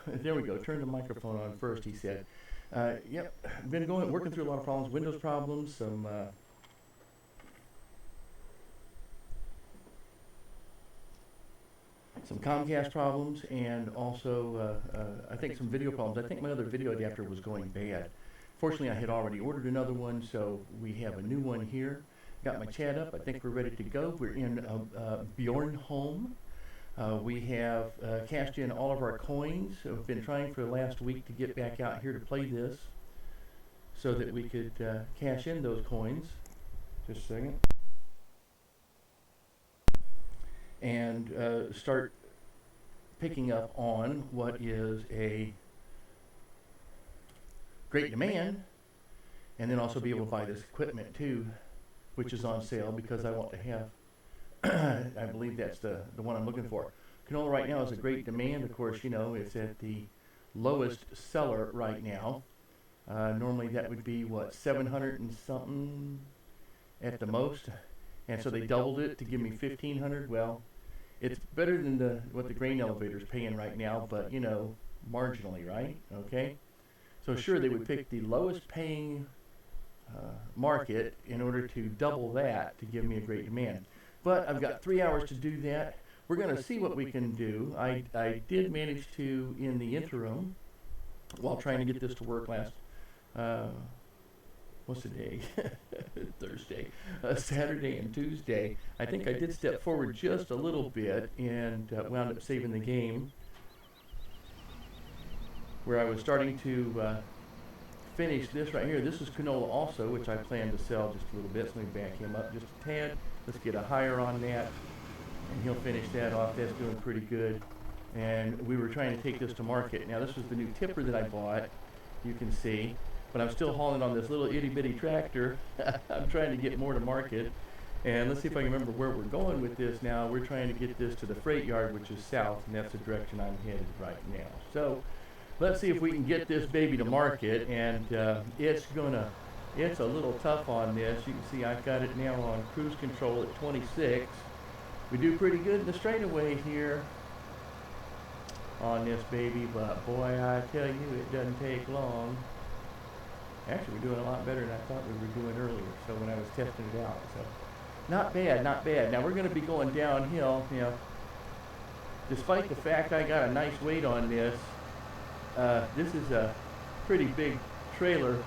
There we go. Turn the microphone on first, he said. Yep, been working through a lot of problems, Windows problems, some Comcast problems, and also I think some video problems. I think my other video adapter was going bad. Fortunately, I had already ordered another one, so we have a new one here. Got my chat up. I think we're ready to go. We're in Bjorn home. We have cashed in all of our coins. We've been trying for the last week to get back out here to play this so that we could cash in those coins. Just a second. And start picking up on what is a great demand, and then also be able to buy this equipment too, which is on sale because I want to have I believe that's the one I'm looking for. Canola right now is a great demand. Of course, you know, it's at the lowest seller right now. Normally that would be, what, 700 and something at the most. And so they doubled it to give me 1,500. Well, it's better than what the grain elevator's paying right now, but, you know, marginally, right? Okay? So sure, they would pick the lowest paying market in order to double that to give me a great demand. But I've got 3 hours to do that. We're going to see what we can do. I did manage to, in the interim, while trying to get this to work last, what's the day? Thursday. Saturday and Tuesday. I think I did step forward just a little bit and wound up saving the game, where I was starting to finish this right here. This is Canola also, which I plan to sell just a little bit. So let me back him up just a tad. Let's get a higher on that, and he'll finish that off. That's doing pretty good. And we were trying to take this to market. Now, this was the new tipper that I bought, you can see. But I'm still hauling on this little itty-bitty tractor. I'm trying to get more to market. And let's see if I can remember where we're going with this now. We're trying to get this to the freight yard, which is south, and that's the direction I'm headed right now. So let's see if we can get this baby to market. And it's a little tough on this. You can see I've got it now on cruise control at 26. We do pretty good in the straightaway here on this baby, but boy, I tell you, it doesn't take long. Actually, we're doing a lot better than I thought we were doing earlier, so when I was testing it out. So not bad, not bad. Now we're going to be going downhill, you know. Despite the fact I got a nice weight on this, this is a pretty big trailer.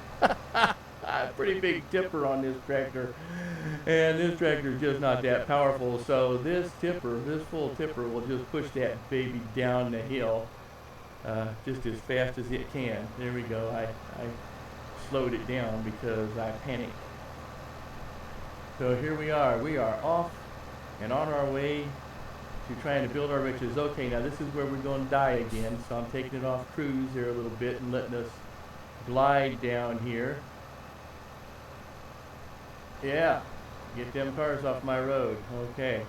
A pretty big tipper on this tractor, and this tractor is just not that powerful, so this full tipper will just push that baby down the hill just as fast as it can. There we go. I slowed it down because I panicked. So here we are off and on our way to trying to build our riches. Okay, now this is where we're going to die again, so I'm taking it off cruise there a little bit and letting us glide down here. Yeah, get them cars off my road. Okay.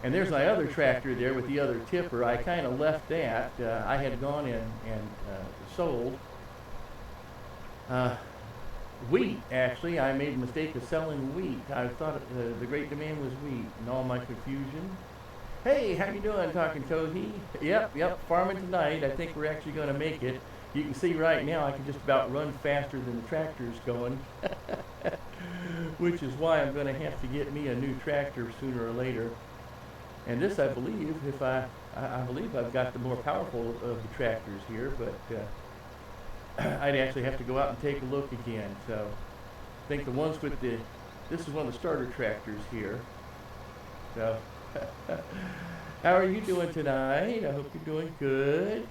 And there's my other tractor there with the other tipper. I kind of left that. I had gone and sold wheat, actually. I made a mistake of selling wheat. I thought the great demand was wheat and all my confusion. Hey, how you doing, Talking Tohi? Yep, farming tonight. I think we're actually going to make it. You can see right now I can just about run faster than the tractor's going, which is why I'm going to have to get me a new tractor sooner or later. And this, I believe, I believe I've got the more powerful of the tractors here, but I'd actually have to go out and take a look again. So I think the ones with this is one of the starter tractors here. So how are you doing tonight? I hope you're doing good.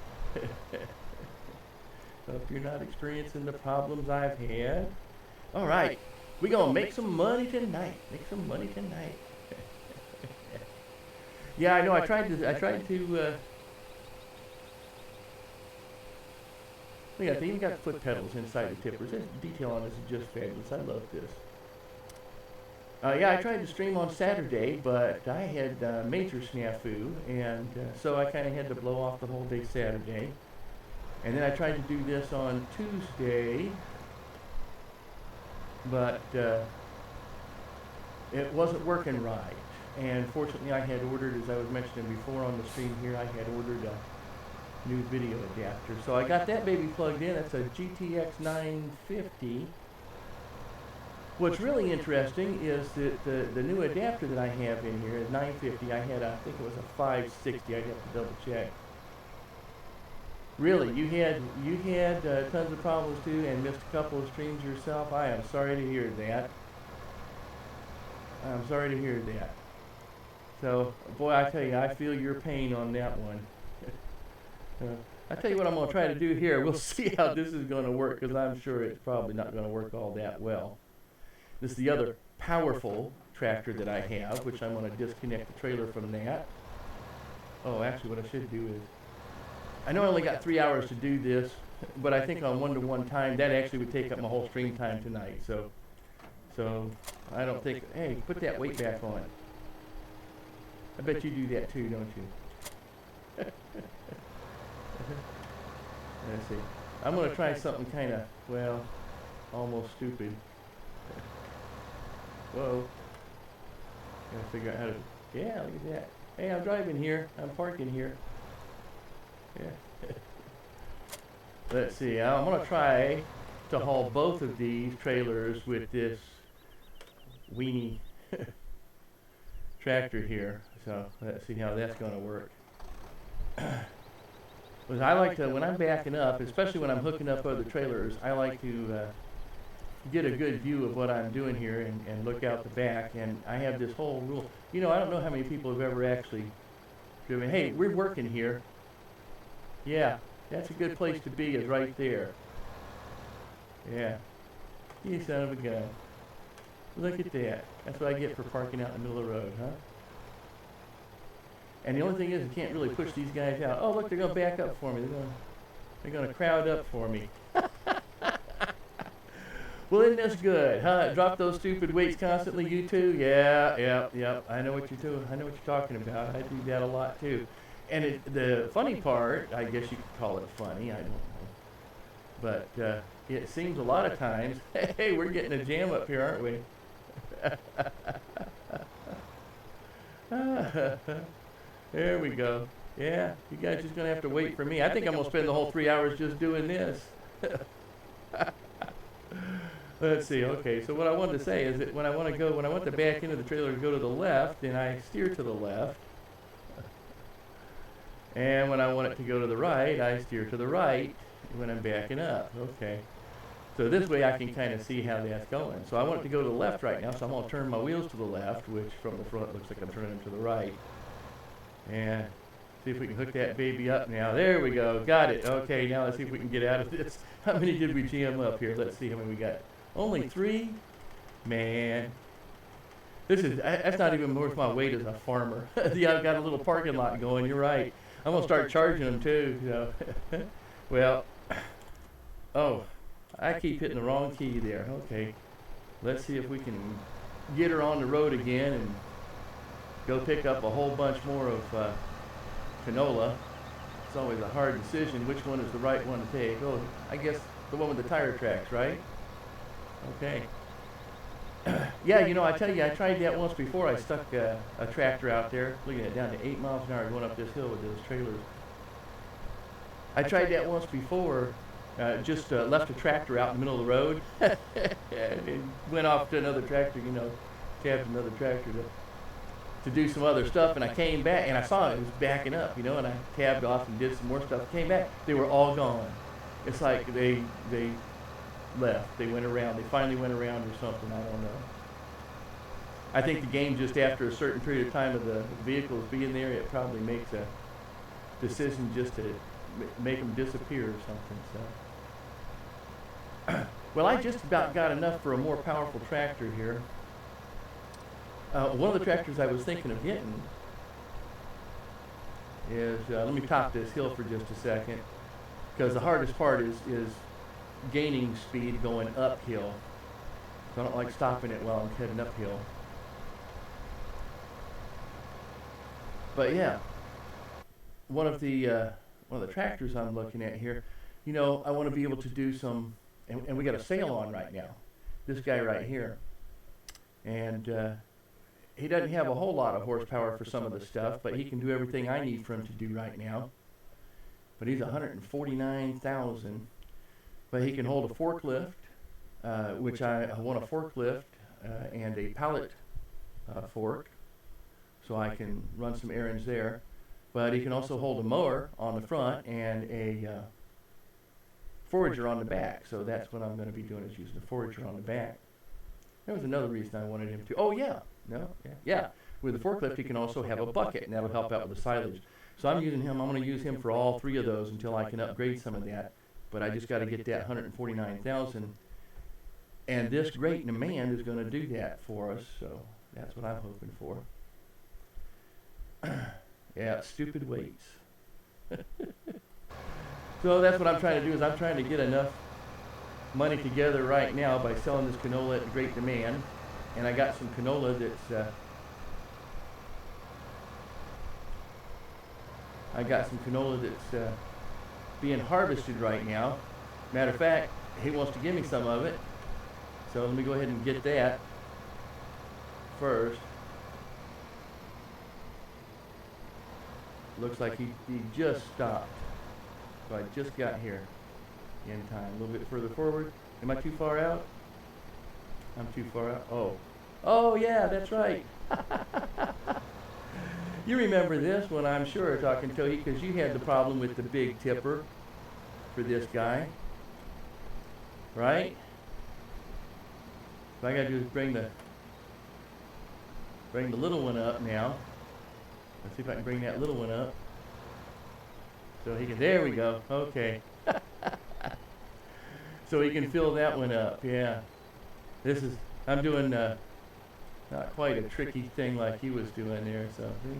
Hope you're not experiencing the problems I've had. All right, we're going to make some money tonight. Yeah, I know. I tried to. Yeah, they even got foot pedals inside the tippers. The detail on this is just fabulous. I love this. Yeah, I tried to stream on Saturday, but I had major snafu, and so I kind of had to blow off the whole day Saturday. And then I tried to do this on Tuesday, but it wasn't working right. And fortunately, I had ordered, as I was mentioning before on the stream here, I had ordered a new video adapter. So I got that baby plugged in. It's a GTX 950. What's really interesting is that the new adapter that I have in here is 950. I had, I think it was a 560. I'd have to double check. Really, you had tons of problems too, and missed a couple of streams yourself. I am sorry to hear that. I'm sorry to hear that. So, boy, I tell you, I feel your pain on that one. I tell you what I'm going to try to do here. We'll see how this is going to work, because I'm sure it's probably not going to work all that well. This is the other powerful tractor that I have, which I'm going to disconnect the trailer from that. Oh, actually, what I should do is, I know I only got 3 hours to do this, but I think on one-to-one time, that actually would take up my whole stream time tonight. So I don't think, hey, put that weight back on. I bet you do that too, don't you? Let's see. I'm going to try something kind of, well, almost stupid. Whoa. Gotta figure out how to, yeah, look at that. Hey, I'm driving here. I'm parking here. Yeah. Let's see. I'm going to try to haul both of these trailers with this weenie tractor here. So let's see how that's going to work. Because I like to, when I'm backing up, especially when I'm hooking up other trailers, I like to get a good view of what I'm doing here and look out the back. And I have this whole rule. You know, I don't know how many people have ever actually driven, hey, we're working here. Yeah, that's a good place to be, is right there. Yeah. You son of a gun. Look at that. That's what I get for parking out in the middle of the road, huh? And the only thing is, I can't really push these guys out. Oh, look, they're going to back up for me. They're going to crowd up for me. Well, isn't this good, huh? Drop those stupid weights constantly, you two? Yeah. I know what you're doing. I know what you're talking about. I do that a lot, too. And the funny part, I guess you could call it funny, I don't know. But it seems a lot of times, hey, we're getting a jam up here, aren't we? There we go. Yeah, you guys just going to have to wait for me. I think I'm going to spend the whole 3 hours just doing this. Let's see. Okay, so what I wanted to say is that when I want the back end of the trailer to go to the left, then I steer to the left. And when I want it to go to the right, I steer to the right when I'm backing up. Okay. So this way I can kind of see how that's going. So I want it to go to the left right now, so I'm going to turn my wheels to the left, which from the front looks like I'm turning them to the right. And see if we can hook that baby up now. There we go. Got it. Okay, now let's see if we can get out of this. How many did we jam up here? Let's see how many we got. Only 3? Man. That's not even worth my weight as a farmer. Yeah, I've got a little parking lot going. You're right. I'm going to start charging them too. So. Well, oh, I keep hitting the wrong key there. Okay. Let's see if we can get her on the road again and go pick up a whole bunch more of canola. It's always a hard decision which one is the right one to take. Oh, I guess the one with the tire tracks, right? Okay. Yeah, you know, I tell you, I tried that once before. I stuck a tractor out there, looking at it down to 8 miles an hour going up this hill with those trailers. I tried that once before. Just left a tractor out in the middle of the road and went off to another tractor, you know, tabbed another tractor to do some other stuff, and I came back and I saw it was backing up, you know, and I tabbed off and did some more stuff. Came back, they were all gone. It's like they left. They went around. They finally went around or something. I don't know. I think the game, just after a certain period of time of the vehicles being there, it probably makes a decision just to make them disappear or something. So, well, I just about got enough for a more powerful tractor here. One of the tractors I was thinking of getting is, let me top this hill for just a second, because the hardest part is gaining speed going uphill. So I don't like stopping it while I'm heading uphill. But yeah, one of the tractors I'm looking at here, you know, I want to be able to do some, and we got a sale on right now. This guy right here, and he doesn't have a whole lot of horsepower for some of the stuff, but he can do everything I need for him to do right now. But he's 149,000. But he can hold a forklift, which I want a forklift and a pallet fork, so I can run some errands there. But he can also hold a mower on the front and a forager on the back. So that's what I'm going to be doing, is using the forager on the back. There was another reason I wanted him to. Oh yeah, yeah. With the forklift, he can also have a bucket, and that'll help out with the silage. So I'm using him. I'm going to use him for all three of those until I can upgrade some of that. But I just got to get that 149,000, and this great demand is going to do that for us. So that's what I'm hoping for. Yeah, stupid weights. So that's what I'm trying to do, is I'm trying to get enough money together right now by selling this canola at great demand. And I got some canola that's being harvested right now. Matter of fact, he wants to give me some of it. So let me go ahead and get that first. Looks like he just stopped. So I just got here in time. A little bit further forward. Am I too far out? I'm too far out. Oh yeah, that's right. You remember this one, I'm sure, talking to you, because you had the problem with the big tipper for this guy, right? What I gotta do is bring the little one up now. Let's see if I can bring that little one up. So he can, there we go, okay. So he can fill that one up, yeah. I'm doing not quite a tricky thing like he was doing there, so he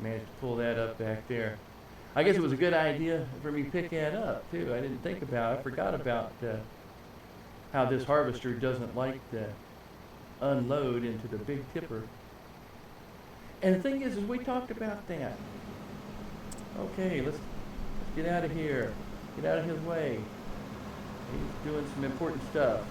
managed to pull that up back there. I guess it was a good idea for me to pick that up too. I didn't think about it. I forgot about how this harvester doesn't like to unload into the big tipper. And the thing is we talked about that. Okay, let's get out of here. Get out of his way. He's doing some important stuff.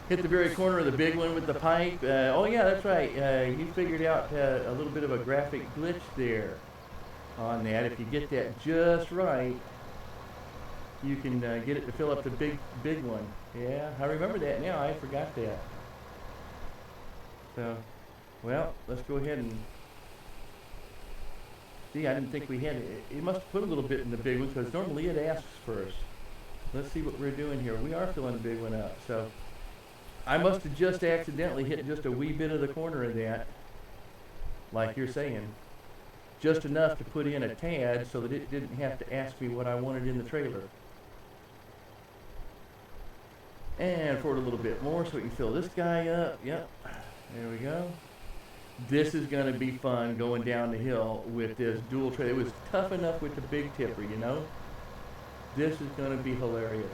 Hit the very corner of the big one with the pipe. Oh yeah, that's right. You figured out a little bit of a graphic glitch there on that. If you get that just right, you can get it to fill up the big one. Yeah, I remember that now. I forgot that. So, well, let's go ahead and see. I didn't think we had it. It must have put a little bit in the big one, because normally it asks first. Let's see what we're doing here. We are filling the big one up. So I must have just accidentally hit just a wee bit of the corner of that, like you're saying. Just enough to put in a tad so that it didn't have to ask me what I wanted in the trailer. And forward a little bit more so we can fill this guy up. Yep, there we go. This is going to be fun going down the hill with this dual trailer. It was tough enough with the big tipper, you know. This is going to be hilarious.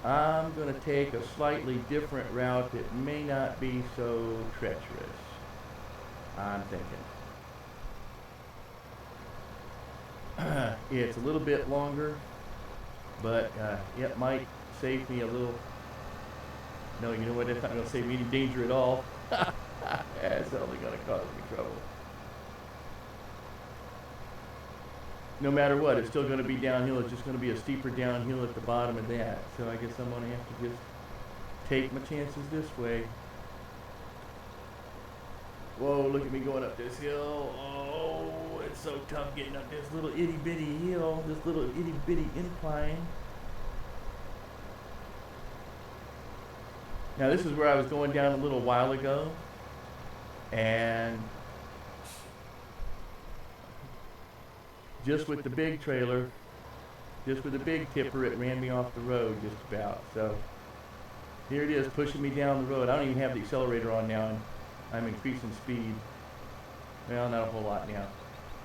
I'm going to take a slightly different route that may not be so treacherous, I'm thinking. It's a little bit longer, but it might save me a little. No, you know what? That's not going to save me any danger at all. It's only going to cause me trouble. No matter what, it's still going to be downhill. It's just going to be a steeper downhill at the bottom of that. So I guess I'm going to have to just take my chances this way. Whoa, look at me going up this hill. Oh, it's so tough getting up this little itty bitty hill, this little itty bitty incline. Now this is where I was going down a little while ago, and just with the big trailer, just with the big tipper, it ran me off the road just about. So here it is, pushing me down the road. I don't even have the accelerator on now, and I'm increasing speed. Well, not a whole lot now.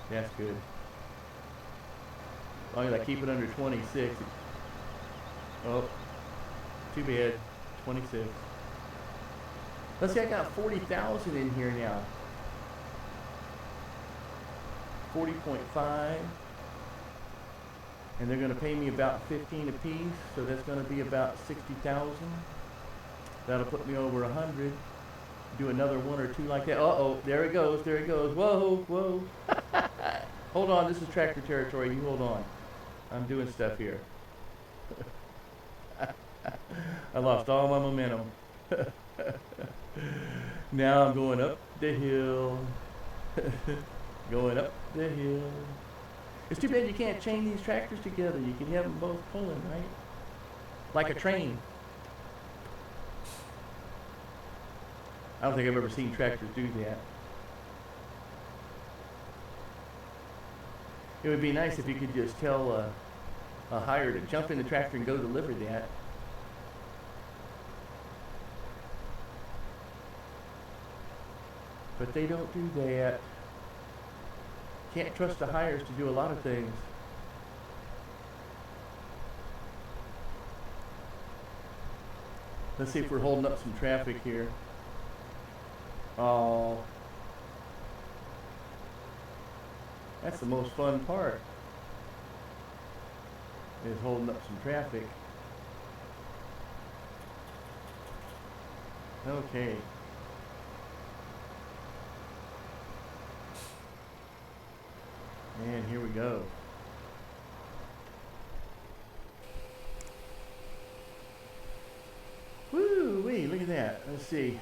That's good. As long as I keep it under 26. Oh, too bad. 26. Let's see, I got 40,000 in here now. 40.5. And they're going to pay me about 15 a piece, so that's going to be about 60,000. That'll put me over 100. Do another one or two like that. Uh-oh, there it goes, there it goes. Whoa, whoa. Hold on, this is tractor territory. You hold on. I'm doing stuff here. I lost all my momentum. Now I'm going up the hill. Going up the hill. It's too bad you can't chain these tractors together. You can have them both pulling, right? Like a train. I don't think I've ever seen tractors do that. It would be nice if you could just tell a hire to jump in the tractor and go deliver that. But they don't do that. Can't trust the hires to do a lot of things. Let's see if we're holding up some traffic here. Oh, that's the most fun part, is holding up some traffic. Okay. And here we go. Woo-wee, look at that. Let's see.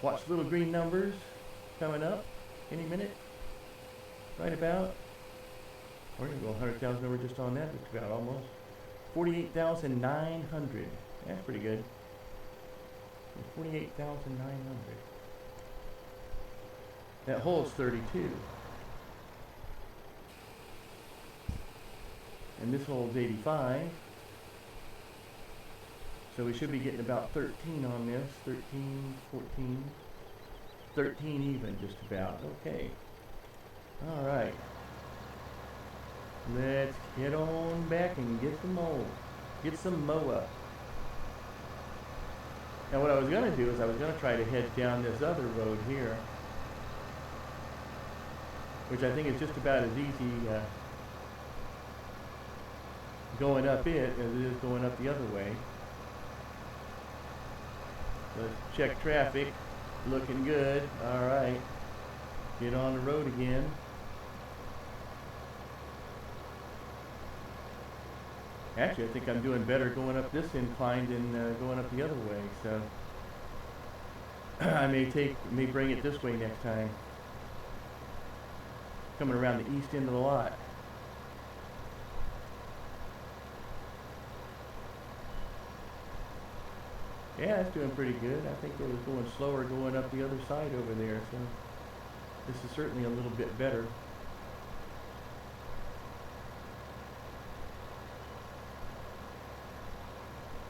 Watch little green numbers coming up any minute. Right about. We're going to go 100,000 over just on that, just about almost. 48,900. That's pretty good. 48,900. That hole's 32. And this hole's 85. So we should be getting about 13 on this. 13, 14. 13 even, just about. Okay. Alright. Let's get on back and get some mow. Get some mower. Now what I was going to do is I was going to try to head down this other road here, which I think is just about as easy going up it as it is going up the other way. Let's check traffic. Looking good. Alright. Get on the road again. Actually, I think I'm doing better going up this incline than going up the other way, so I may bring it this way next time. Coming around the east end of the lot. Yeah, it's doing pretty good. I think it was going slower going up the other side over there, so this is certainly a little bit better.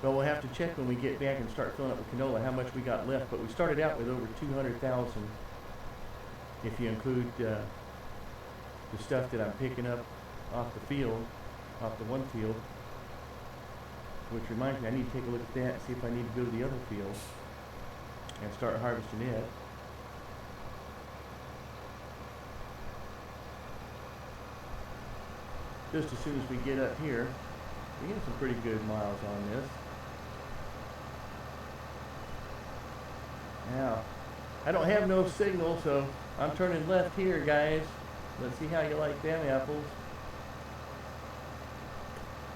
But we'll have to check when we get back and start filling up with canola how much we got left. But we started out with over 200,000 if you include the stuff that I'm picking up off the field, off the one field. Which reminds me, I need to take a look at that and see if I need to go to the other field and start harvesting it. Just as soon as we get up here, we get some pretty good miles on this. Now, I don't have no signal, so I'm turning left here, guys. Let's see how you like them apples.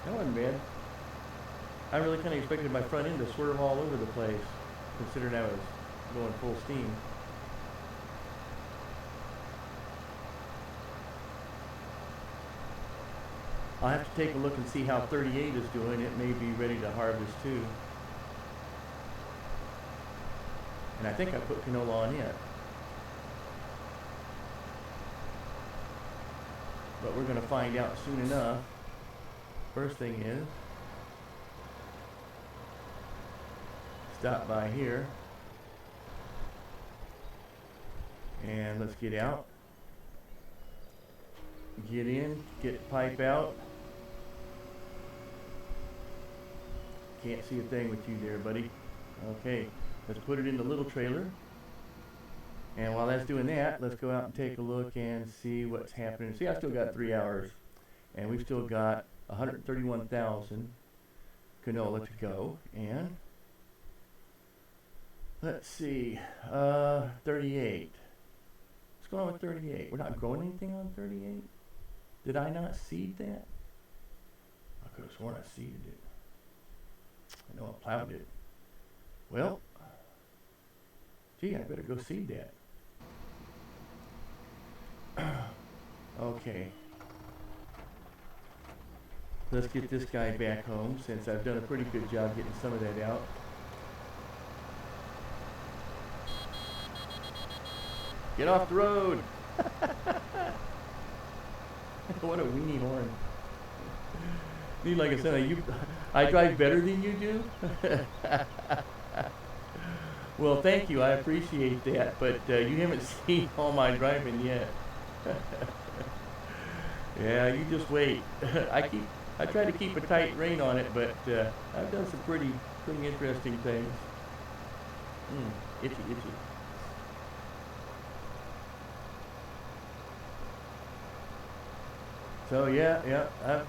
That wasn't bad. I really kind of expected my front end to swerve all over the place, considering I was going full steam. I'll have to take a look and see how 38 is doing. It may be ready to harvest too. And I think I put canola on it. But we're going to find out soon enough. First thing is, stop by here. And let's get out. Get in, get the pipe out. Can't see a thing with you there, buddy. Okay, let's put it in the little trailer. And while that's doing that, let's go out and take a look and see what's happening. See, I still got 3 hours, and we've still got 131,000 canola to go. And Let's see, 38. What's going on with 38? We're not growing anything on 38? Did I not seed that? I could have sworn I seeded it. I know I plowed it. Well, gee, I better go seed that. Okay. Let's get this guy back home since I've done a pretty good job getting some of that out. Get off the road! What a weenie horn. Need, like I said, I drive better than you do? Well, thank you, I appreciate that, but you haven't seen all my driving yet. Yeah, you just wait. I try to keep a tight rein on it, but I've done some pretty interesting things. Itchy. So yeah, I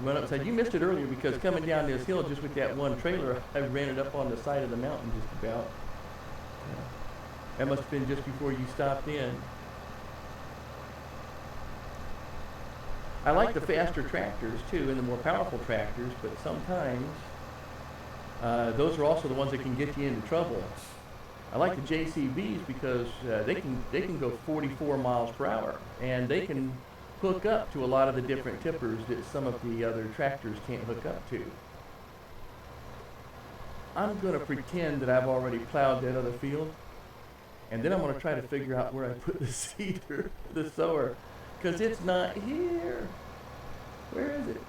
went upside. You missed it earlier because coming down this hill just with that one trailer, I ran it up on the side of the mountain just about. Yeah. That must have been just before you stopped in. I like the faster tractors too, and the more powerful tractors, but sometimes those are also the ones that can get you into trouble. I like the JCBs because they can go 44 miles per hour, and they can hook up to a lot of the different tippers that some of the other tractors can't hook up to. I'm going to pretend that I've already plowed that other field, and then I'm going to try to figure out where I put the seeder, the sower, because it's not here. Where is it?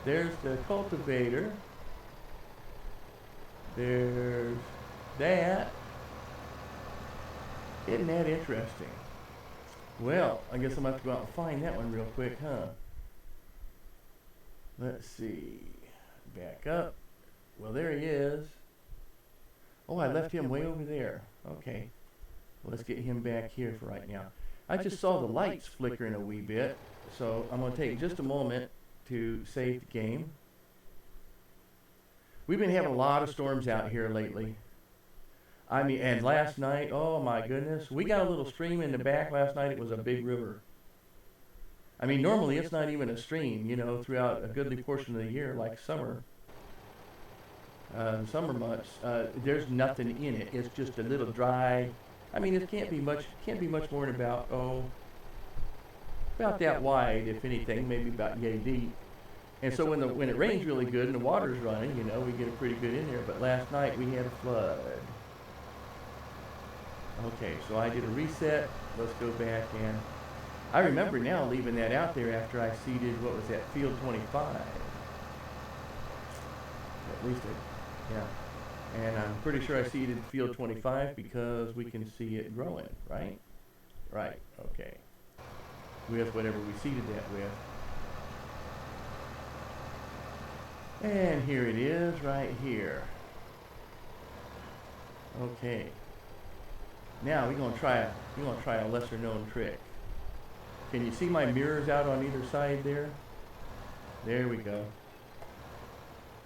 There's the cultivator. There's that. Isn't that interesting? Well, I guess I'm going to have to go out and find that one real quick, huh? Let's see. Back up. Well, there he is. Oh, I left him way over there. Okay. Well, let's get him back here for right now. I just saw the lights flickering a wee bit, so I'm going to take just a moment to save the game. We've been having a lot of storms out here lately. I mean, and last night, oh my goodness, we got a little stream in the back last night. It was a big river. I mean, normally it's not even a stream, you know, throughout a goodly portion of the year, like summer. Summer months, there's nothing in it. It's just a little dry. I mean, it can't be much more than about that wide, if anything, maybe about yay deep. And so when it rains really good and the water's running, you know, we get it pretty good in there. But last night we had a flood. Okay, so I did a reset. Let's go back and I remember now leaving that out there after I seeded, what was that, field 25. At least yeah. And I'm pretty sure I seeded field 25 because we can see it growing, right? Right, okay. With whatever we seeded that with. And here it is, right here. Okay. Now we're gonna try a lesser known trick. Can you see my mirrors out on either side there? There we go.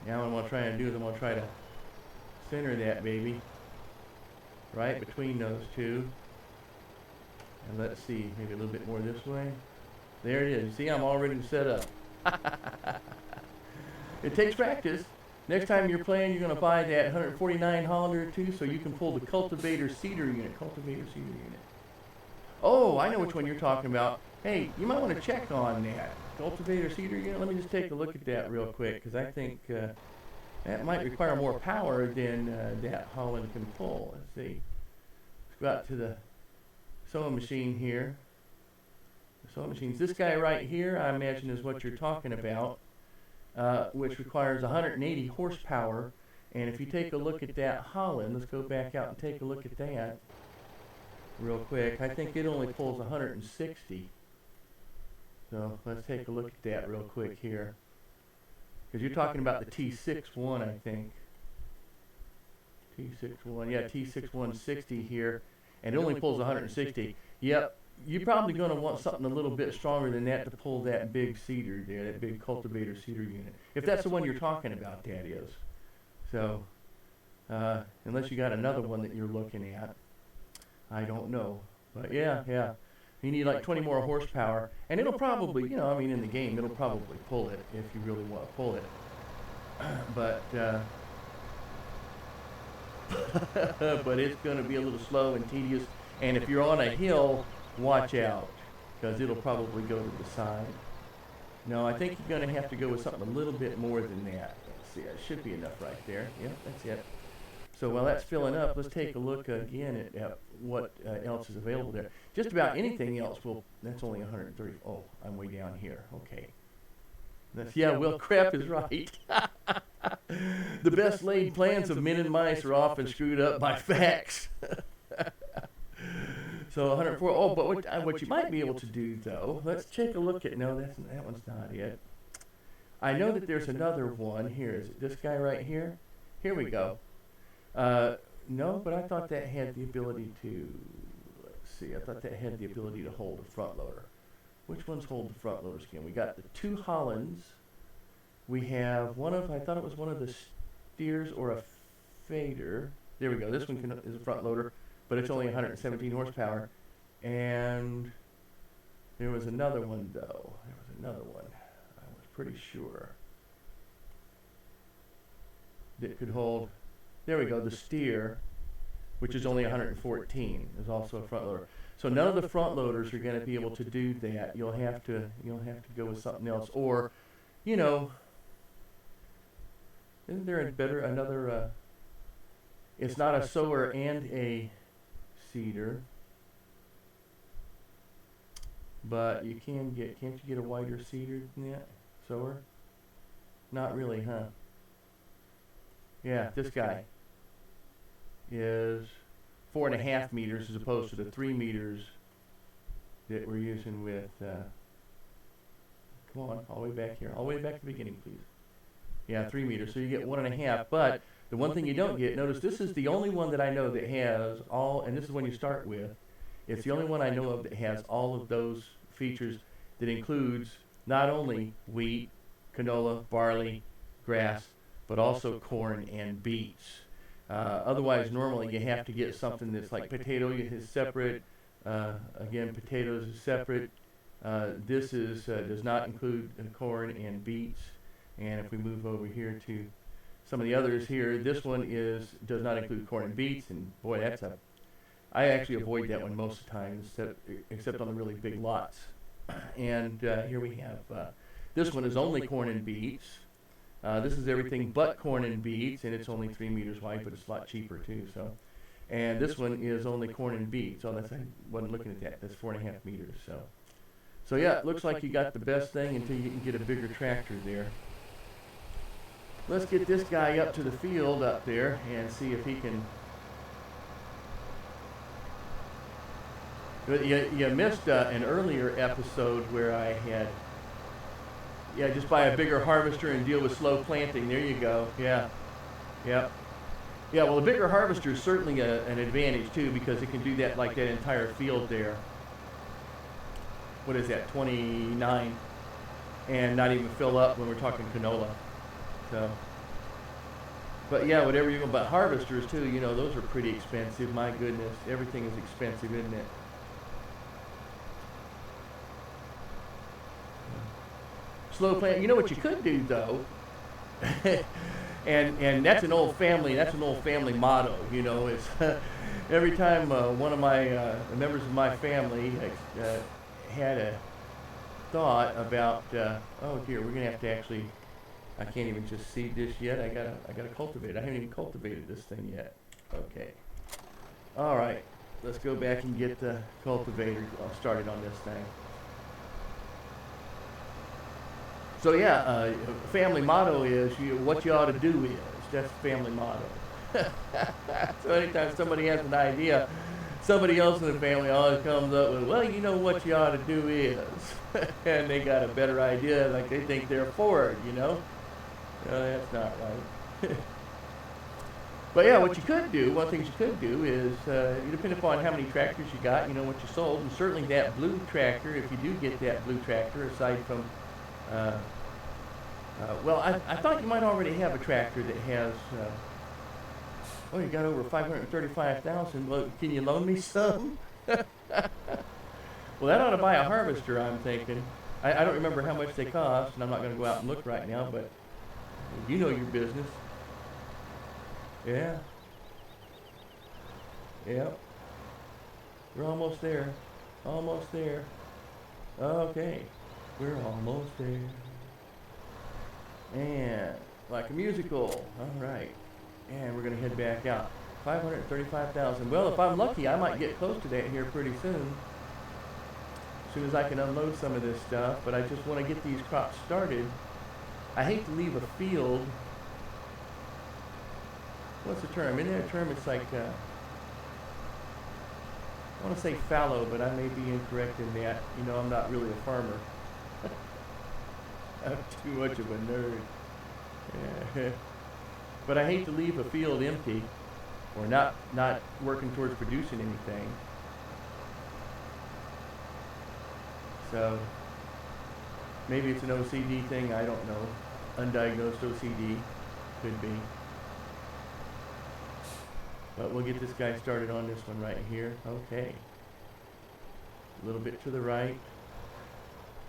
Now what I'm gonna try and do is I'm gonna try to center that baby right between those two. And let's see, maybe a little bit more this way. There it is. See, I'm already set up. It takes practice. Next time you're playing, you're going to buy that 149 Hollander too, so you can pull the cultivator seeder unit. Oh, I know which one you're talking about. Hey, you might want to check on that cultivator seeder unit. Let me just take a look at that real quick, because I think that might require more power than that Holland can pull. Let's see. Let's go out to the sewing machine here. The sewing machines. This guy right here, I imagine, is what you're talking about. Which requires 180 horsepower. And if you take a look at that Holland, let's go back out and take a look at that real quick. I think it only pulls 160. So let's take a look at that real quick here. Because you're talking about the T61, I think. T61, yeah, T6160 here. And it only pulls 160. Yep. You're probably going to want something a little bit stronger than that to pull that big seeder there, that big cultivator seeder unit. If that's the one you're talking about, that is. So, unless you got another one that you're looking at. I don't know. But yeah. You need like 20 more horsepower, and it'll probably, I mean, in the game, it'll probably pull it if you really want to pull it. But but it's going to be a little slow and tedious. And if you're on a hill, watch out, because it'll probably go to the side. No, I think you're going to have to go with something a little bit more than that. Let's see, it should be enough right there. Yep, that's it. So while that's filling up, let's take a look again at what else is available there. Just about anything else that's only 130. Oh, I'm way down here. Okay. Will Crap is right. The best laid plans of men and mice are often screwed up by facts. So 104. Oh, but what you might be able to do, though, let's take a look at, no, that one's not it. I know that there's another one here. Is it this guy right here? Here we go. No, but I thought that had the ability to, let's see, I thought that had the ability to hold a front loader. Which ones hold the front loaders again? We got the two Hollands. We have I thought it was one of the steers or a fader. There we go. This one is a front loader, but it's only 117 horsepower. And there was another one, though. There was another one. I was pretty sure that could hold. There we go. The steer, which is only 114, is also a front loader. So none of the front loaders are going to be able to do that. You'll have to go with something else, or, isn't there another? It's not a sower and a seeder, but you can't you get a wider seeder than that? Sower? Not really, huh? Yeah, this guy is 4.5 meters as opposed to the 3 meters that we're using with, come on, all the way back here. All the way back to the beginning, please. Yeah, 3 meters. So you get 1.5. But the one thing you don't get, notice this is the only one that I know that has all, and this is when you start with, it's the only one I know of that has all of those features that includes not only wheat, canola, barley, grass, but also corn and beets. Otherwise, normally you have to get something that's like potato is separate. Again, potatoes is separate. This does not include corn and beets. And if we move over here to some of the others here, this one does not include corn and beets. And boy, I actually avoid that one most of the time, except on the really big lots. And here we have this one is only corn and beets. This is everything but corn and beets, and it's only 3 meters wide, but it's a lot cheaper too. So, and this one is only corn and beets. Oh, I wasn't looking at that. That's 4.5 meters. So yeah, it looks like you got the best thing until you can get a bigger tractor there. Let's get this guy up to the field up there and see if he can. You missed an earlier episode where I had. Yeah, just buy a bigger harvester and deal with slow planting. There you go. Yeah. Well, the bigger harvester is certainly an advantage too, because it can do that like that entire field there. What is that? 29, and not even fill up when we're talking canola. So, but yeah, whatever you. But harvesters too. Those are pretty expensive. My goodness, everything is expensive, isn't it? Slow plant. You know what you could do though, and that's an old family motto. It's every time one of my members of my family had a thought about, oh dear, we're gonna have to actually. I can't even just seed this yet. I gotta cultivate. I haven't even cultivated this thing yet. Okay. All right. Let's go back and get the cultivator started on this thing. So yeah, family motto is what you ought to do is. That's the family motto. So anytime somebody has an idea, somebody else in the family always comes up with, well, what you ought to do is. And they got a better idea, like they think they're forward, that's not right. But yeah, what you could do, one of the things you could do is, depending upon how many tractors you got, what you sold, and certainly that blue tractor, if you do get that blue tractor, aside from well, I thought you might already have a tractor that has Oh, you got over 535,000. Well, can you loan me some? Well, that ought to buy a harvester, I'm thinking. I don't remember how much they cost, and I'm not going to go out and look right now, but you know your business. Yeah. Yep. We're almost there. Almost there. Okay. We're almost there. And like a musical. All right. And we're going to head back out. 535,000. Well, if I'm lucky, I might get close to that here pretty soon. As soon as I can unload some of this stuff, but I just want to get these crops started. I hate to leave a field. What's the term? In that term, it's like, I want to say fallow, but I may be incorrect in that. You know, I'm not really a farmer. I'm too much of a nerd. Yeah. But I hate to leave a field empty or not working towards producing anything. So maybe it's an OCD thing, I don't know. Undiagnosed OCD, could be. But we'll get this guy started on this one right here. Okay. A little bit to the right.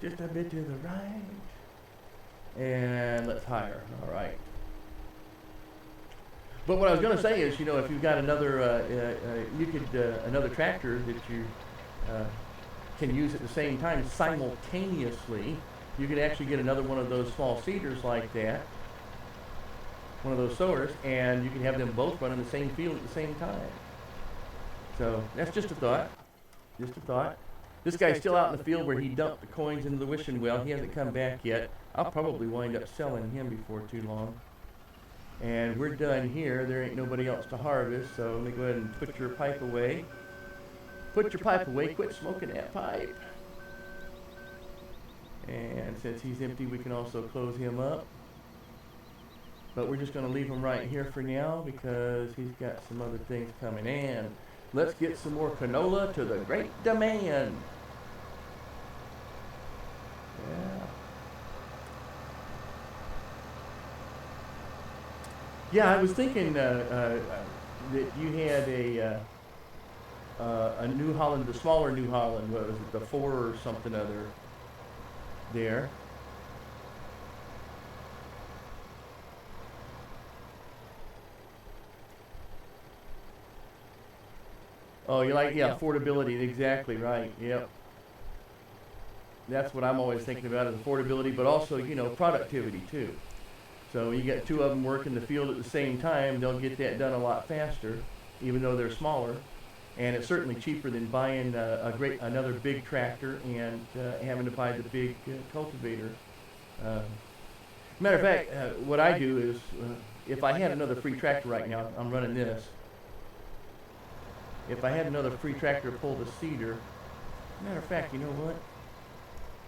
Just a bit to the right. And let's hire. All right. But what I was going to say is, you know, if you've got another, another tractor that you can use at the same time simultaneously, you could actually get another one of those small seeders like that, one of those sowers, and you can have them both run in the same field at the same time. So that's just a thought. Just a thought. This guy's still out in the field where he dumped the coins into the wishing well. He hasn't come back yet. I'll probably wind up selling him before too long. And we're done here. There ain't nobody else to harvest, so let me go ahead and put your pipe away. Put your pipe away. Quit smoking that pipe. And since he's empty, we can also close him up. But we're just going to leave him right here for now because he's got some other things coming in. Let's get some more canola to the great demand. Yeah. Yeah, I was thinking that you had a New Holland, the smaller New Holland, what was it, the 4 or something other there. Oh, you like, yeah, affordability, exactly right, yep. That's what I'm always thinking about is affordability, but also, you know, productivity too. So you get 2 of them working the field at the same time, they'll get that done a lot faster, even though they're smaller. And it's certainly cheaper than buying another big tractor and having to buy the big cultivator. Matter of fact, what I do is, if I had another free tractor right now, I'm running this. If I had another free tractor to pull the seeder, matter of fact, you know what?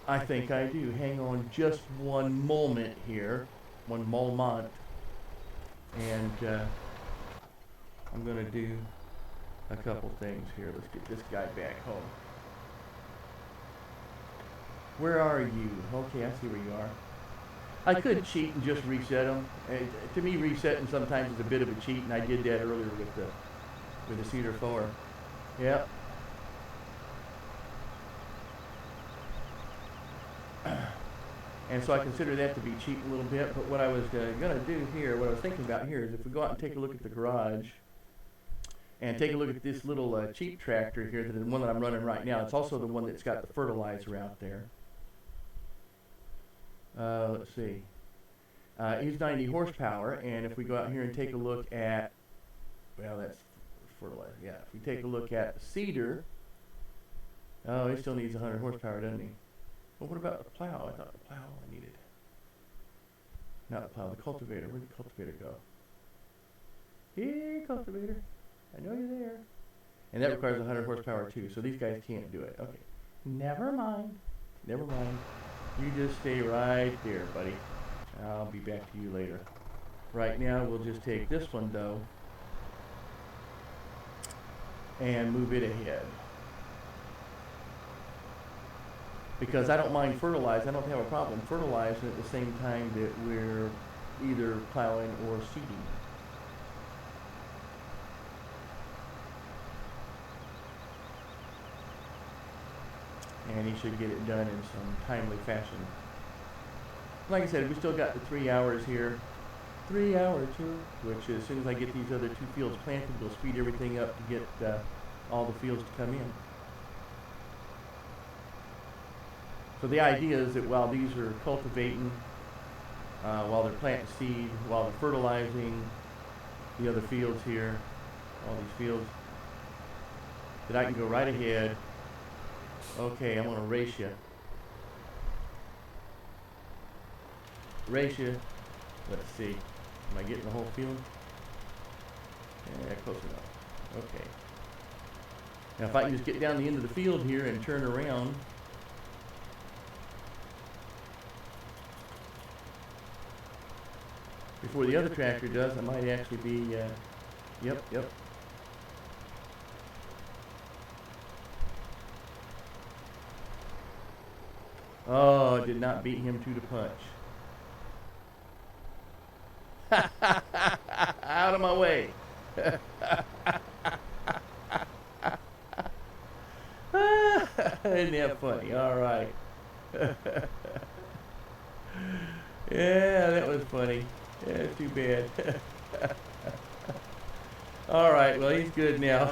I think I do. Hang on just one moment here. One moment. And I'm going to do a couple things here. Let's get this guy back home. Where are you? Okay, I see where you are. I could cheat and just reset them. To me, resetting sometimes is a bit of a cheat, and I did that earlier with the Cedar 4. Yep. And so I consider that to be cheating a little bit, but what I was going to do here, what I was thinking about here is if we go out and take a look at the garage and take a look at this little cheap tractor here, the one that I'm running right now, it's also the one that's got the fertilizer out there. Let's see. He's 90 horsepower, and if we go out here and take a look at, well, that's fertilizer, yeah. If we take a look at the Cedar, oh, he still needs 100 horsepower, doesn't he? Well, what about the plow? I thought the plow I needed. Not the plow, the cultivator. Where'd the cultivator go? Here, cultivator. I know you're there. And that requires 100 horsepower too, so these guys can't do it. Okay. Never mind. Never mind. You just stay right there, buddy. I'll be back to you later. Right now, we'll just take this one, though, and move it ahead. Because I don't mind fertilizing. I don't have a problem fertilizing at the same time that we're either plowing or seeding. and he should get it done in some timely fashion. Like I said, we still got the 3 hours here. 3 hours here, which as soon as I get these other 2 fields planted, we'll speed everything up to get all the fields to come in. So the idea is that while these are cultivating, while they're planting seed, while they're fertilizing the other fields here, all these fields, that I can go right ahead. Okay, I'm going to race you. Race you. Let's see. Am I getting the whole field? Yeah, close enough. Okay. Now if I can just get down the end of the field here and turn around. Before the other tractor does, I might actually be, yep. Oh, did not beat him to the punch. Out of my way. Isn't that funny? All right. Yeah, that was funny. Yeah, too bad. All right, well, he's good now.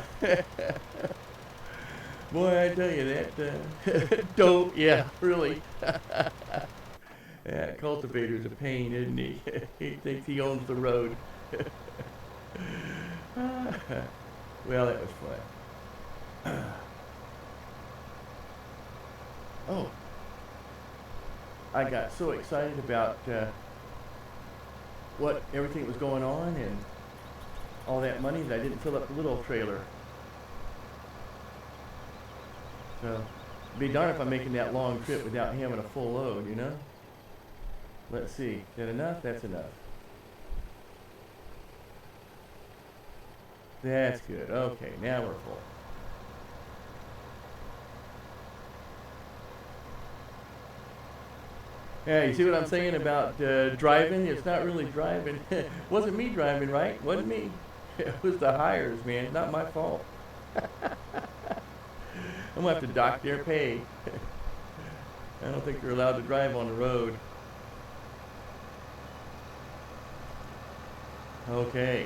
Boy, I tell you that, dope, yeah, really. That cultivator's a pain, isn't he? He thinks he owns the road. Well, that was fun. Oh, I got so excited about what everything was going on and all that money that I didn't fill up the little trailer. So, be darned if I'm making that long trip without having a full load, you know? Let's see, is that enough? That's enough. That's good. Okay, now we're full. Yeah, you see what I'm saying about driving? It's not really driving. Wasn't me driving, right? Wasn't me. It was the hires, man. Not my fault. I'm going to have to dock their pay. I don't think they're allowed to drive on the road. Okay.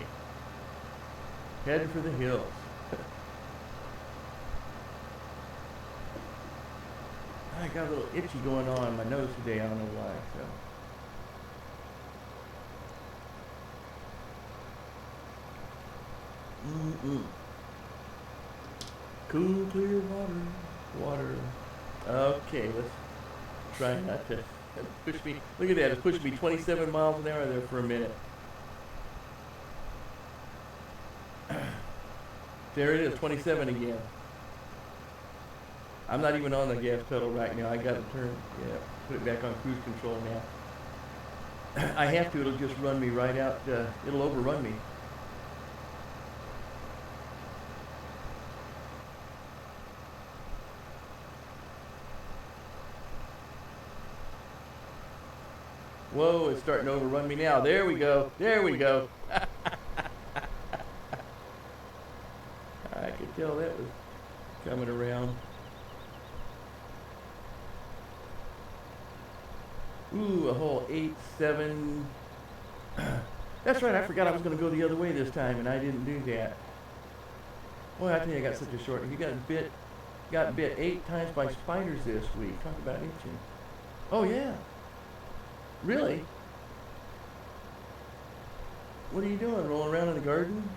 Heading for the hills. I got a little itchy going on in my nose today. I don't know why. So. Cool, clear water. Okay, let's try not to push me. Look at that, it's pushing me 27 miles an hour there for a minute. There it is, 27 again. I'm not even on the gas pedal right now. I got to put it back on cruise control now. I have to, it'll just run me right out, it'll overrun me. Whoa, it's starting to overrun me now. There we go. There we go. I could tell that was coming around. Ooh, a whole 8-7. That's right, I forgot I was going to go the other way this time, and I didn't do that. Boy, I tell you, I got such a short. You got bit 8 times by spiders this week. Talk about itching. Oh, yeah. Really? What are you doing? Rolling around in the garden?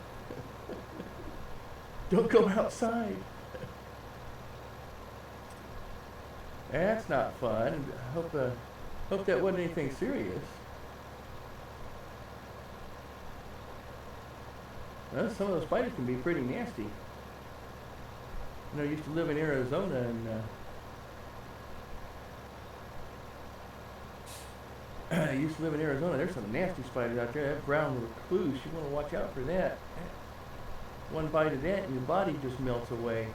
Don't go outside. That's not fun. Hope that wasn't anything serious. Well, some of those spiders can be pretty nasty. You know, I used to live in Arizona, and There's some nasty spiders out there. That brown recluse, you want to watch out for that. One bite of that and your body just melts away.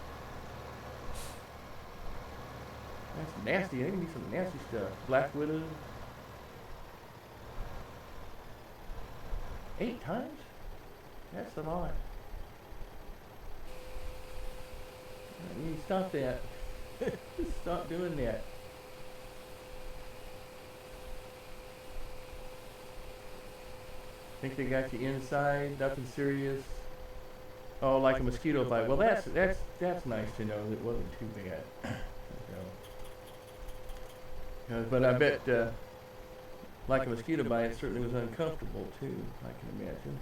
That's nasty. There can be some nasty stuff. Black widows. 8 times? That's a lot. You stop that. Stop doing that. Think they got you inside? Nothing serious? Oh, like a mosquito bite. Well, that's nice to know. It wasn't too bad. But I bet, like a mosquito bite, it certainly was uncomfortable too. I can imagine.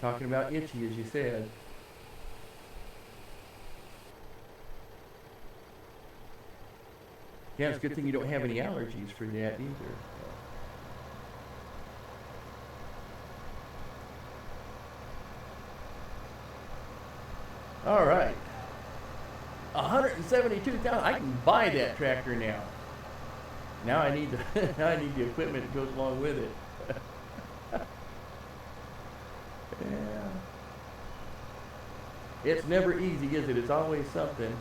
Talking about itchy, as you said. Yeah, it's a good thing you don't have any allergies for that either. All right. 172,000. I can buy that tractor now. Now I need now I need the equipment that goes along with it. Yeah. It's never easy, is it? It's always something.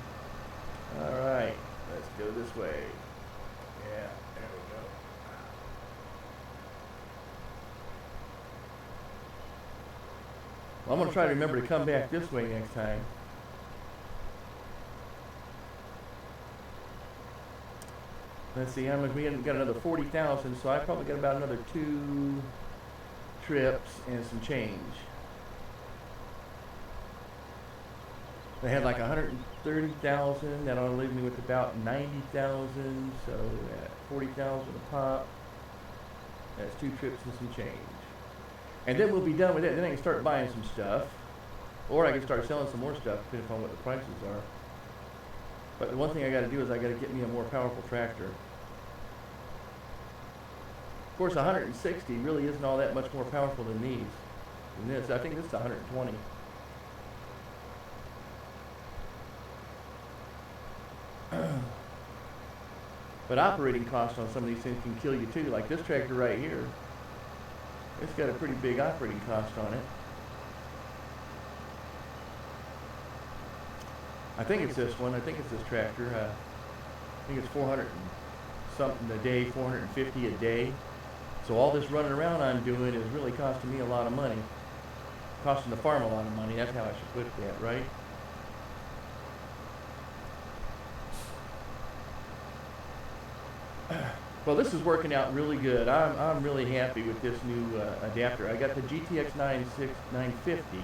All right. Let's go this way. Yeah, there we go. Well, I'm going to try to remember to come back this way next time. Let's see, how much we got another 40,000, so I probably got about another 2 trips and some change. They had like 130,000. That ought to leave me with about 90,000. So at 40,000 a pop. That's 2 trips and some change. And then we'll be done with it. Then I can start buying some stuff, or I can start selling some more stuff, depending upon what the prices are. But the one thing I got to do is I got to get me a more powerful tractor. Of course, 160 really isn't all that much more powerful than these. Than this, I think this is 120. But operating costs on some of these things can kill you too. Like this tractor right here, it's got a pretty big operating cost on it. I think it's this one. I think it's this tractor. I think it's 400 and something a day, 450 a day. So all this running around I'm doing is really costing me a lot of money. Costing the farm a lot of money. That's how I should put that, right? Well, this is working out really good. I'm really happy with this new adapter. I got the GTX 950.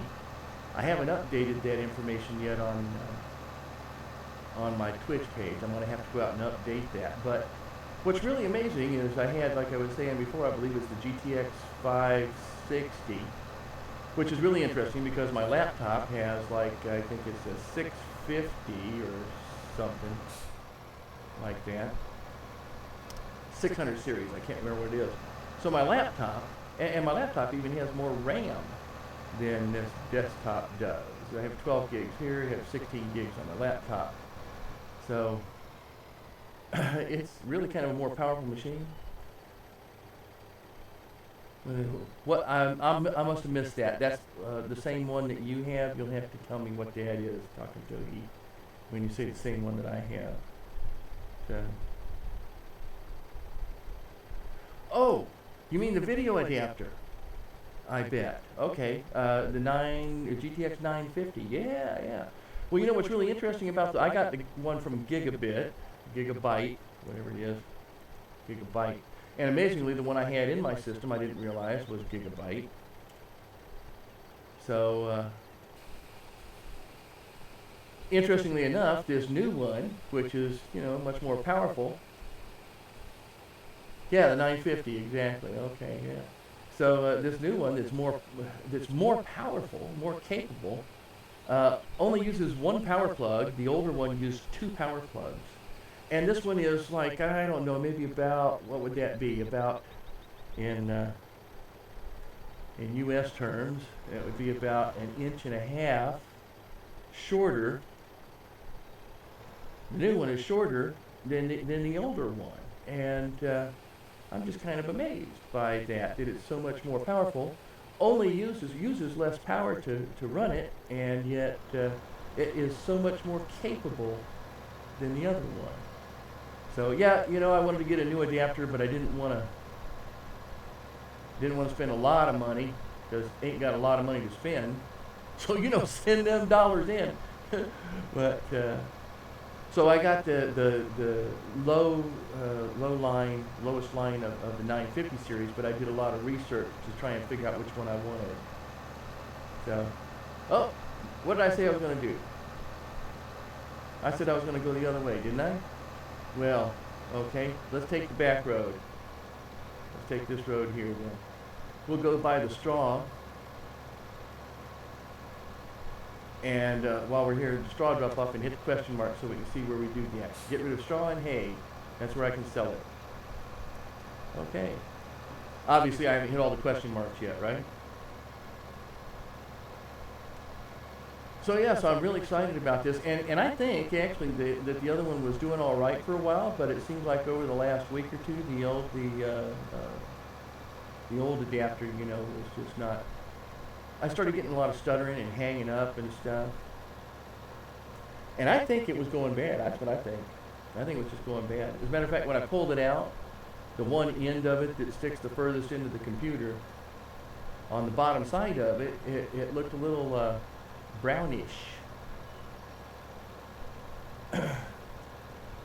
I haven't updated that information yet on my Twitch page. I'm going to have to go out and update that. But what's really amazing is I had, like I was saying before, I believe it's the GTX 560, which is really interesting because my laptop has like, I think it's a 650 or something like that. 600 series, I can't remember what it is. So my laptop, and my laptop even has more RAM than this desktop does. I have 12 gigs here, I have 16 gigs on my laptop. So it's really kind of a more powerful machine. What I must have missed that. That's the same one that you have. You'll have to tell me what that is, Dr. Jody, when you say the same one that I have. So. Oh, you mean the video adapter? I bet. Okay, the GTX 950. Yeah. Well, you know what's really interesting about I got the one from Gigabyte, whatever it is, Gigabyte. And amazingly, the one I had in my system, I didn't realize was Gigabyte. So, interestingly enough, this new one, which is, much more powerful. Yeah, the 950, exactly. Okay, yeah. So this new one that's more powerful, more capable, only uses one power plug. The older one used 2 power plugs. And this one is like, I don't know, maybe about, what would that be? About, in U.S. terms, it would be about 1.5 inches shorter. The new one is shorter than the older one. And I'm just kind of amazed by that it's so much more powerful. Only uses less power to run it, and yet it is so much more capable than the other one. So yeah, I wanted to get a new adapter, but I didn't want to spend a lot of money because ain't got a lot of money to spend. So, send them dollars in. But, so I got the lowest line of the 950 series, but I did a lot of research to try and figure out which one I wanted. So, oh, what did I say I was going to do? I said I was going to go the other way, didn't I? Well, okay, let's take the back road. Let's take this road here then. We'll go by the straw. And while we're here, the straw drop off and hit the question mark so we can see where we do the Get rid of straw and hay. That's where I can sell it. Okay. Obviously, I haven't hit all the question marks yet, right? So yeah, so I'm really excited about this, and I think actually that the other one was doing all right for a while, but it seems like over the last week or two, the old adapter, was just not. I started getting a lot of stuttering and hanging up and stuff, and I think it was going bad. That's what I think. I think it was just going bad. As a matter of fact, when I pulled it out, the one end of it that sticks the furthest into the computer, on the bottom side of it, it looked a little brownish. Let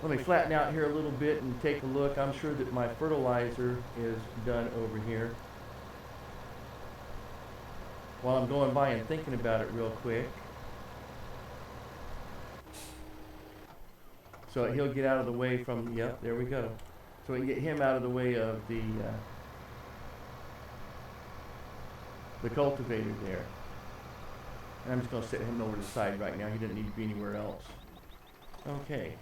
me flatten out here a little bit and take a look. I'm sure that my fertilizer is done over here. While I'm going by and thinking about it real quick. So he'll get out of the way from, yep, there we go. So we can get him out of the way of the cultivator there. And I'm just going to set him over to the side right now. He doesn't need to be anywhere else. Okay.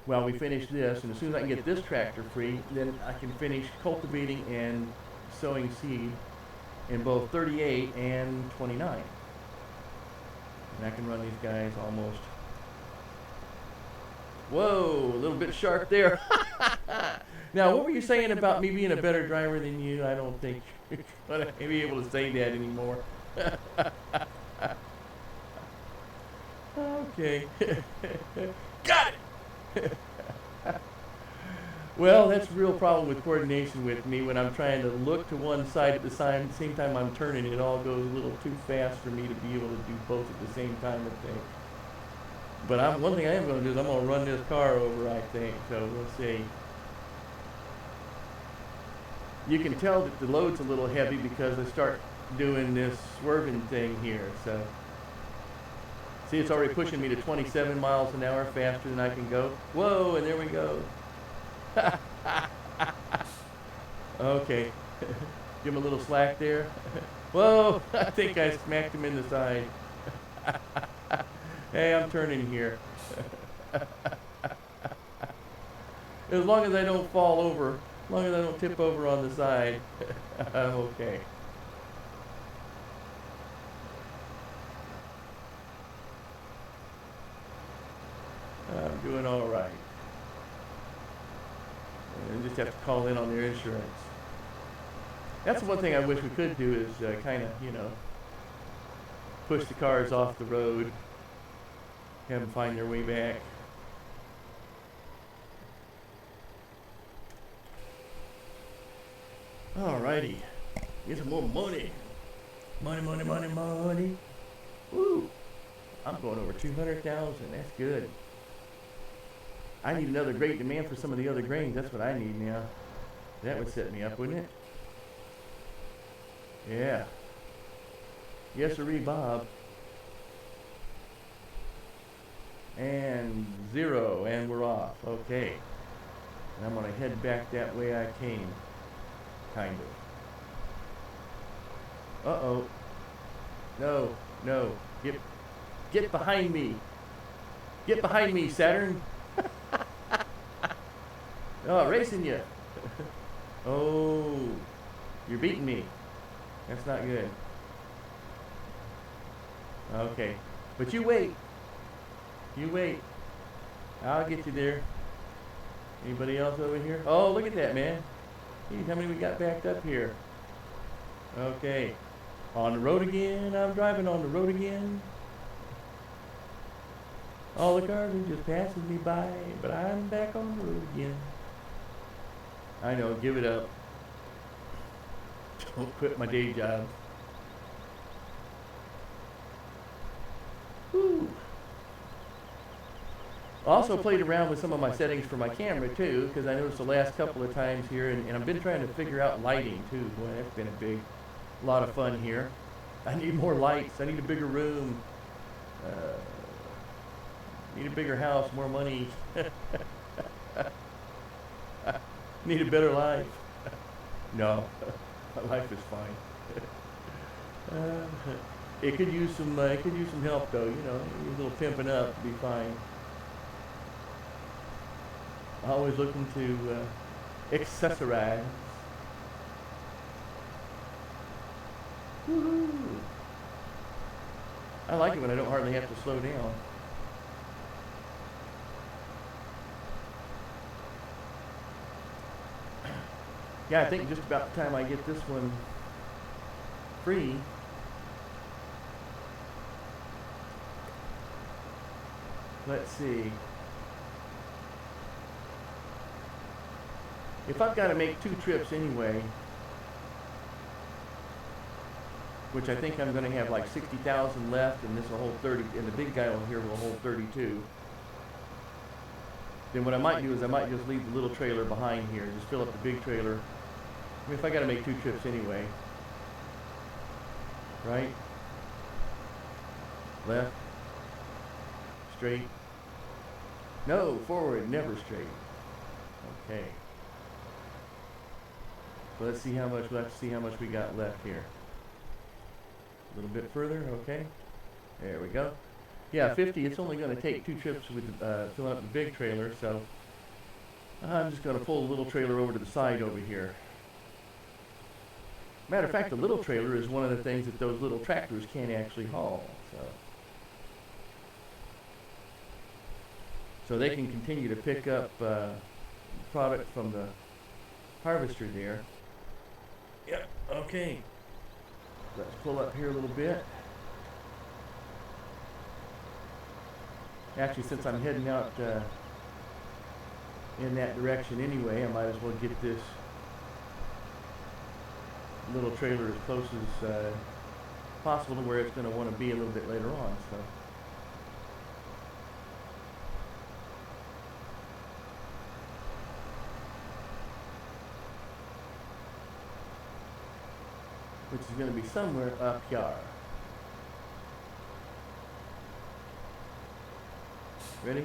Well, we finish this, and as soon as I can get this tractor free, then I can finish cultivating and sowing seed in both 38 and 29. And I can run these guys almost. Whoa, a little bit sharp there. Now, what were you saying about me being a better driver than you? I don't think you're going to be able to say that anymore. Okay. Got it! Well, that's a real problem with coordination with me when I'm trying to look to one side at the same time I'm turning. It all goes a little too fast for me to be able to do both at the same time, I think. But one thing I am going to do is I'm going to run this car over, I think. So we'll see. You can tell that the load's a little heavy because I start doing this swerving thing here. So see, it's already pushing me to 27 miles an hour faster than I can go. Whoa, and there we go. Okay. Give him a little slack there. Whoa, I think I smacked him in the side. Hey, I'm turning here. As long as I don't fall over, as long as I don't tip over on the side, I'm okay. I'm doing all right. And just have to call in on their insurance. That's the one thing I wish we could do is kind of, push the cars off the road, have them find their way back. Alrighty. Get some more money. Money, money, money, money. Woo! I'm going over 200,000. That's good. I need another great demand for some of the other grains. That's what I need now. That would set me up, wouldn't it? Yeah. Yes, sirree, Bob. And 0, and we're off. Okay. And I'm going to head back that way I came. Kind of. Uh-oh. No, no. Get behind me. Get behind me, Saturn. Oh, racing you. Oh, you're beating me. That's not good. Okay, but you wait. You wait. I'll get you there. Anybody else over here? Oh, look at that, man. Geez, how many we got backed up here? Okay. On the road again. I'm driving on the road again. All the cars are just passing me by, but I'm back on the road again. I know, give it up. Don't quit my day job. Also played around with some of my settings for my camera too, because I noticed the last couple of times here, and I've been trying to figure out lighting too. Boy, that's been a lot of fun here. I need more lights. I need a bigger room. Need a bigger house, more money. Need a better life. No, my life is fine. It could use some help though. You know, a little pimping up would be fine. Always looking to accessorize. Woohoo! I like it when I don't hardly have to slow down. Yeah, I think just about the time I get this one free, let's see. If I've got to make 2 trips anyway, which I think I'm going to have like 60,000 left, and this will hold 30, and the big guy over here will hold 32. Then what I might do is I might just leave the little trailer behind here, just fill up the big trailer. I mean, if I got to make 2 trips anyway, right? Left, straight. No, forward, never straight. Okay. So let's see how much we got left here. A little bit further, okay. There we go. Yeah, 50. It's only going to take 2 trips with filling up the big trailer, so I'm just going to pull the little trailer over to the side over here. Matter of fact, the little trailer is one of the things that those little tractors can't actually haul. So they can continue to pick up product from the harvester there. Yep, okay. Let's pull up here a little bit. Actually, since I'm heading out in that direction anyway, I might as well get this little trailer as close as possible to where it's going to want to be a little bit later on. So. Which is going to be somewhere up here. Ready?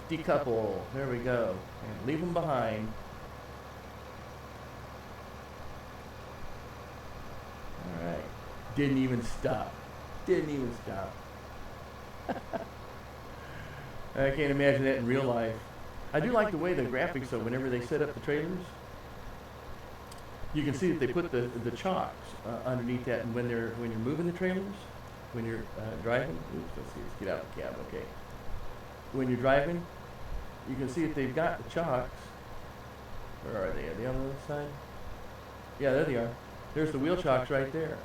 Decouple. There we go. And leave them behind. Alright. Didn't even stop. Didn't even stop. I can't imagine that in real life. I do like the way the graphics are whenever they set up the trailers. You can see that they put the chocks underneath that, and when you're moving the trailers, when you're driving. Oops, let's see, let's get out of the cab. Okay. When you're driving, you can see that they've got the chocks. Where are they? Are they on the other side? Yeah, there they are. There's the wheel chocks right there.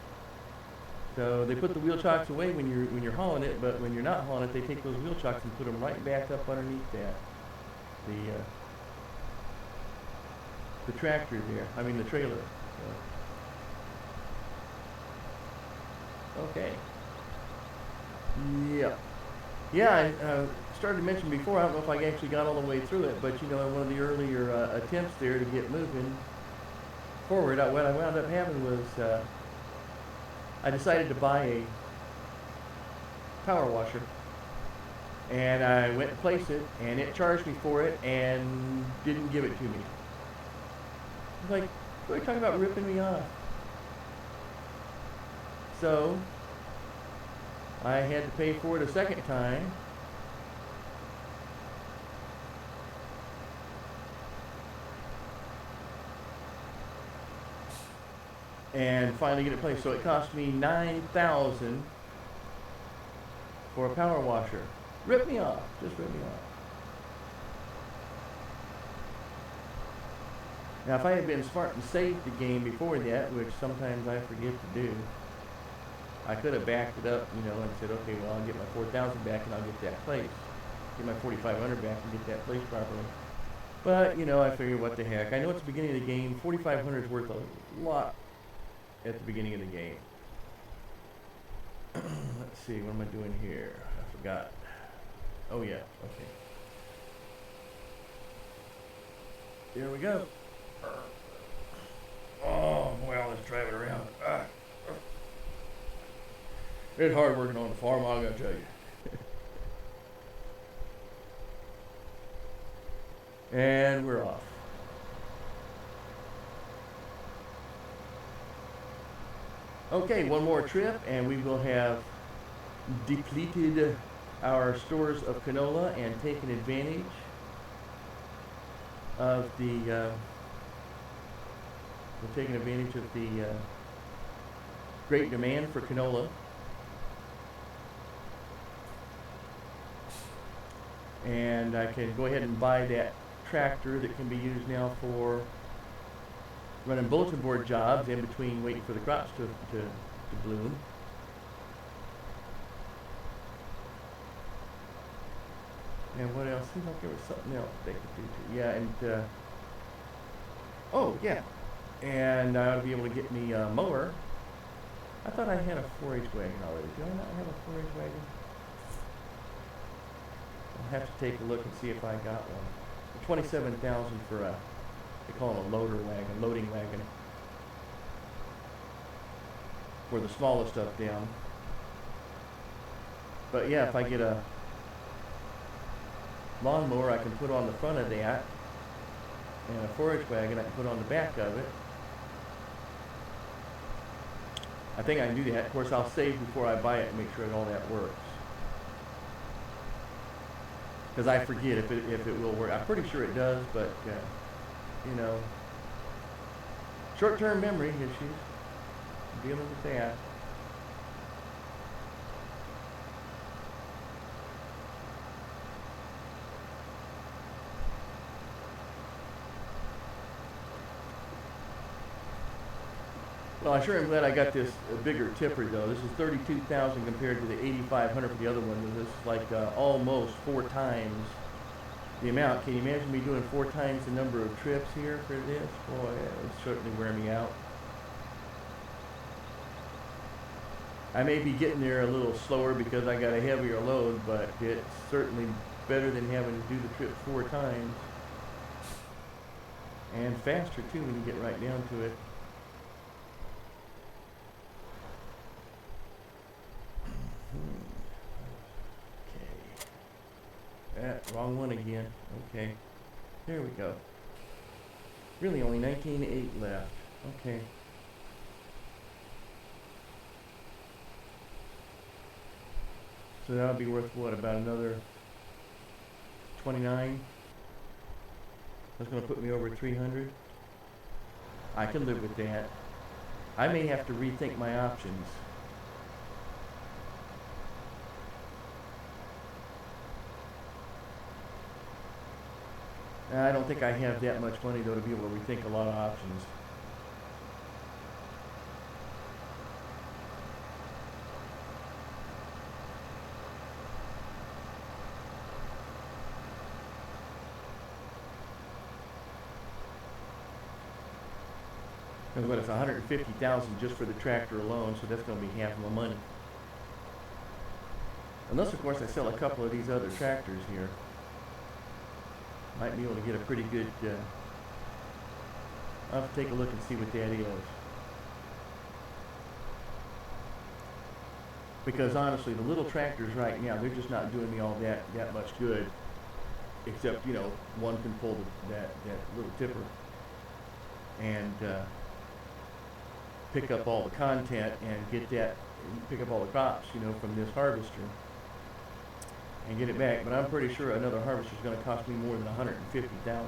So they put the wheel chocks away when you're hauling it, but when you're not hauling it, they take those wheel chocks and put them right back up underneath that. The tractor there. I mean the trailer. So. Okay. Yeah. Yeah, I started to mention before, I don't know if I actually got all the way through it, but you know, in one of the earlier attempts there to get moving forward, what I wound up having was I decided to buy a power washer. And I went to place it, and it charged me for it and didn't give it to me. I was like, what are you talking about ripping me off? So I had to pay for it a second time. And finally get it placed. So it cost me $9,000 for a power washer. Rip me off. Just rip me off. Now, if I had been smart and saved the game before that, which sometimes I forget to do, I could have backed it up, you know, and said, okay, well, I'll get my 4,000 back and I'll get that place. Get my 4,500 back and get that place properly. But, you know, I figured, what the heck. I know it's the beginning of the game. 4,500 is worth a lot at the beginning of the game. Let's see, what am I doing here? I forgot. Oh yeah, okay. Here we go. Oh, well, let's drive it around. It's hard working on the farm, I'm gonna tell you. And we're off. Okay, one more trip and we will have depleted our stores of canola and taken advantage of the we're taking advantage of the great demand for canola. And I can go ahead and buy that tractor that can be used now for running bulletin board jobs in between waiting for the crops to bloom. And what else? Seems like there was something else they could do too. Yeah, and oh yeah, and I ought to be able to get me a mower. I thought I had a 4-H wagon already. Do I not have a 4-H wagon? I'll have to take a look and see if I got one. $27,000 for a, they call it a loader wagon, loading wagon, for the smallest stuff down. But yeah, if I get a lawnmower I can put on the front of that, and a 4-H wagon I can put on the back of it. I think I can do that. Of course, I'll save before I buy it and make sure that all that works. Because I forget if it will work. I'm pretty sure it does, but you know, short-term memory issues. Dealing with that. Well, I sure am glad I got this bigger tipper though. This is $32,000 compared to the $8,500 for the other one. This is like almost 4 times the amount. Can you imagine me doing 4 times the number of trips here for this? Boy, it would certainly wear me out. I may be getting there a little slower because I got a heavier load, but it's certainly better than having to do the trip 4 times. And faster too when you get right down to it. Wrong one again. Okay. There we go. Really only 19.8 left. Okay. So that'll be worth what? About another 29? That's going to put me over 300. I can live with that. I may have to rethink my options. I don't think I have that much money though to be able to rethink a lot of options. Because what, it's $150,000 just for the tractor alone, so that's going to be half my money. Unless of course I sell a couple of these other tractors here. Might be able to get a pretty good, I'll have to take a look and see what that is. Because honestly, the little tractors right now, they're just not doing me all that much good. Except, you know, one can pull that little tipper and pick up all the content and get that, pick up all the crops, you know, from this harvester. And get it back, but I'm pretty sure another harvester is going to cost me more than $150,000.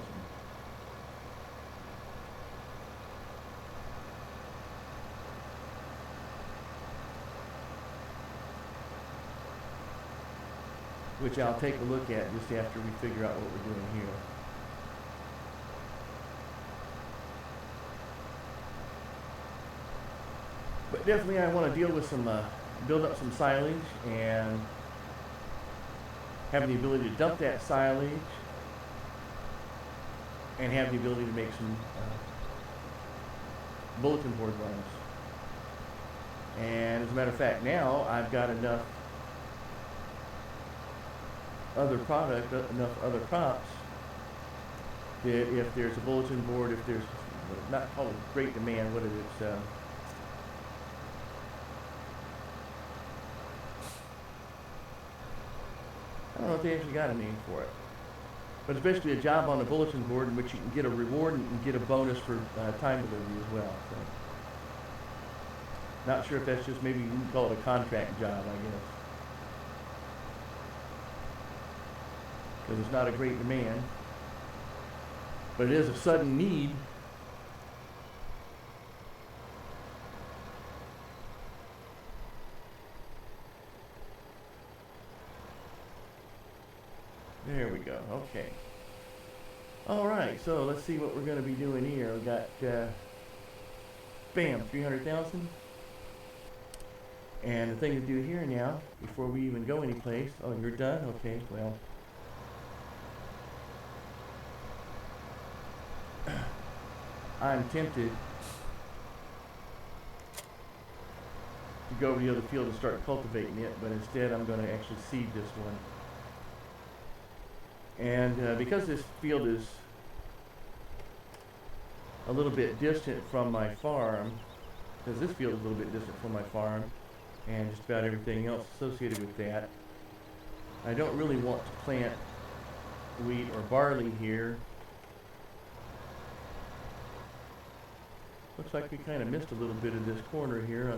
Which I'll take a look at just after we figure out what we're doing here. But definitely I want to deal with some, build up some silage and have the ability to dump that silage and have the ability to make some bulletin board runs. And as a matter of fact, now I've got enough other product, enough other crops, that if there's a bulletin board, if there's not called great demand, what is it? I don't know if they actually got a name for it, but it's basically a job on the bulletin board in which you can get a reward and get a bonus for time delivery as well. So, not sure if that's just maybe you can call it a contract job, I guess, because it's not a great demand, but it is a sudden need. There we go. Okay. All right. So let's see what we're going to be doing here. We got, bam, 300,000. And the thing to do here now, before we even go anyplace. Oh, you're done? Okay. Well, I'm tempted to go over the other field and start cultivating it, but instead I'm going to actually seed this one. And because this field is a little bit distant from my farm, because this field is a little bit distant from my farm, and just about everything else associated with that, I don't really want to plant wheat or barley here. Looks like we kind of missed a little bit of this corner here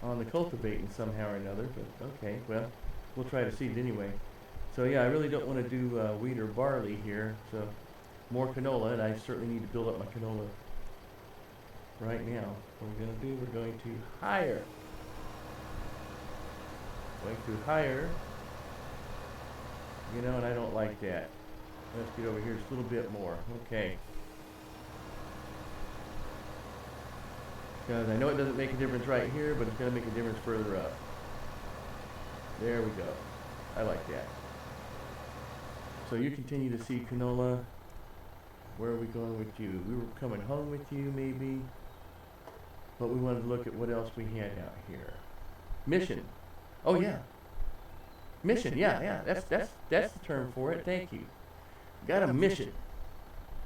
on the cultivating somehow or another, but okay, well, we'll try to seed it anyway. So yeah, I really don't want to do wheat or barley here, so more canola, and I certainly need to build up my canola right now. What we're going to do, we're going to hire. You know, and I don't like that. Let's get over here just a little bit more. Okay. Because I know it doesn't make a difference right here, but it's going to make a difference further up. There we go. I like that. So you continue to see canola. Where are we going with you? We were coming home with you, maybe. But we wanted to look at what else we had out here. Mission. Oh yeah. Mission. Yeah. That's the term for it. Thank you. Got a mission.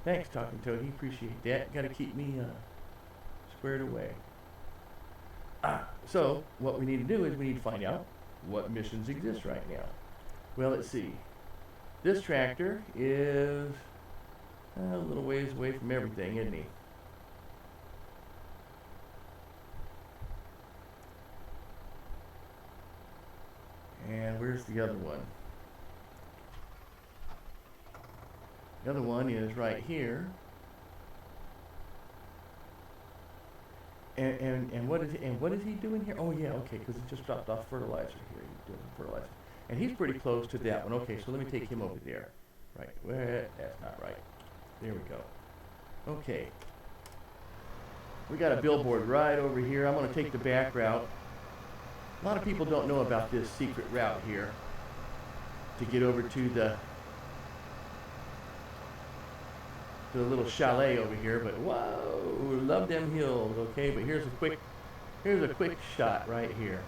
Thanks, Talking Toady. Appreciate that. Got to keep me squared away. So what we need to do is we need to find out what missions exist right now. Well, let's see. This tractor is a little ways away from everything, isn't he? And where's the other one? The other one is right here. And what is he doing here? Oh yeah, okay, because he just dropped off fertilizer here. He's doing fertilizer, and he's pretty close to that one. Okay, so let me take him over there. Right, where? That's not right. There we go. Okay. We got a billboard right over here. I'm going to take the back route. A lot of people don't know about this secret route here to get over to the little chalet over here. But whoa, love them hills. Okay, but here's a quick shot right here.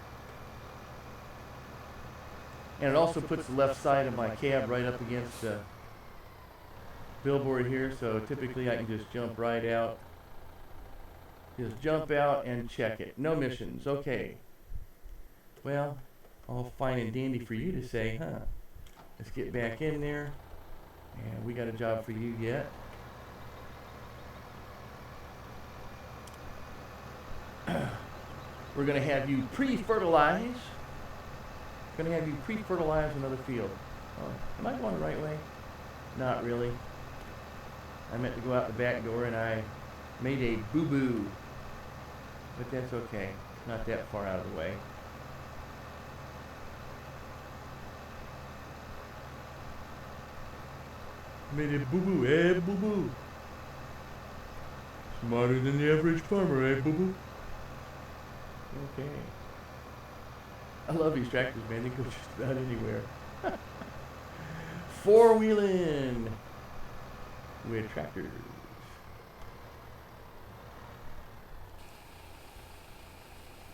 And it also puts the left side of my cab right up against the billboard here, so typically I can just jump right out. Just jump out and check it. No missions. Okay. Well, all fine and dandy for you to say, huh? Let's get back in there. And we got a job for you yet. We're going to have you pre-fertilize. Going to have you pre-fertilize another field. Oh, am I going the right way? Not really. I meant to go out the back door and I made a boo-boo. But that's okay. Not that far out of the way. Made a boo-boo, eh, boo-boo? Smarter than the average farmer, eh, boo-boo? Okay. I love these tractors, man. They go just about anywhere. Four-wheeling with tractors.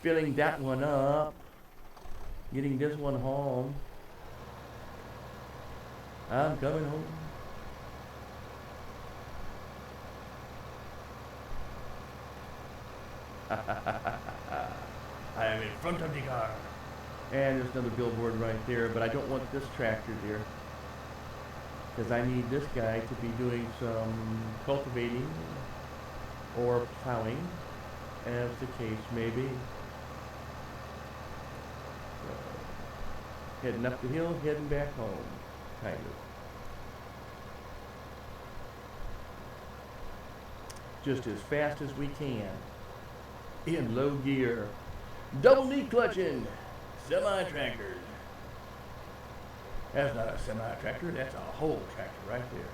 Filling that one up. Getting this one home. I'm coming home. I am in front of the car. And there's another billboard right there, but I don't want this tractor there, because I need this guy to be doing some cultivating or plowing, as the case may be. So, heading up the hill, heading back home, kind of. Just as fast as we can, in low gear. Double knee clutching, semi-tractor. That's not a semi-tractor, that's a whole tractor right there.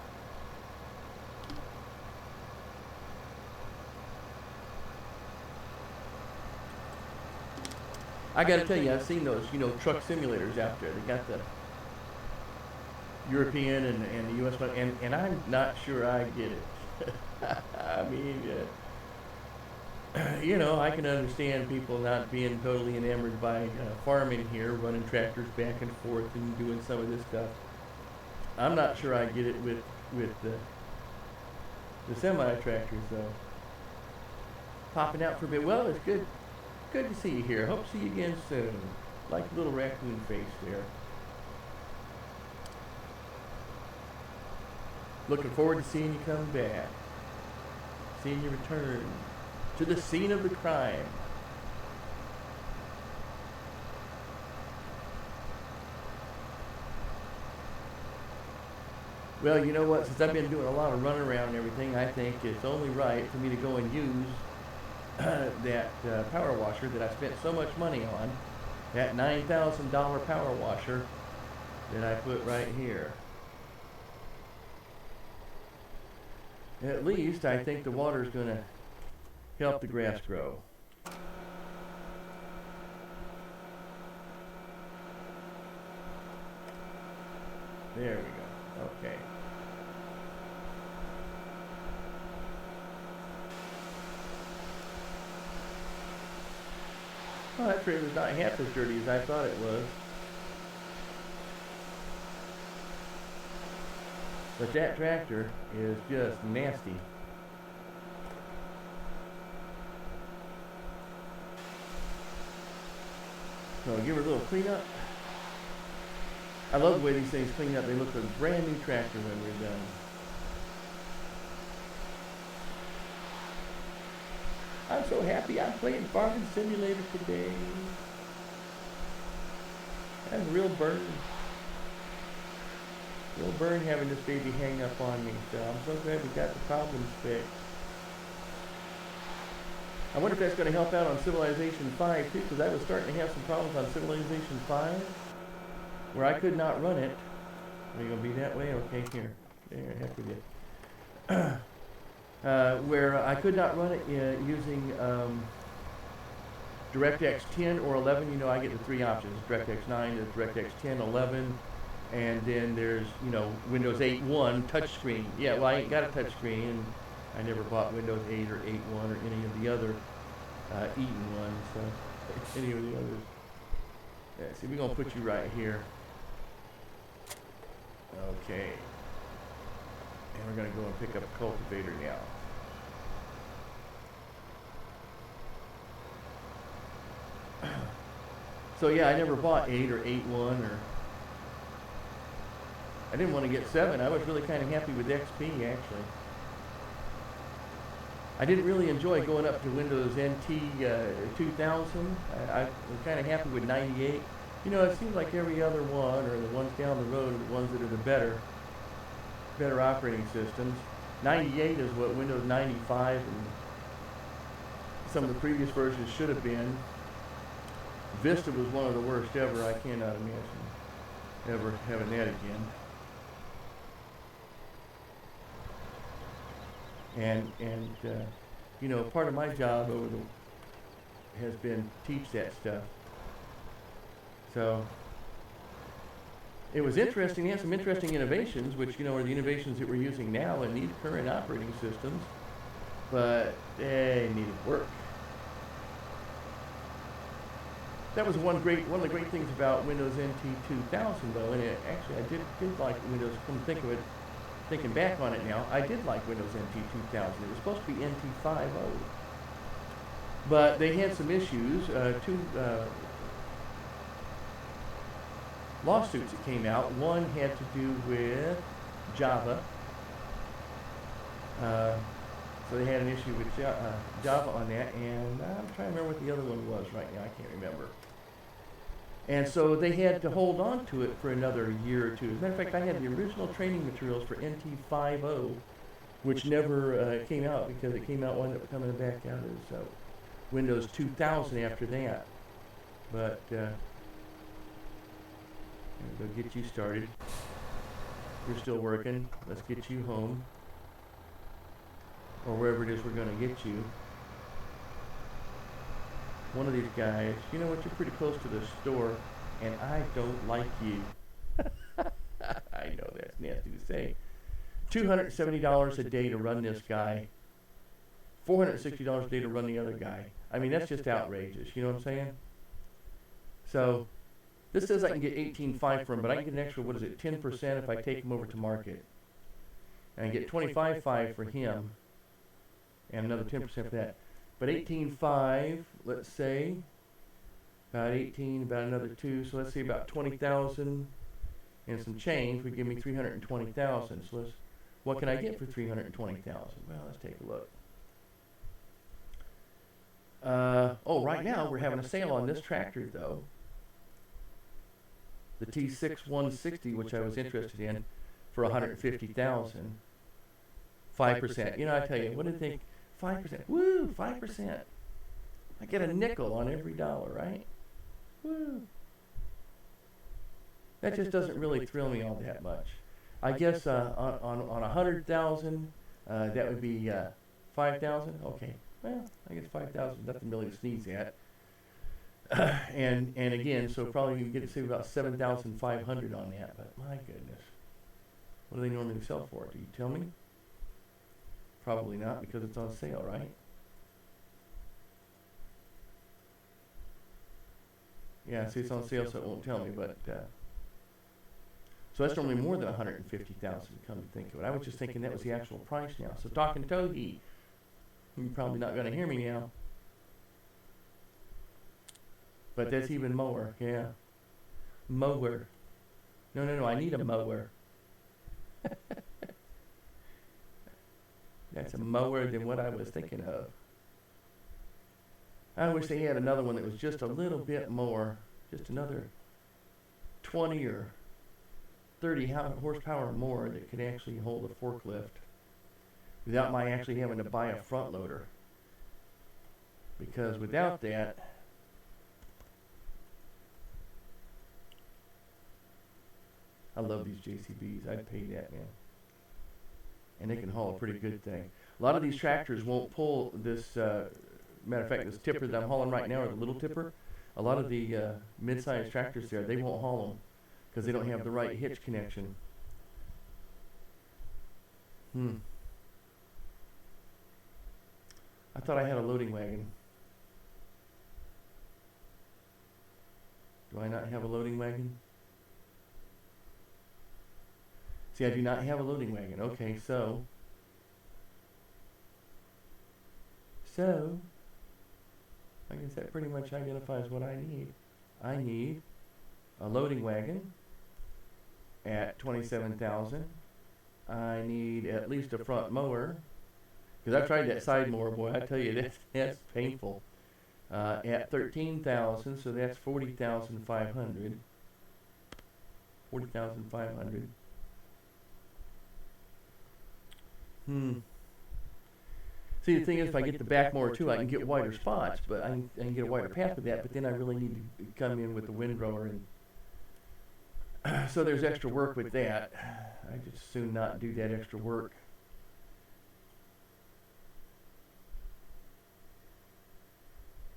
I gotta tell you, I've seen those, truck simulators out there. They got the European and the US one, and I'm not sure I get it. I mean, I can understand people not being totally enamored by farming here, running tractors back and forth and doing some of this stuff. I'm not sure I get it with the semi-tractors, though. Popping out for a bit. Well, it's good to see you here. Hope to see you again soon. Like a little raccoon face there. Looking forward to seeing you come back. Seeing you return to the scene of the crime. Well, you know what? Since I've been doing a lot of run around and everything, I think it's only right for me to go and use that power washer that I spent so much money on. That $9,000 power washer that I put right here. At least I think the water's going to help the grass grow. There we go. Okay. Well, that trailer's not half as dirty as I thought it was. But that tractor is just nasty. So I'll give her a little cleanup. I love the way these things clean up. They look like a brand new tractor when we're done. I'm so happy I'm playing Farming Simulator today. That's a real burn. Real burn having this baby hang up on me. So I'm so glad we got the problems fixed. I wonder if that's going to help out on Civilization 5 too, because I was starting to have some problems on Civilization 5 where I could not run it. Are you going to be that way? Okay, here. There, heck with you. Where I could not run it using DirectX 10 or 11. I get the three options: DirectX 9, DirectX 10, 11, and then there's Windows 8.1 touchscreen. Yeah, well, I ain't got a touchscreen, and I never bought Windows 8 or 8.1 or any of the other Eaton ones. So any of the others. Yeah, see, we're gonna put you right here. Okay. And we're going to go and pick up a cultivator now. So yeah, I never bought 8 or 8.1 or... I didn't want to get 7. I was really kind of happy with XP, actually. I didn't really enjoy going up to Windows NT 2000. I was kind of happy with 98. It seems like every other one, or the ones down the road, are the ones that are the better operating systems. 98 is what Windows 95 and some of the previous versions should have been. Vista was one of the worst ever. I cannot imagine ever having that again. And part of my job has been teach that stuff. So it was interesting. They had some interesting innovations, which are the innovations that we're using now in these current operating systems, but they needed work. That was one of the great things about Windows NT 2000 though, and actually I did like Windows. Come to think of it, thinking back on it now, I did like Windows NT 2000. It was supposed to be NT 5.0, but they had some issues. Two lawsuits that came out. One had to do with Java. So they had an issue with Java on that, and I'm trying to remember what the other one was right now. I can't remember. And so they had to hold on to it for another year or two. As a matter of fact, I had the original training materials for NT 5.0, which never came out because it came out one that was coming back out as Windows 2000 after that. But they'll get you started. You're still working. Let's get you home, or wherever it is we're going to get you. One of these guys, you know what, you're pretty close to the store, and I don't like you. I know that's nasty to say. $270 a day to run this guy. $460 a day to run the other guy. I mean, that's just outrageous, you know what I'm saying? So, this says I can get $18.5 for him, but I can get an extra, 10% if I take him over to market. And I get $25.5 for him, and another 10% for that. But $18.5, let's say, about 18, about another 2, so let's say about 20,000 and some change would give me 320,000. So what can I get for 320,000? Well, let's take a look. Right now we're having a sale on this tractor though. The T6 160, which I was interested in, for 150,000. 5%. You know, I tell you, what do you think? 5%. Woo, 5%. I get a nickel on every dollar, right? Woo. That just doesn't really thrill me all that much. I guess on 100,000, that would be 5,000. Okay. Well, I guess 5,000, nothing really to sneeze at. And again, so probably you get to save about 7,500 on that. But my goodness, what do they normally sell for? Do you tell me? Probably not, because it's on sale, right? Yeah, see, it's on sale, so it won't tell me, but so that's normally more than 150,000. Come to think of it, I was just thinking that was the actual price now. So talking Tohi, you're probably not going to hear me now, but that's even more. Yeah, mower. No, I need a mower. That's a mower than what I was thinking of. I wish they had another one that was just a little bit more, just another 20 or 30 horsepower more that could actually hold a forklift without my actually having to buy a front loader. Because without that, I love these JCBs. I'd pay that, man. And they can haul a pretty good thing. A lot of these tractors won't pull this, matter of fact, this tipper that I'm hauling right now, or the little tipper, a lot of the mid-sized tractors there, they won't haul them because they don't have the right hitch connection. I thought I had a loading wagon. Do I not have a loading wagon? See, I do not have a loading wagon. Okay, so I guess that pretty much identifies what I need. I need a loading wagon at 27,000. I need at least a front mower, because I tried that side mower, boy. I tell you, that's painful. At 13,000, so that's 40,500. 40,500. See, the thing is, if I get the back mower too, I can get wider spots, but I can get a wider path with that, but then I really need to come in with the windrower, and so there's extra work with that. I just as soon not do that extra work.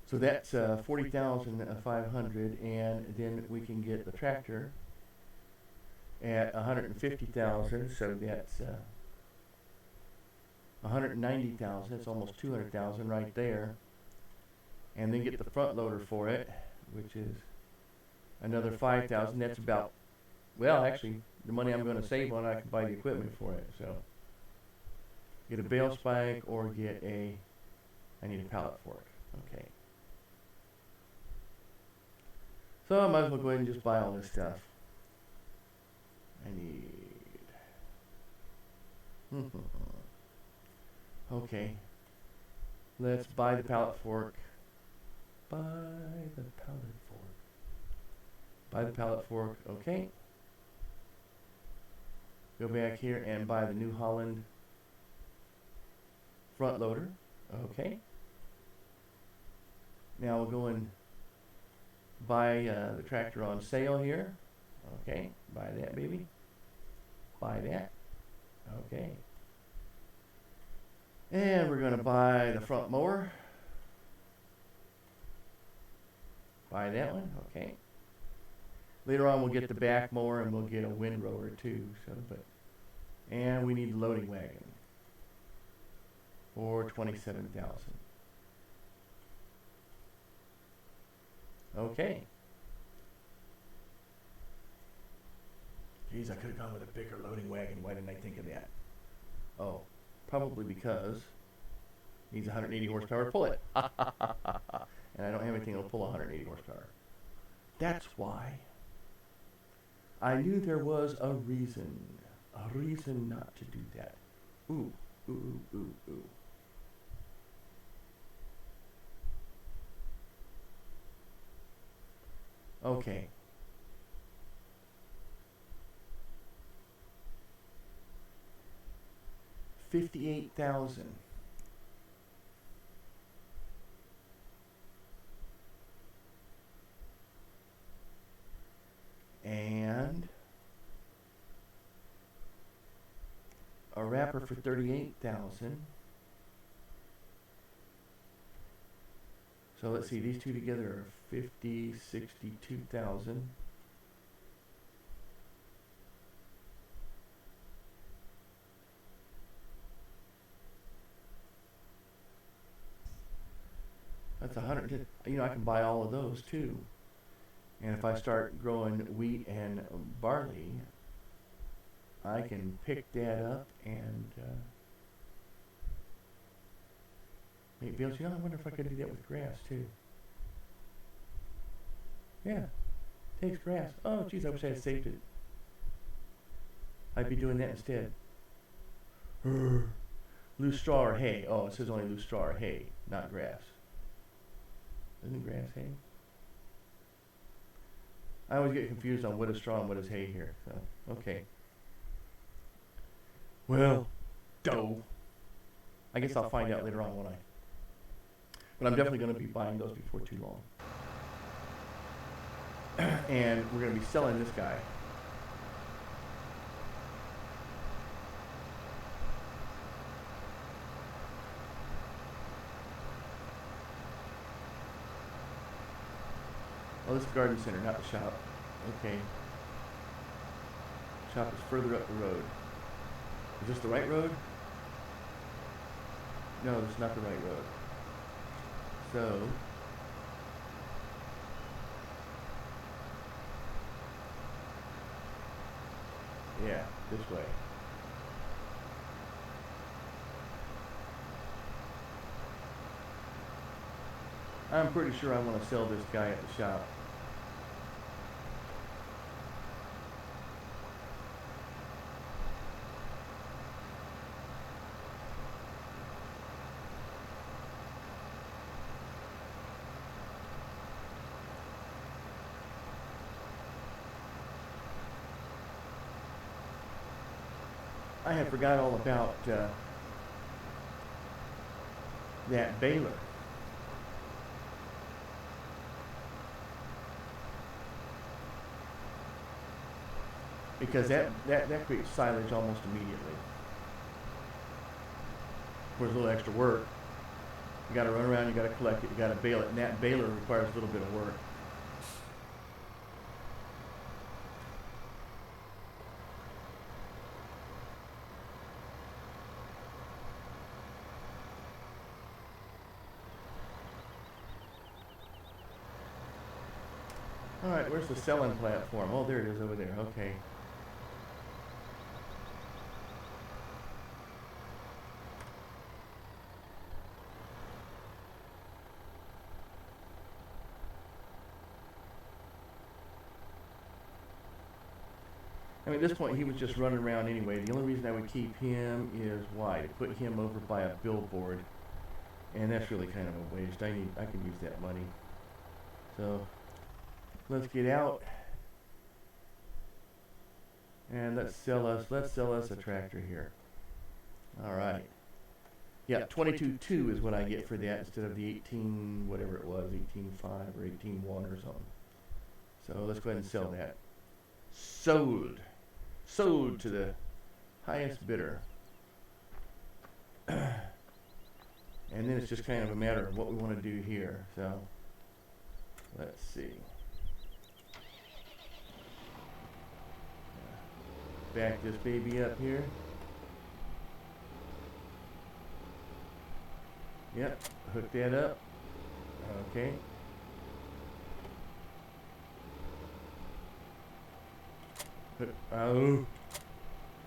So that's 40,500, and then we can get the tractor at 150,000, so that's 190,000. It's almost 200,000 right there, and then get the front loader for it. which is another 5,000. That's about, well, actually, the money I'm going to save on, I can buy the equipment for it. So, get a bale spike or get a, I need a pallet fork. Okay. So I might as well go ahead and just buy all this stuff. I need. Okay. Let's buy the pallet fork. Buy the pallet fork. Buy the pallet fork. Okay. Go back here and buy the New Holland front loader. Okay. Now we'll go and buy the tractor on sale here. Okay. Buy that, baby. Buy that. Okay. And we're going to buy the front mower. Buy that one. Okay. Later on, we'll get the back mower and we'll get a windrower too. So, and we need the loading wagon for $27,000. Okay. Geez, I could have gone with a bigger loading wagon. Why didn't I think of that? Oh, probably because it needs 180 horsepower to pull it. And I don't have anything that'll pull 180 horsepower. That's why. I knew there was a reason not to do that. Ooh, ooh, ooh, ooh, ooh. Okay. $58,000. And a wrapper for $38,000. So let's see, these two together are 62,000. That's 100. You know, I can buy all of those too. And if I start growing wheat and barley, I can pick that up and make bales. You know, I wonder if I could do that with grass too. Yeah, takes grass. Oh, geez, I wish I had saved it. I'd be doing that instead. Loose straw or hay. Oh, it says only loose straw or hay, not grass. Isn't grass hay? I always get confused on what is straw and what is hay here. So, okay. Well, dough. I guess I'll find out later on, won't I? But I'm definitely going to be buying those before too long. And we're going to be selling this guy. Oh, this is the garden center, not the shop. Okay. Shop is further up the road. Is this the right road? No, this is not the right road. So, yeah, this way. I'm pretty sure I want to sell this guy at the shop. I had forgot all about that baler. Because that creates silage almost immediately. Of course, a little extra work. You got to run around, you got to collect it, you got to bale it, and that baler requires a little bit of work. All right, where's the selling platform? Oh, there it is over there. Okay. I mean, at this point, he was just running around anyway. The only reason I would keep him is why? To put him over by a billboard. And that's really kind of a waste. I can use that money. So, let's get out. And let's sell us a tractor here. All right. Yeah, 22.2 is what I get for that instead of the 18, whatever it was, 18.5 or 18.1 or something. So let's go ahead and sell that. Sold. Sold to the highest bidder. And then it's just kind of a matter of what we want to do here. So let's see. Back this baby up here. Yep, hook that up. Okay. Oh,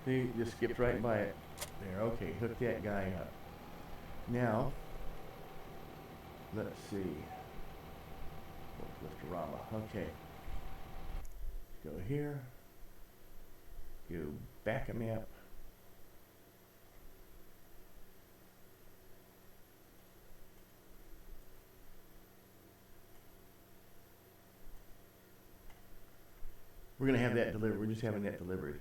see, just skipped right by it. There, okay, hook that guy up. Now, let's see. Forklift-orama, okay. Go here. Go back a map. We're going to have that delivered. We're just having that delivered.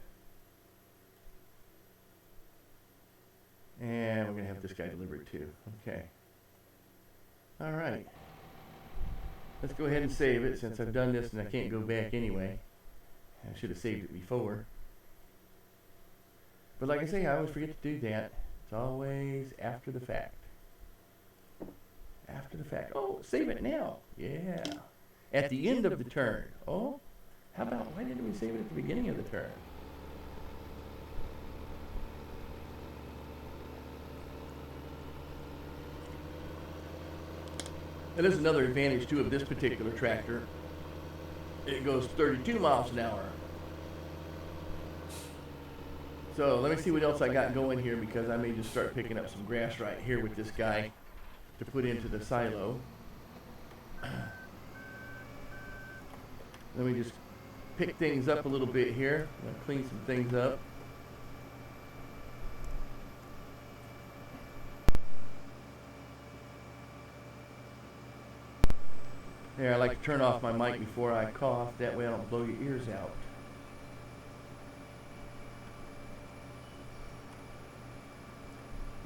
And we're going to have this guy delivered too. Okay. All right. Let's go ahead and save it since I've done this and I can't go back anyway. I should have saved it before. But like I say, I always forget to do that. It's always after the fact. After the fact. Oh, save it now. Yeah. At the end of the turn. Oh. How about, why didn't we save it at the beginning of the turn? And there's another advantage too of this particular tractor. It goes 32 miles an hour. So let me see what else I got going here because I may just start picking up some grass right here with this guy to put into the silo. Let me just pick things up a little bit here. I'm gonna clean some things up. Yeah, I like to turn off my mic before I cough. That way I don't blow your ears out.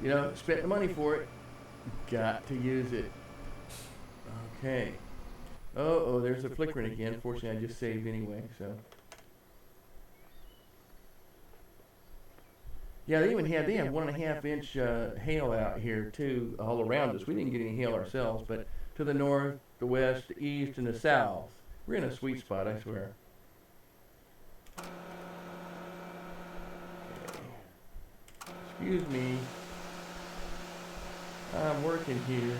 You know, spent the money for it. Got to use it. Okay. Oh, there's the flickering again. Fortunately, I just saved anyway, so. Yeah, they have 1.5 inch hail out here too, all around us. We didn't get any hail ourselves, but to the north, the west, the east, and the south. We're in a sweet spot, I swear. Okay. Excuse me. I'm working here.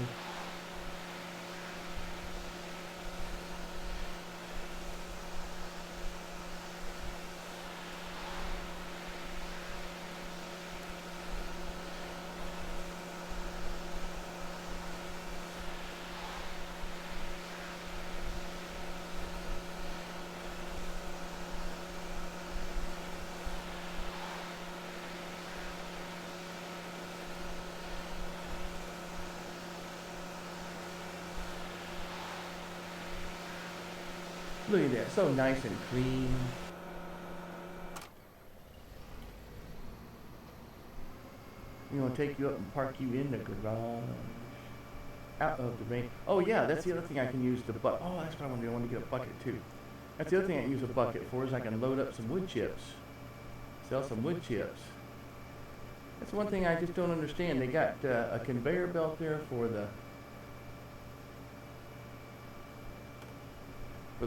Look at that, so nice and clean. You know, take you up and park you in the garage. Out of the rain. Oh yeah, that's the other thing I can use the bucket. Oh, that's what I want to do. I want to get a bucket too. That's the other thing I can use a bucket for is I can load up some wood chips. Sell some wood chips. That's one thing I just don't understand. They got a conveyor belt there for the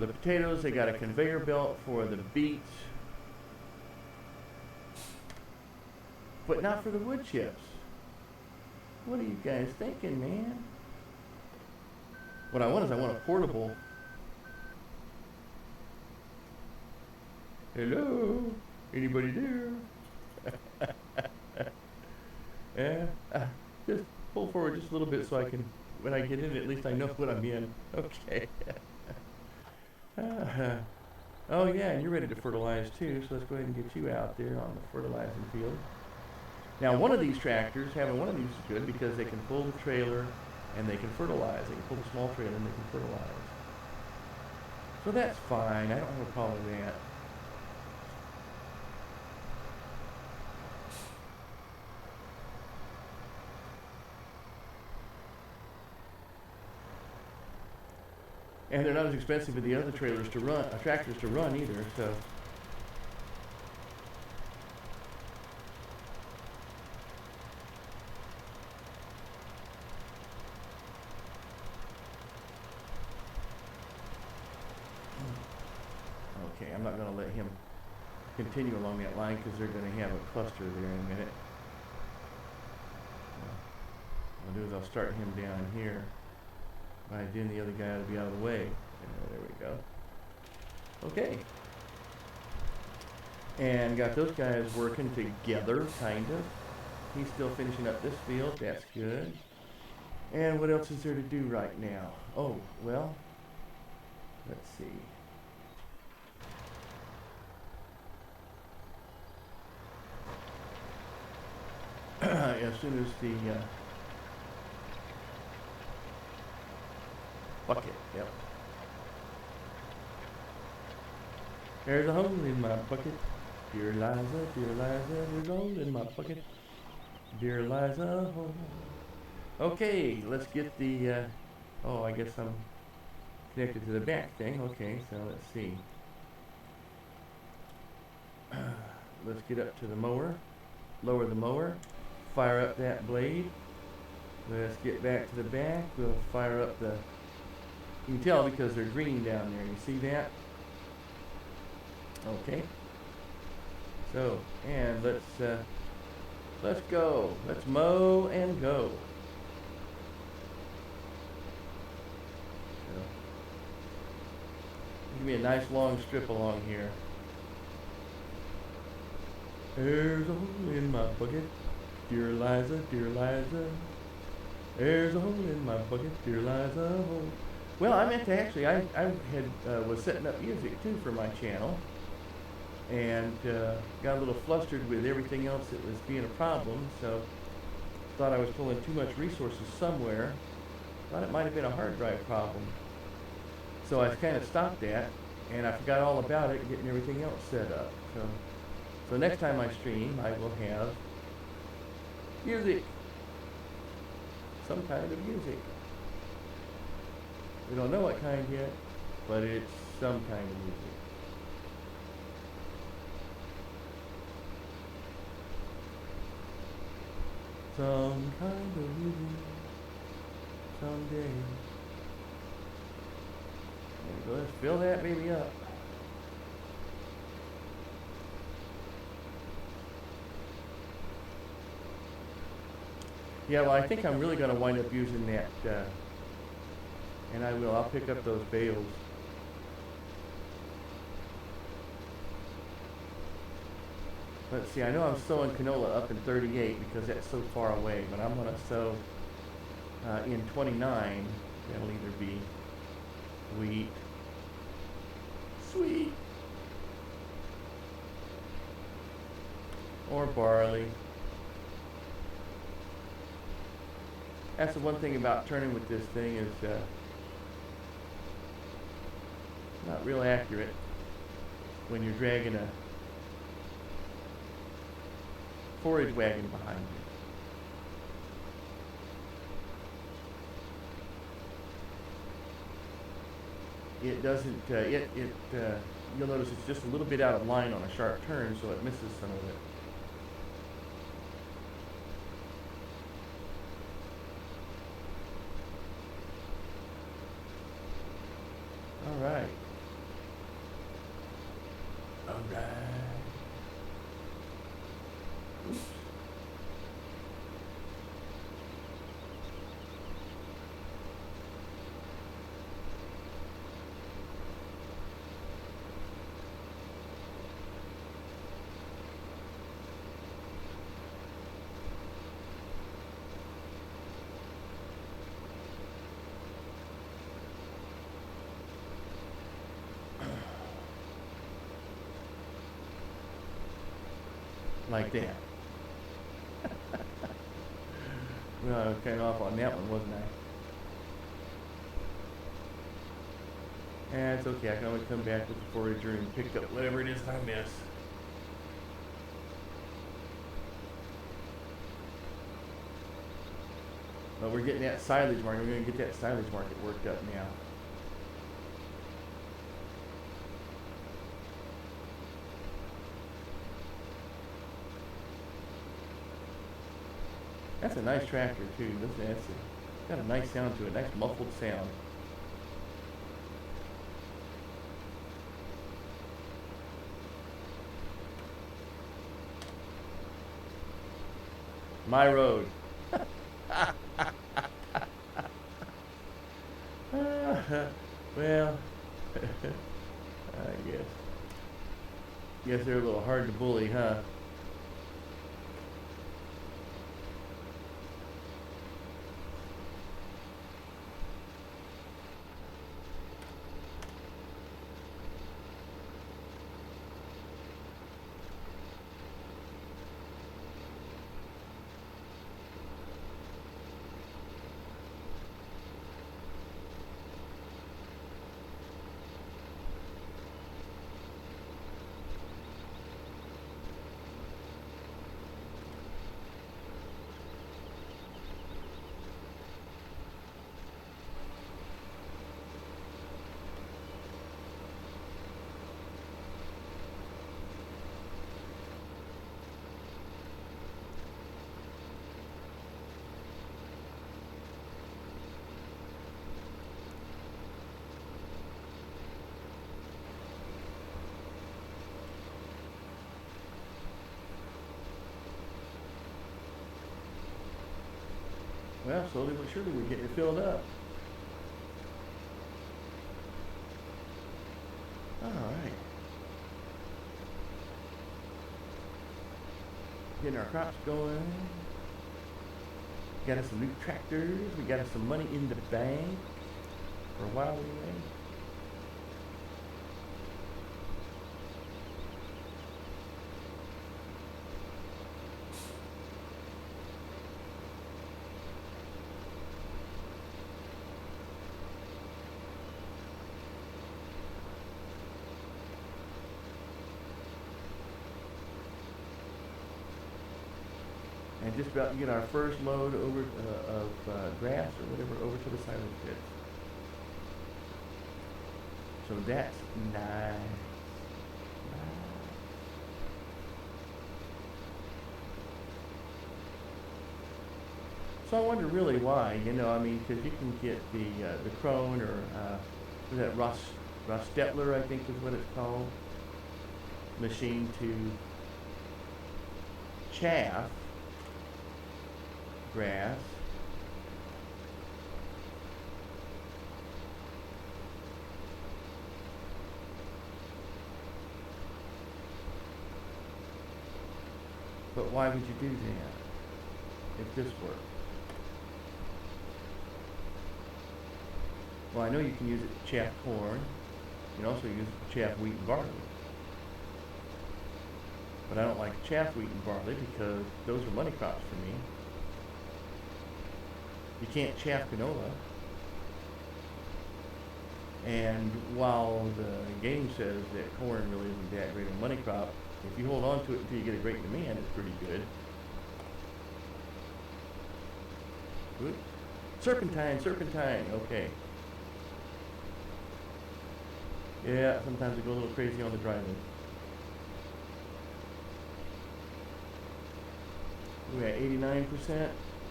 potatoes. They got a conveyor belt for the beets, but not for the wood chips. What are you guys thinking, man? What I want is I want a portable Hello? Anybody there? Yeah. Just pull forward just a little bit so I can, when I get in, at least I know what I'm in. Okay. Oh yeah, and you're ready to fertilize too, so let's go ahead and get you out there on the fertilizing field. Now one of these tractors, having one of these is good because they can pull the trailer and they can fertilize. They can pull the small trailer and they can fertilize. So that's fine, I don't have a problem with that. And they're not as expensive as the other trailers to run, tractors to run either, so. Okay, I'm not gonna let him continue along that line because they're gonna have a cluster there in a minute. What I'll do is I'll start him down here. By then the other guy will be out of the way. There we go. Okay. And got those guys working together, kind of. He's still finishing up this field, that's good. And what else is there to do right now? Oh, well, let's see. As soon as the bucket, yep. There's a hole in my bucket. Dear Liza, there's a hole in my bucket. Dear Liza, hole. Okay, let's get the, oh, I guess I'm connected to the back thing. Okay, so let's see. Let's get up to the mower, lower the mower, fire up that blade. Let's get back to the back. We'll fire up the, you can tell because they're green down there. You see that? Okay. So, and let's go. Let's mow and go. So, give me a nice long strip along here. There's a hole in my bucket, dear Liza, dear Liza. There's a hole in my bucket, dear Liza, hole. Well, I meant to actually, I had was setting up music too for my channel, and got a little flustered with everything else that was being a problem, so thought I was pulling too much resources somewhere. Thought it might have been a hard drive problem. So I kind of stopped that, and I forgot all about it, getting everything else set up. So next time I stream, I will have music. Some kind of music. We don't know what kind yet, but it's some kind of music. Some kind of music, someday. There we go, let's fill that baby up. Yeah, well, I think I'm really going to wind up using that, and I'll pick up those bales. Let's see, I know I'm sowing canola up in 38 because that's so far away, but I'm going to sow in 29. That'll either be wheat, sweet, or barley. That's the one thing about turning with this thing is not real accurate when you're dragging a forage wagon behind you. It doesn't, you'll notice it's just a little bit out of line on a sharp turn, so it misses some of it. All right. All right. Oops. like that. Well, I was kind of off on that one, wasn't I? It's okay. I can always come back with the forager and pick up whatever it is I miss. But we're getting that silage market. We're going to get that silage market worked up now. That's a nice tractor too. That's got a nice sound to it. Nice muffled sound. My road. Well, I guess they're a little hard to bully, huh? Well, slowly but surely we're getting it filled up. All right. Getting our crops going. Got us some new tractors. We got us some money in the bank for a while anyway. And just about to get our first load over of grass or whatever over to the silage pits. So that's nice. So I wonder really why, I mean, because you can get the Krone or was that Rostetler, I think is what it's called, machine to chaff grass. But why would you do that if this worked? Well, I know you can use it to chaff corn. You can also use it to chaff wheat and barley. But I don't like chaff wheat and barley because those are money crops for me. You can't chaff canola. And while the game says that corn really isn't that great a money crop, if you hold on to it until you get a great demand, it's pretty good. Good. Serpentine, okay. Yeah, sometimes I go a little crazy on the driving. We're at 89%,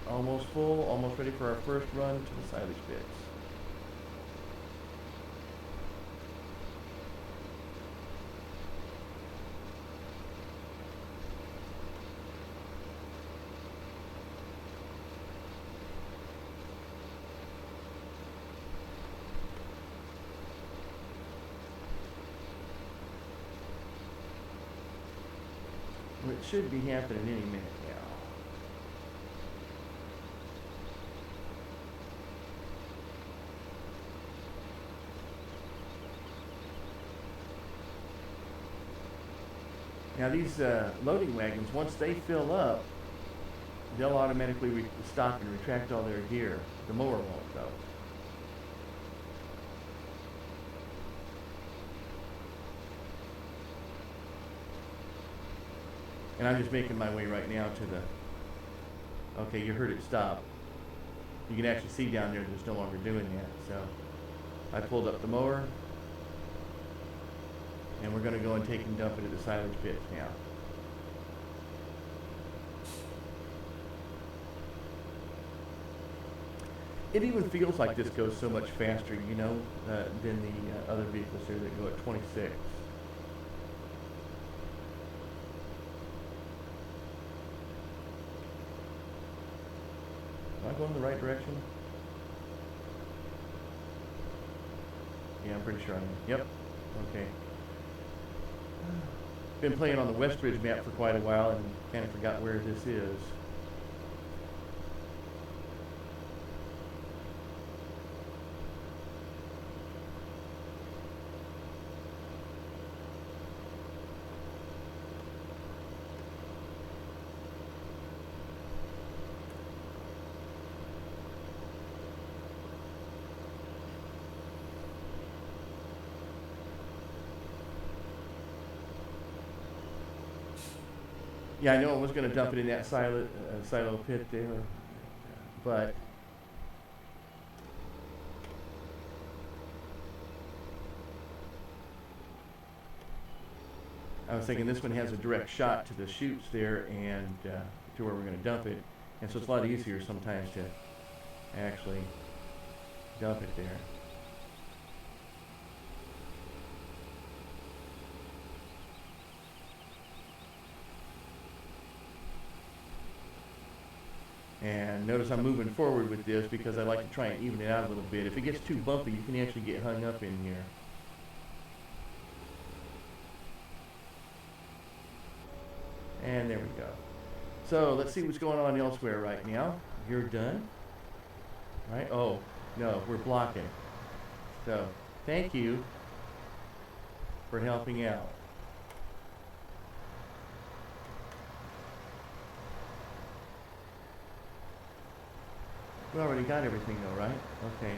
almost full, almost ready for our first run to the silage pits. Well, it should be happening any minute now. Now these loading wagons, once they fill up, they'll automatically stop and retract all their gear. The mower won't, though. And I'm just making my way right now to the... Okay, you heard it stop. You can actually see down there that it's no longer doing that. So I pulled up the mower, and we're going to go and take and dump it at the silage pit now. It even feels like this goes so much faster, you know, than the other vehicles here that go at 26. Am I going in the right direction? Yeah, I'm pretty sure I am. Yep. Okay. Been playing on the Westridge map for quite a while and kind of forgot where this is. Yeah, I know I was going to dump it in that silo pit there, but I was thinking this one has a direct shot to the chutes there and to where we're going to dump it, and so it's a lot easier sometimes to actually dump it there. And notice I'm moving forward with this because I like to try and even it out a little bit. If it gets too bumpy, you can actually get hung up in here. And there we go. So let's see what's going on elsewhere right now. You're done. Right? Oh, no, we're blocking. So thank you for helping out. We already got everything though, right? Okay.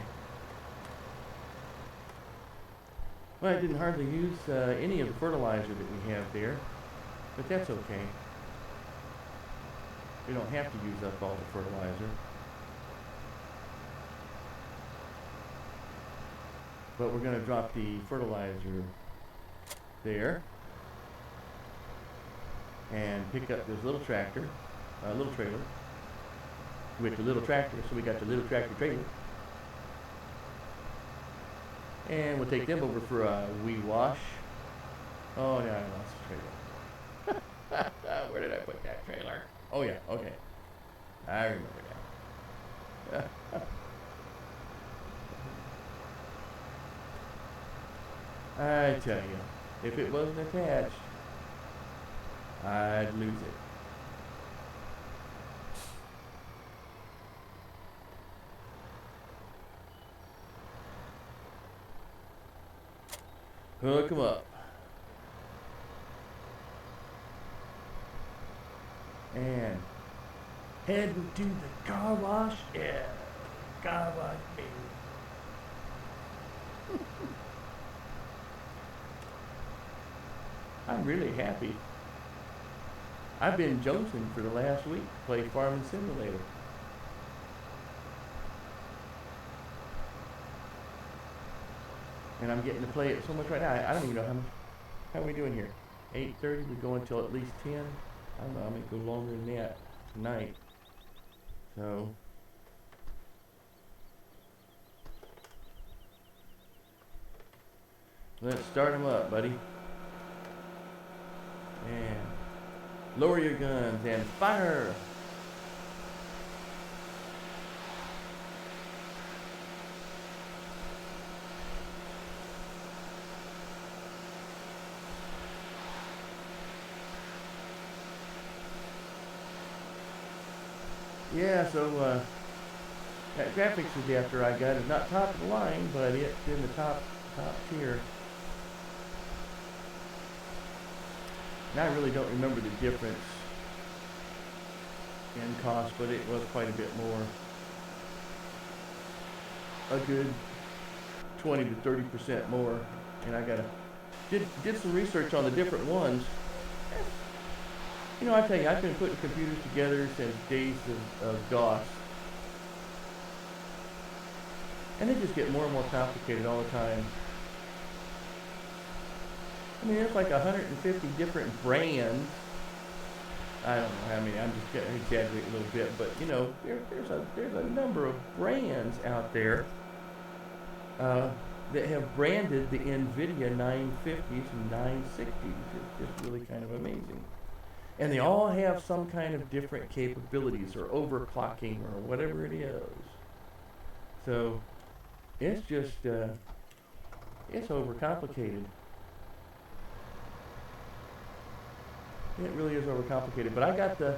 Well, I didn't hardly use any of the fertilizer that we have there, but that's okay. We don't have to use up all the fertilizer. But we're going to drop the fertilizer there and pick up this little tractor, little trailer. With the little tractor, so we got the little tractor trailer. And we'll take them over for a wee wash. Oh, yeah, I lost the trailer. Where did I put that trailer? Oh, yeah, okay. I remember that. I tell you, if it wasn't attached, I'd lose it. Hook 'em up. And heading to the car wash. Yeah, car wash, baby. I'm really happy. I've been jonesing for the last week to play Farming Simulator. And I'm getting to play it so much right now. I don't even know how are we doing here. 8:30. We go until at least 10. I don't know. I might go longer than that tonight. So let's start them up, buddy. And lower your guns and fire. Yeah, so that graphics adapter I got is not top of the line, but it's in the top tier. And I really don't remember the difference in cost, but it was quite a bit more. A good 20 to 30% more. And I did some research on the different ones. You know, I tell you, I've been putting computers together since days of DOS. And they just get more and more complicated all the time. I mean, there's like 150 different brands. I don't know how many. I'm just going to exaggerate a little bit, but you know, there's a number of brands out there that have branded the NVIDIA 950s and 960s. It's just really kind of amazing. And they all have some kind of different capabilities or overclocking or whatever it is. So it's just it's overcomplicated. It really is overcomplicated. But I got the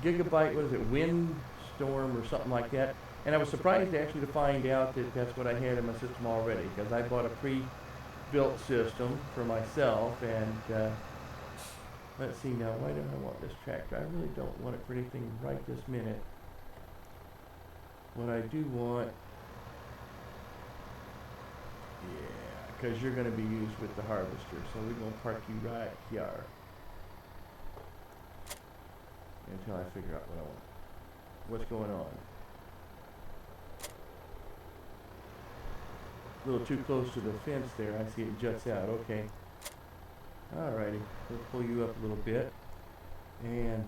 Gigabyte, what is it, Windstorm or something like that. And I was surprised actually to find out that that's what I had in my system already, because I bought a pre-built system for myself. And let's see now, why don't I want this tractor? I really don't want it for anything right this minute. What I do want, yeah, because you're going to be used with the harvester. So we're going to park you right here until I figure out what I want. What's going on? A little too close to the fence there. I see it juts out. Okay. Alrighty. We'll pull you up a little bit. And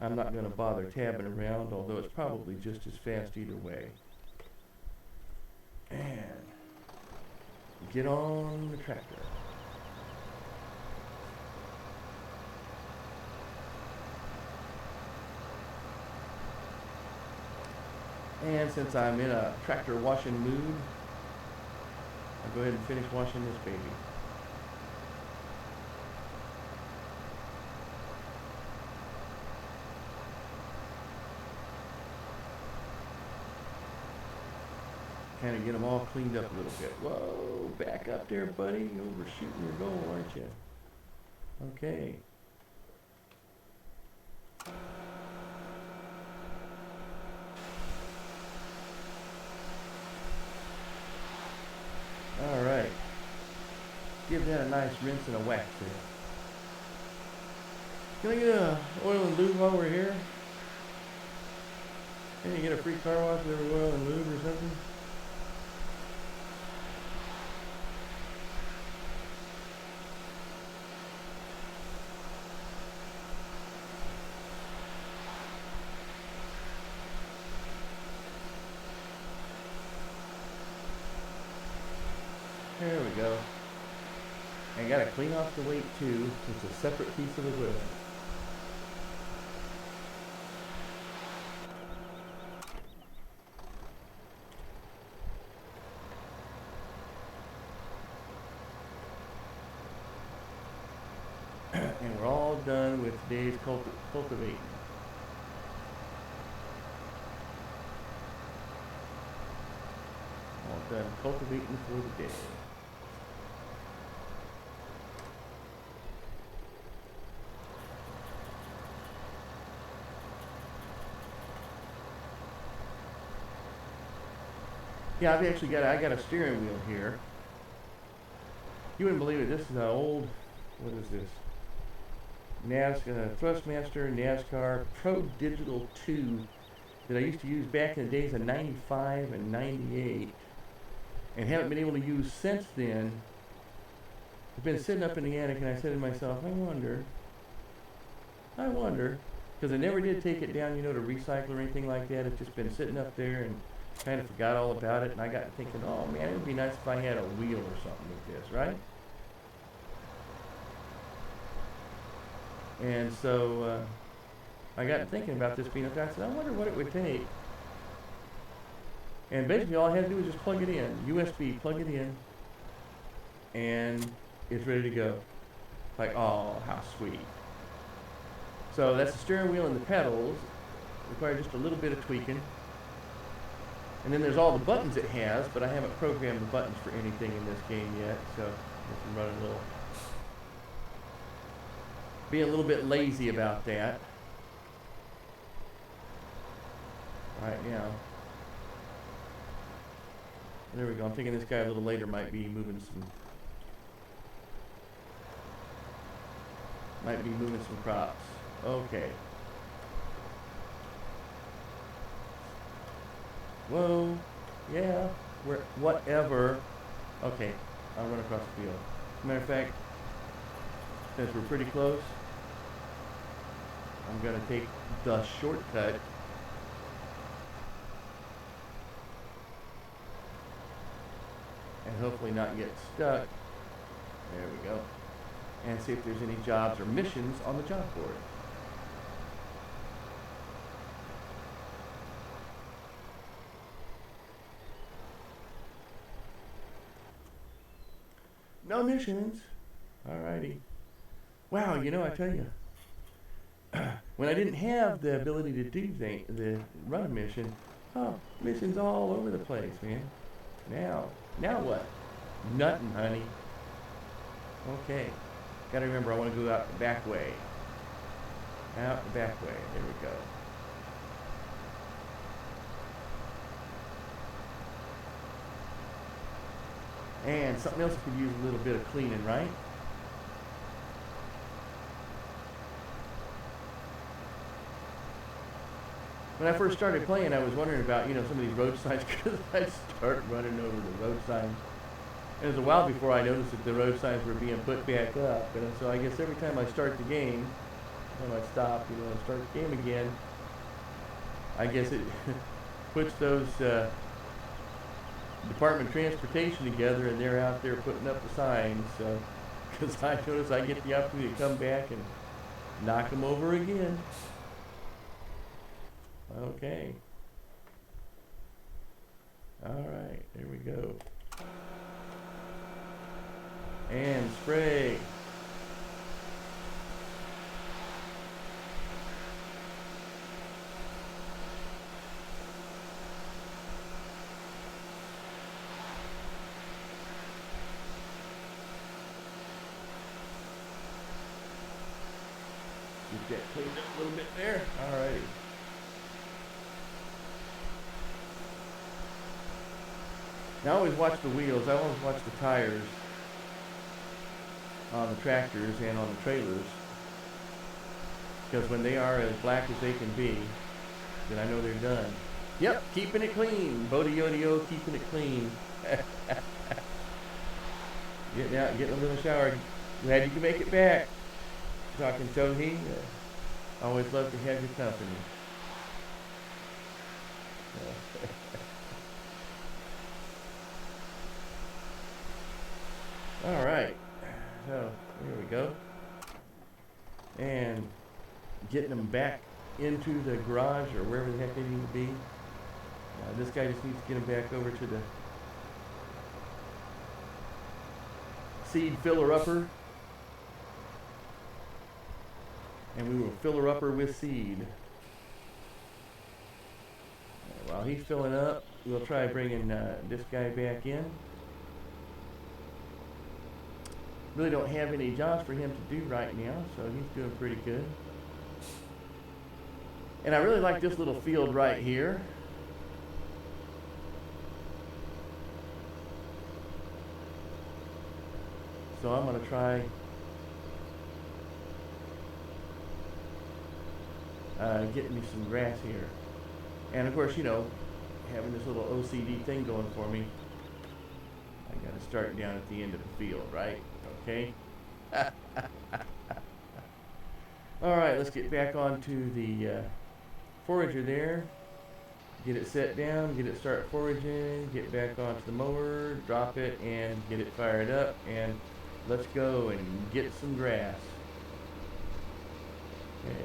I'm not going to bother tabbing around, although it's probably just as fast either way. And get on the tractor. And since I'm in a tractor washing mood, I'll go ahead and finish washing this baby. Kind of get them all cleaned up a little bit. Whoa, back up there, buddy. You're overshooting your goal, aren't you? Okay. All right. Give that a nice rinse and a wax there. Can I get a oil and lube while we're here? Can you get a free car wash with every oil and lube or something? There we go. And gotta clean off the weight too. It's a separate piece of equipment. And we're all done with today's cultivating. All done cultivating for the day. Yeah, I got a steering wheel here. You wouldn't believe it. This is an old, what is this? Thrustmaster NASCAR Pro Digital 2 that I used to use back in the days of 95 and 98 and haven't been able to use since then. I've been sitting up in the attic and I said to myself, I wonder, because I never did take it down, to recycle or anything like that. It's just been sitting up there and kind of forgot all about it. And I got thinking, oh man, it would be nice if I had a wheel or something like this, right? And so I got thinking about this being up there. I said, I wonder what it would take. And basically all I had to do was just plug it in. USB, plug it in. And it's ready to go. Like, oh, how sweet. So that's the steering wheel and the pedals. Require just a little bit of tweaking. And then there's all the buttons it has, but I haven't programmed the buttons for anything in this game yet. So I can run a little being a little bit lazy about that right now. There we go. I'm thinking this guy a little later might be moving some crops. Okay. Whoa. Yeah. Whatever. Okay. I'll run across the field. As a matter of fact, since we're pretty close, I'm going to take the shortcut. And hopefully not get stuck. There we go. And see if there's any jobs or missions on the job board. No missions. Alrighty. Wow, you know, I tell you, when I didn't have the ability to do the run a mission, missions all over the place, man. Now what? Nothing, honey. Okay. Gotta remember, I want to go out the back way. Out the back way. There we go. And something else could use a little bit of cleaning, right? When I first started playing, I was wondering about, some of these road signs because I'd start running over the road signs. And it was a while before I noticed that the road signs were being put back up. And so I guess every time I start the game, when I stop, and start the game again, I guess it puts those Department of Transportation together, and they're out there putting up the signs. Because I notice I get the opportunity to come back and knock them over again. Okay. All right, there we go. And spray. Get that cleaned up a little bit there. All righty. Now I always watch the wheels. I always watch the tires on the tractors and on the trailers, because when they are as black as they can be, then I know they're done. Yep, keeping it clean. Bodiodio, keeping it clean. Getting out, getting a little shower. Glad you can make it back. Talking Tohi. Always love to have your company. All right, so here we go, and getting them back into the garage or wherever the heck they need to be. This guy just needs to get them back over to the seed filler-upper, and we will fill her upper with seed. While he's filling up, we'll try bringing this guy back in. Really don't have any jobs for him to do right now, so he's doing pretty good. And I really like this little field right here. So I'm going to try getting me some grass here. And of course, having this little OCD thing going for me, I got to start down at the end of the field, right? Okay. All right, let's get back onto the forager there. Get it set down, get it start foraging, get back onto the mower, drop it, and get it fired up, and let's go and get some grass. Okay.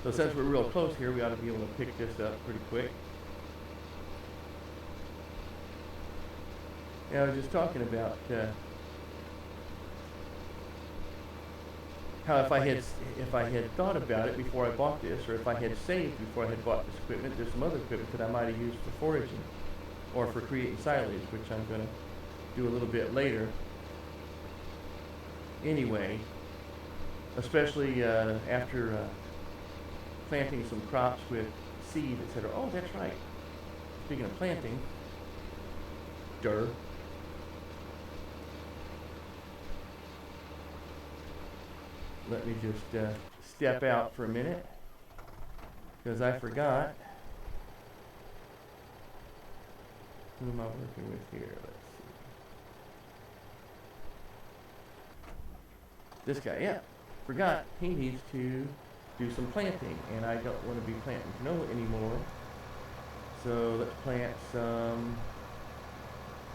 So since we're real close here, we ought to be able to pick this up pretty quick. Yeah, I was just talking about how if I had thought about it before I bought this, or if I had saved before I had bought this equipment, there's some other equipment that I might have used for foraging or for creating silage, which I'm going to do a little bit later. Anyway, especially after planting some crops with seed, etc. Oh, that's right. Speaking of planting, let me just step out for a minute because I forgot. Who am I working with here? Let's see. This guy, yeah. Forgot he needs to do some planting, and I don't want to be planting canola anymore. So let's plant some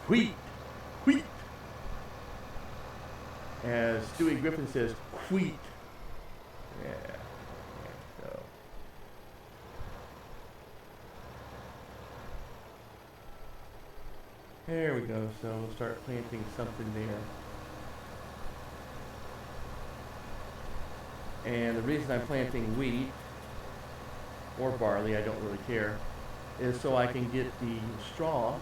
wheat. Wheat. As Stewie Griffin says, wheat. Yeah. So. There we go. So we'll start planting something there. And the reason I'm planting wheat or barley, I don't really care, is so I can get the straw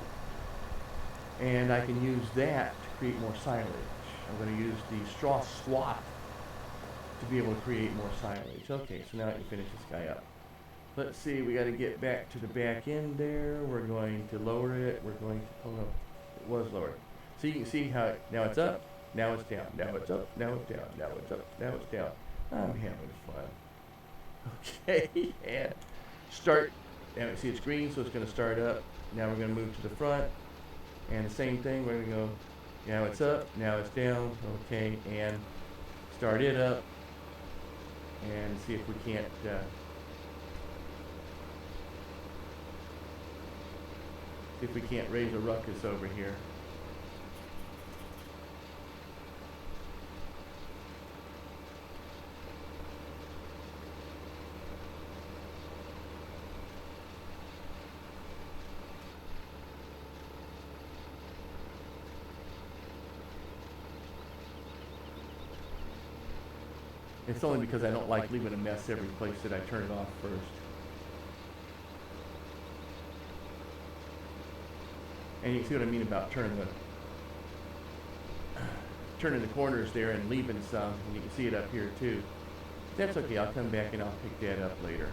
and I can use that to create more silage. I'm going to use the straw swath to be able to create more silage. Okay, so now I can finish this guy up. Let's see, we got to get back to the back end there. We're going to lower it. We're going to, oh no, it was lowered. So you can see how, now it's up, now it's down, now it's up, now it's down, now it's up, now it's down. I'm having fun. Okay, and start, now you see it's green, so it's going to start up. Now we're going to move to the front. And the same thing, we're going to go, now it's up, now it's down, okay, and start it up, and see if we can't, raise a ruckus over here. It's only because I don't like leaving a mess every place that I turn it off first. And you see what I mean about turning the corners there and leaving some, and you can see it up here too. That's okay, I'll come back and I'll pick that up later.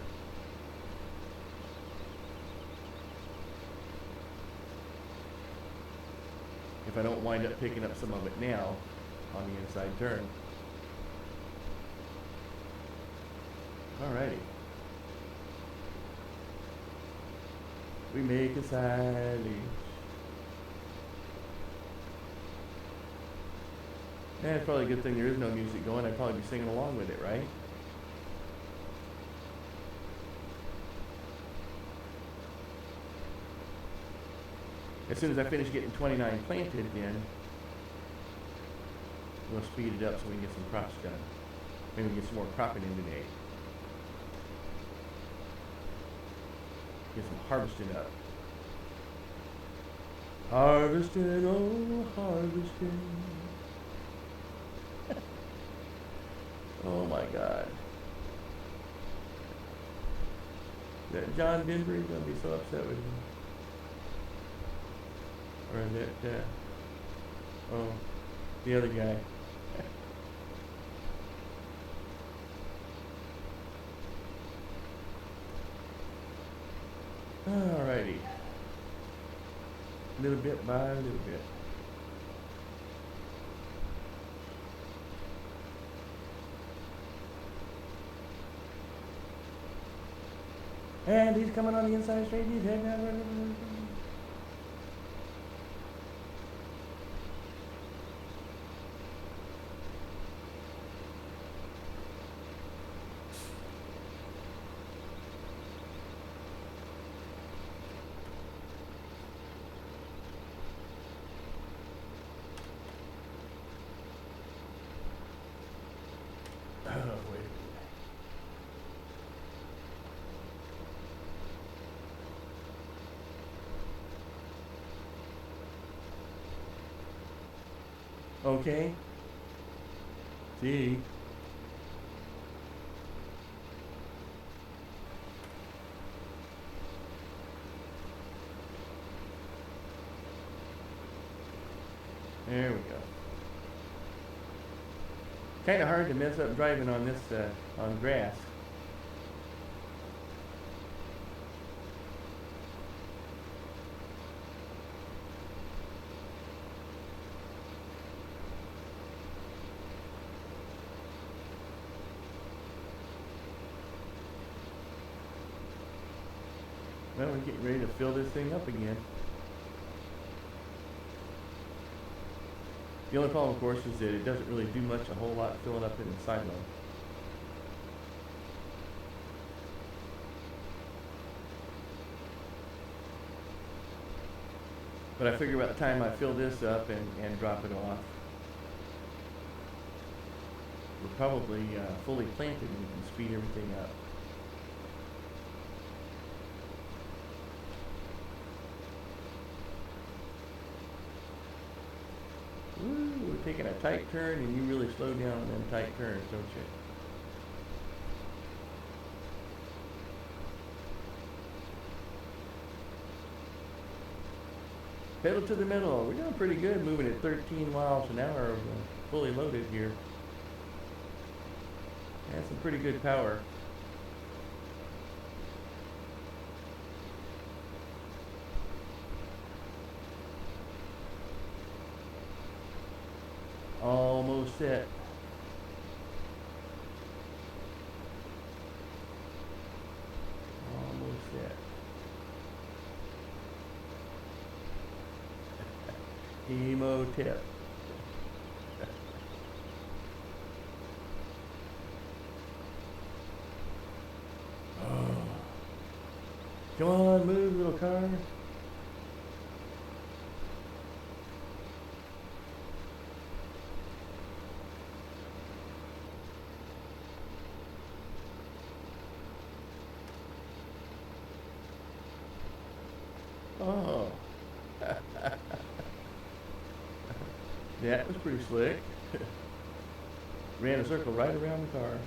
If I don't wind up picking up some of it now on the inside turn. Alrighty. We make a silage. Yeah, it's probably a good thing there is no music going. I'd probably be singing along with it, right? As soon as I finish getting 29 planted, then we'll speed it up so we can get some crops done. Maybe get some more cropping in today. Get some harvesting up. Harvesting, oh, harvesting. Oh my God. That John Denver is going to be so upset with me. Or is it, oh, the other guy. Alrighty. Little bit by a little bit. And he's coming on the inside straight. He's heading out. Okay. See. There we go. Kind of hard to mess up driving on this, on grass. Well, we're getting ready to fill this thing up again. The only problem, of course, is that it doesn't really do much, a whole lot filling up in the silo. But I figure by the time I fill this up and drop it off, we're probably fully planted and we can speed everything up. Woo, we're taking a tight turn, and you really slow down on them tight turns, don't you? Pedal to the metal. We're doing pretty good, moving at 13 miles an hour, fully loaded here. That's some pretty good power. Almost set. Almost set. Emo tip. Oh. Come on, move, little car. Oh. That was pretty slick. Ran a circle right around the car.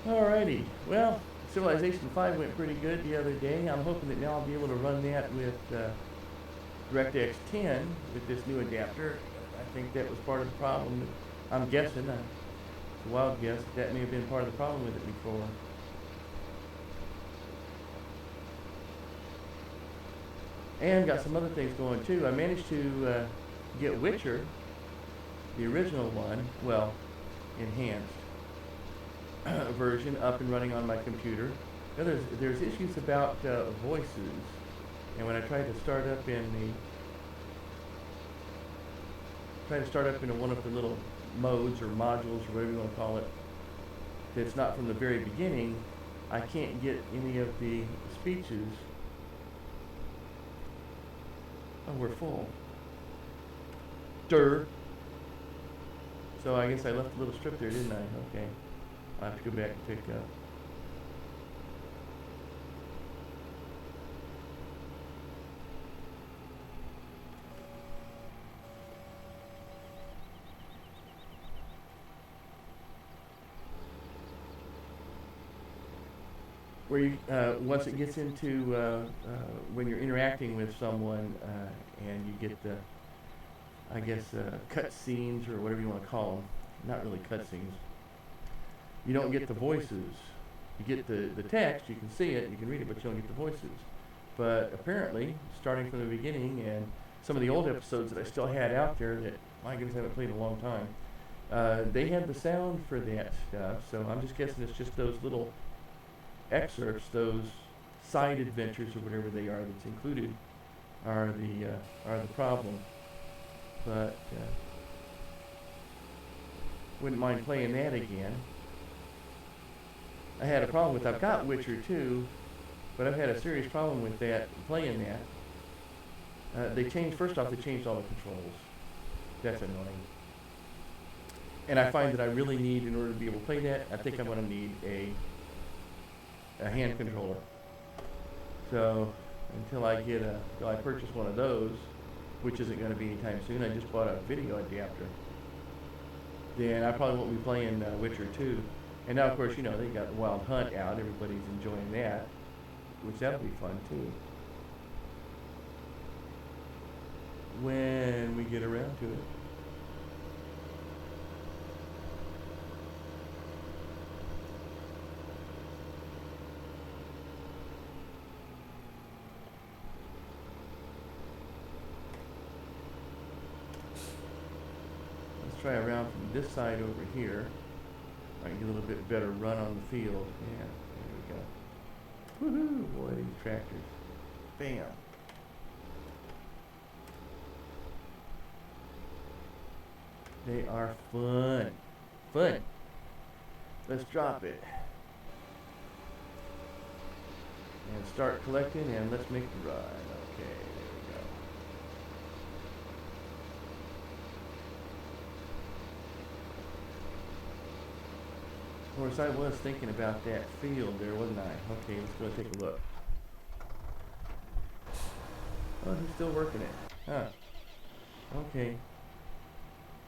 Alrighty. Well, Civilization 5 went pretty good the other day. I'm hoping that now I'll be able to run that with DirectX 10 with this new adapter. I think that was part of the problem. I'm guessing, it's a wild guess, that may have been part of the problem with it before. And got some other things going too. I managed to get Witcher, the original one, well, enhanced version, up and running on my computer. Now there's issues about voices, and when I tried to start up in one of the little modes or modules or whatever you want to call it, that's not from the very beginning, I can't get any of the speeches. Oh, we're full. So I guess I left a little strip there, didn't I? Okay. I'll have to go back and pick up. Where you, once it gets into when you're interacting with someone and you get the, I guess, cut scenes or whatever you want to call them, not really cut scenes. You don't get the voices. You get the text, you can see it, you can read it, but you don't get the voices. But apparently, starting from the beginning and some of the old episodes that I still had out there that, my goodness, I haven't played in a long time, they had the sound for that stuff. So I'm just guessing it's just those little excerpts, those side adventures or whatever they are that's included are the problem. But wouldn't mind playing that again. I had a problem with, I've got Witcher 2, but I've had a serious problem with that, playing that. They changed all the controls. That's annoying. And I find that I really need, in order to be able to play that, I think I'm going to need a hand controller. So until I purchase one of those, which isn't going to be anytime soon, I just bought a video adapter, then I probably won't be playing Witcher 2. And now, of course, you know, they got Wild Hunt out. Everybody's enjoying that. which that'll be fun too. When we get around to it. Let's try around from this side over here. I can get a little bit better run on the field. Yeah, there we go. Woohoo! Boy, these tractors. Bam. They are fun. Fun. Let's drop it. And start collecting, and let's make the run. Okay, there we go. Of course, I was thinking about that field there, wasn't I? Okay, let's go take a look. Oh, he's still working it. Huh. Okay.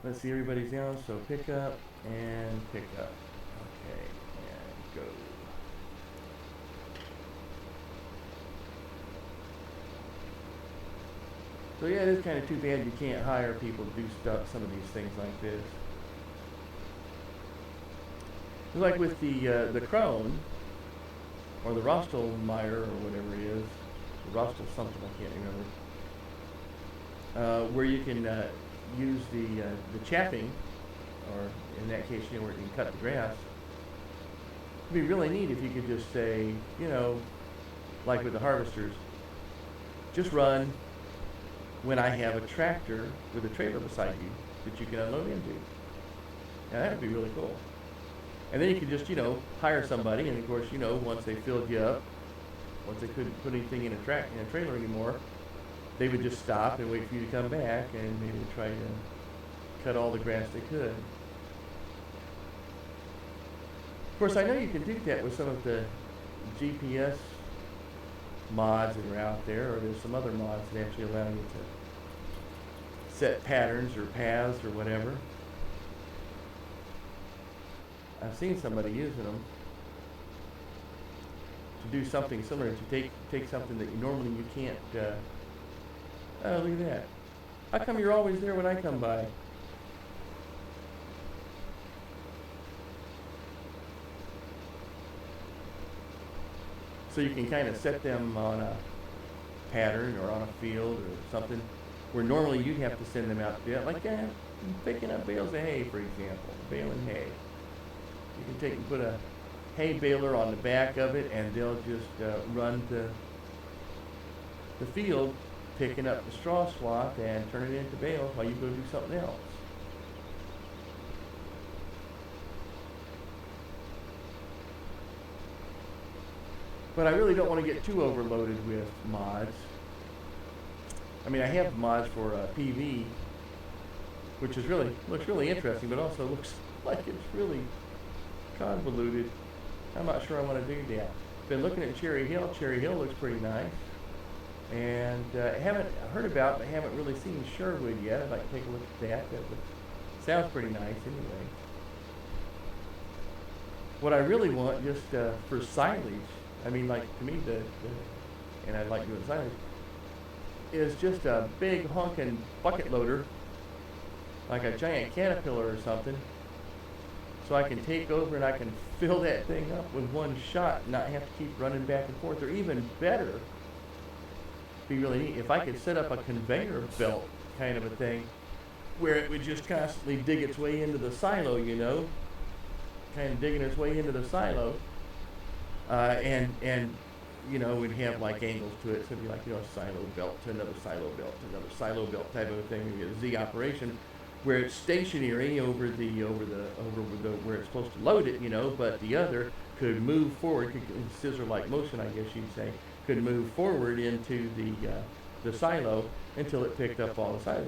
Let's see, everybody's down, so pick up and pick up. Okay, and go. So yeah, it is kind of too bad you can't hire people to do some of these things like this. Like with the Krone, or the Rostelmeyer, or whatever it is, Rostel something, I can't remember, where you can use the chaffing, or in that case, where you can cut the grass. It'd be really neat if you could just say, like with the harvesters, just run when I have a tractor with a trailer beside you that you can unload into. Now that would be really cool. And then you could just, hire somebody, and of course, once they filled you up, once they couldn't put anything in a trailer anymore, they would just stop and wait for you to come back and maybe try to cut all the grass they could. Of course, I know you can do that with some of the GPS mods that are out there, or there's some other mods that actually allow you to set patterns or paths or whatever. I've seen somebody using them to do something similar, to take something that normally you can't. Oh, look at that. How come you're always there when I come by? So you can kind of set them on a pattern or on a field or something where normally you'd have to send them out there, like picking up bales of hay, for example, baling hay. You can take and put a hay baler on the back of it, and they'll just run to the field, picking up the straw swath and turn it into bales while you go do something else. But I really don't want to get too overloaded with mods. I mean, I have mods for PV, which is looks really interesting, but also looks like it's really convoluted. I'm not sure I want to do that. Been looking at Cherry Hill. Cherry Hill looks pretty nice. And haven't heard about, but haven't really seen Sherwood yet. I'd like to take a look at that. That sounds pretty nice anyway. What I really want, just for silage, I mean, like, to me, and I like doing silage, is just a big honking bucket loader, like a giant Caterpillar or something, so I can take over and I can fill that thing up with one shot and not have to keep running back and forth. Or even better, be really neat if I could set up a conveyor belt kind of a thing where it would just constantly dig its way into the silo, kind of digging its way into the silo, and we'd have like angles to it, so it'd be like, a silo belt to another silo belt to another silo belt type of a thing, maybe a Z operation, where it's stationary over where it's supposed to load it, but the other could move forward, scissor-like motion, I guess you'd say, could move forward into the silo until it picked up all the silos,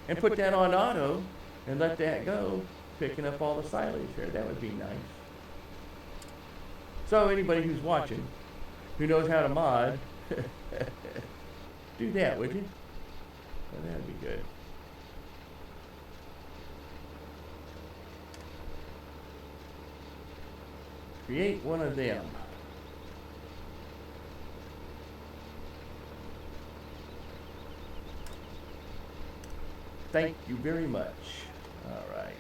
and put that on auto and let that go, picking up all the silage there. That would be nice. So anybody who's watching, who knows how to mod, do that, would you? Well, that'd be good. Create one of them. Thank you very much. All right.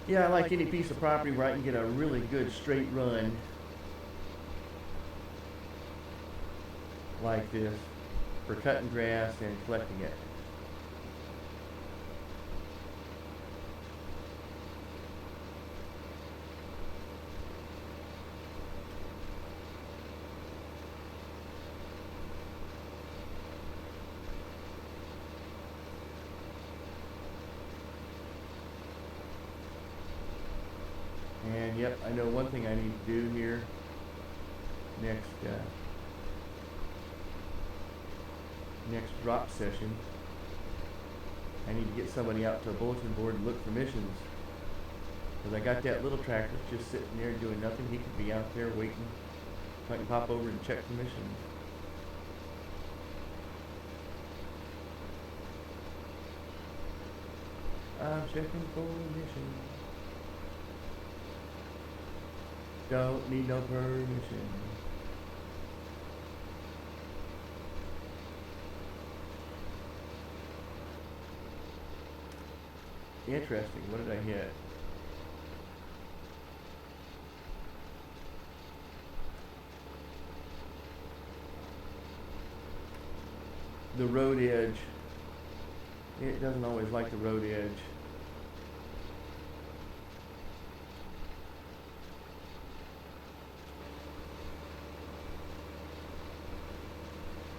Yeah, I like any piece of property where I can get a really good straight run like this for cutting grass and collecting it. And yep, I know one thing I need to do here next next drop session. I need to get somebody out to a bulletin board and look for missions. Because I got that little tractor just sitting there doing nothing. He could be out there waiting so I can pop over and check for missions. I'm checking for missions. Don't need no permission. Interesting. What did I hit? The road edge. It doesn't always like the road edge.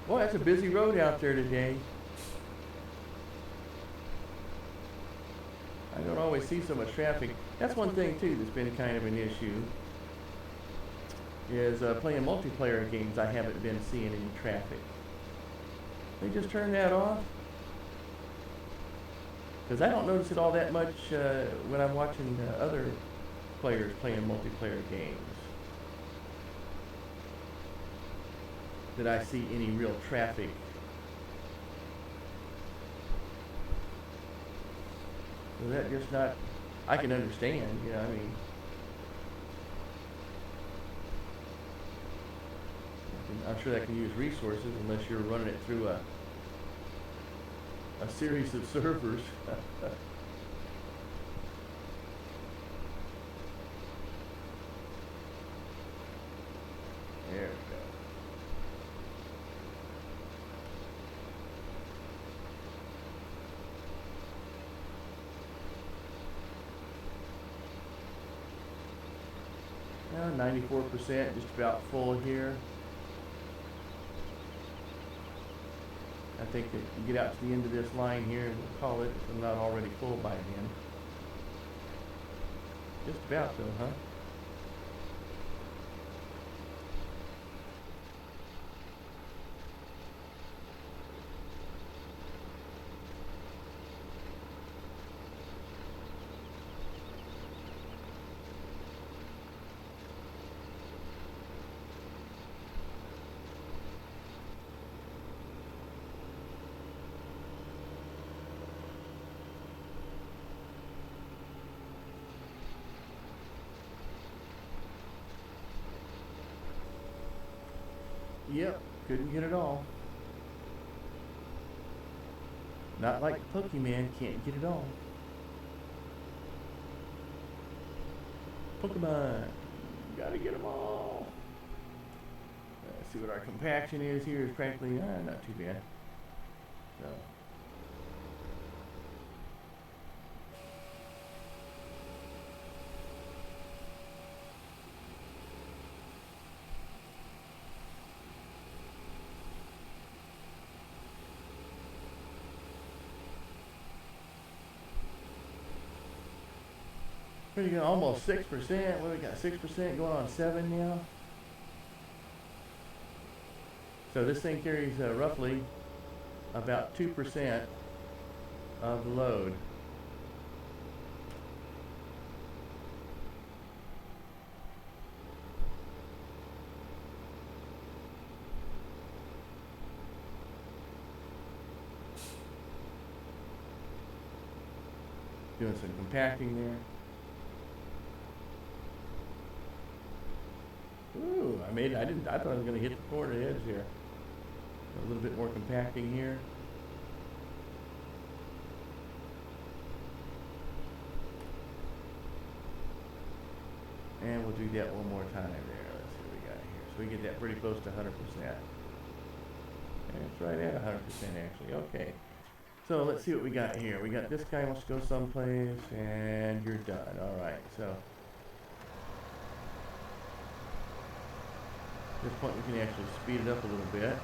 Boy, that's a busy road out there today. I don't always see so much traffic. That's one thing too that's been kind of an issue. Is playing multiplayer games, I haven't been seeing any traffic. They just turn that off? Because I don't notice it all that much when I'm watching other players playing multiplayer games. That I see any real traffic. So that just not, I can understand, you know, I mean. I'm sure that can use resources unless you're running it through a series of servers. There we go. Now 94%, just about full here. I think that you get out to the end of this line here, and we'll call it, if I'm not already full by then. Just about though, huh? Yep, couldn't get it all. Not like Pokemon, can't get it all. Pokemon, gotta get them all. Let's see what our compaction is here. Is practically not too bad. So. Pretty good, almost 6%. What we got? 6% going on 7 now. So this thing carries roughly about 2% of the load. Doing some compacting there. Ooh, I thought I was gonna hit the corner edge there. A little bit more compacting here. And we'll do that one more time there. Let's see what we got here. So we get that pretty close to 100%. And it's right at 100% actually. Okay. So let's see what we got here. We got this guy wants to go someplace, and you're done. All right. So at this point, we can actually speed it up a little bit.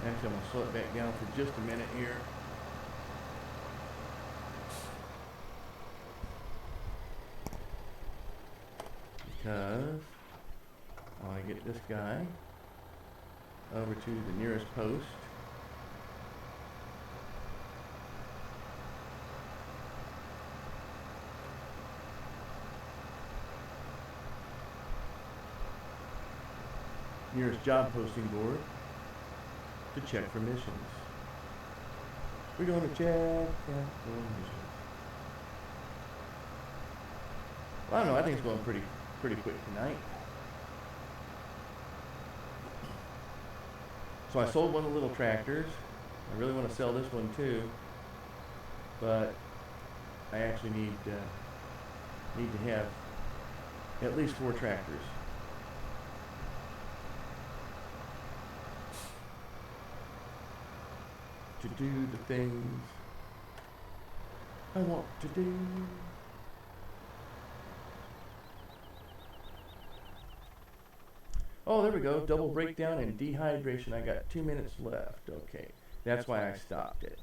Actually, I'm going to slow it back down for just a minute here. Because I want to get this guy over to the nearest post. Nearest job posting board to check for missions. We're going to check for missions. Well, I don't know. I think it's going pretty quick tonight. So I sold one of the little tractors. I really want to sell this one too, but I actually need to have at least 4 tractors. To do the things I want to do. Oh, there we go. Double breakdown and dehydration. I got 2 minutes left. Okay. That's why I stopped it.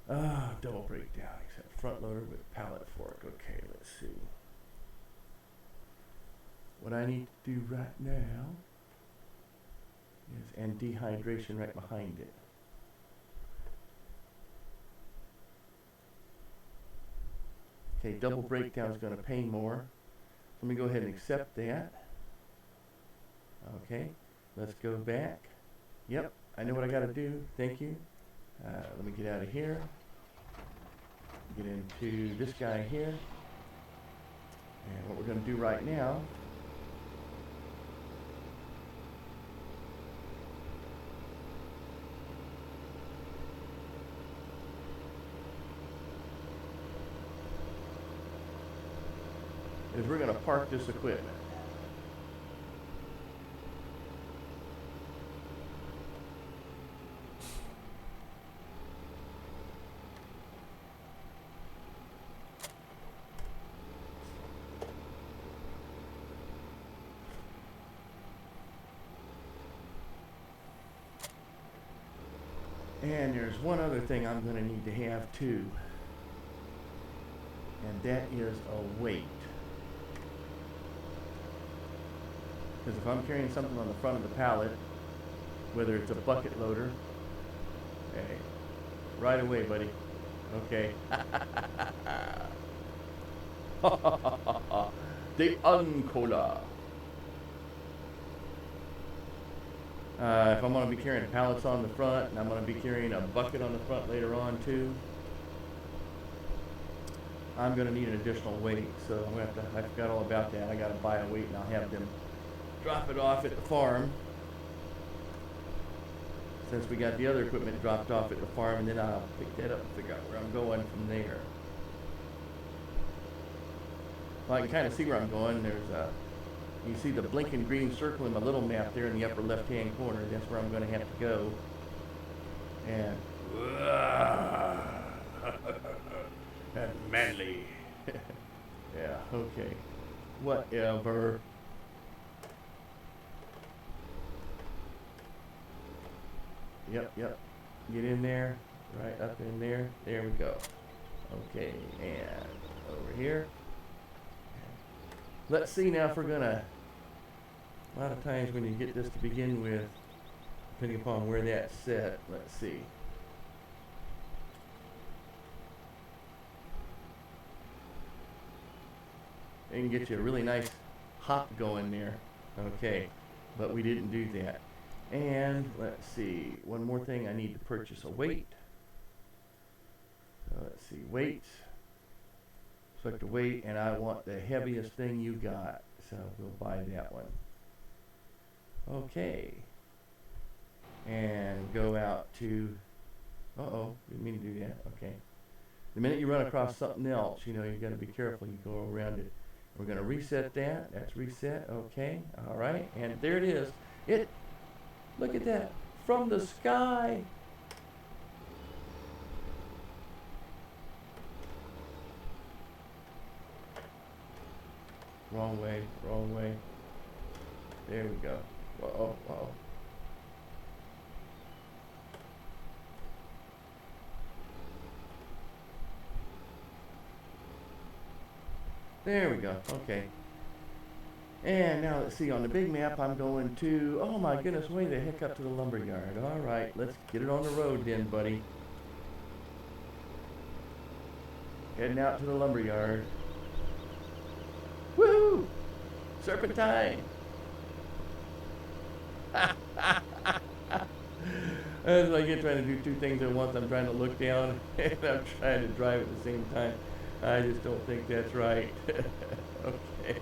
Double breakdown. Except front loader with pallet fork. Okay, let's see. What I need to do right now is, and dehydration right behind it. Okay, double breakdown is going to pay more. Let me go ahead and accept that. Okay, let's go back. Yep, I know what I got to do. Thank you. Let me get out of here. Get into this guy here. And what we're going to do right now is we're going to park this equipment. And there's one other thing I'm going to need to have too, and that is a weight. Because if I'm carrying something on the front of the pallet, whether it's a bucket loader, hey, right away, buddy. Okay. The Canola. If I'm going to be carrying pallets on the front, and I'm going to be carrying a bucket on the front later on too, I'm going to need an additional weight. So I'm going to have to, I forgot all about that. I got to buy a weight, and I'll have them drop it off at the farm. Since we got the other equipment dropped off at the farm, and then I'll pick that up and figure out where I'm going from there. Well, I can kind of see where I'm going. There's a, you see the blinking green circle in my little map there in the upper left-hand corner. That's where I'm going to have to go. And that's manly. Yeah. Okay. Whatever. Yep. Get in there. Right up in there. There we go. Okay. And over here. Let's see now if we're gonna. A lot of times when you get this to begin with, depending upon where that's set, let's see. It can get you a really nice hop going there. Okay, but we didn't do that. And let's see, one more thing, I need to purchase a weight. Let's see, weights. Select a weight, and I want the heaviest thing you got, so we'll buy that one. Okay. And go out to, didn't mean to do that, okay. The minute you run across something else, you know, you gotta be careful, you go around it. We're gonna reset that, that's reset, okay, all right, and there it is. Look at that, from the sky. Wrong way, wrong way. There we go. Whoa, whoa. There we go, okay. And now let's see, on the big map I'm going to, oh my goodness, way the heck up to the lumber yard. All right, let's get it on the road then, buddy. Heading out to the lumber yard. Woohoo! Serpentine! It's like you're trying to do two things at once. I'm trying to look down and I'm trying to drive at the same time. I just don't think that's right. Okay.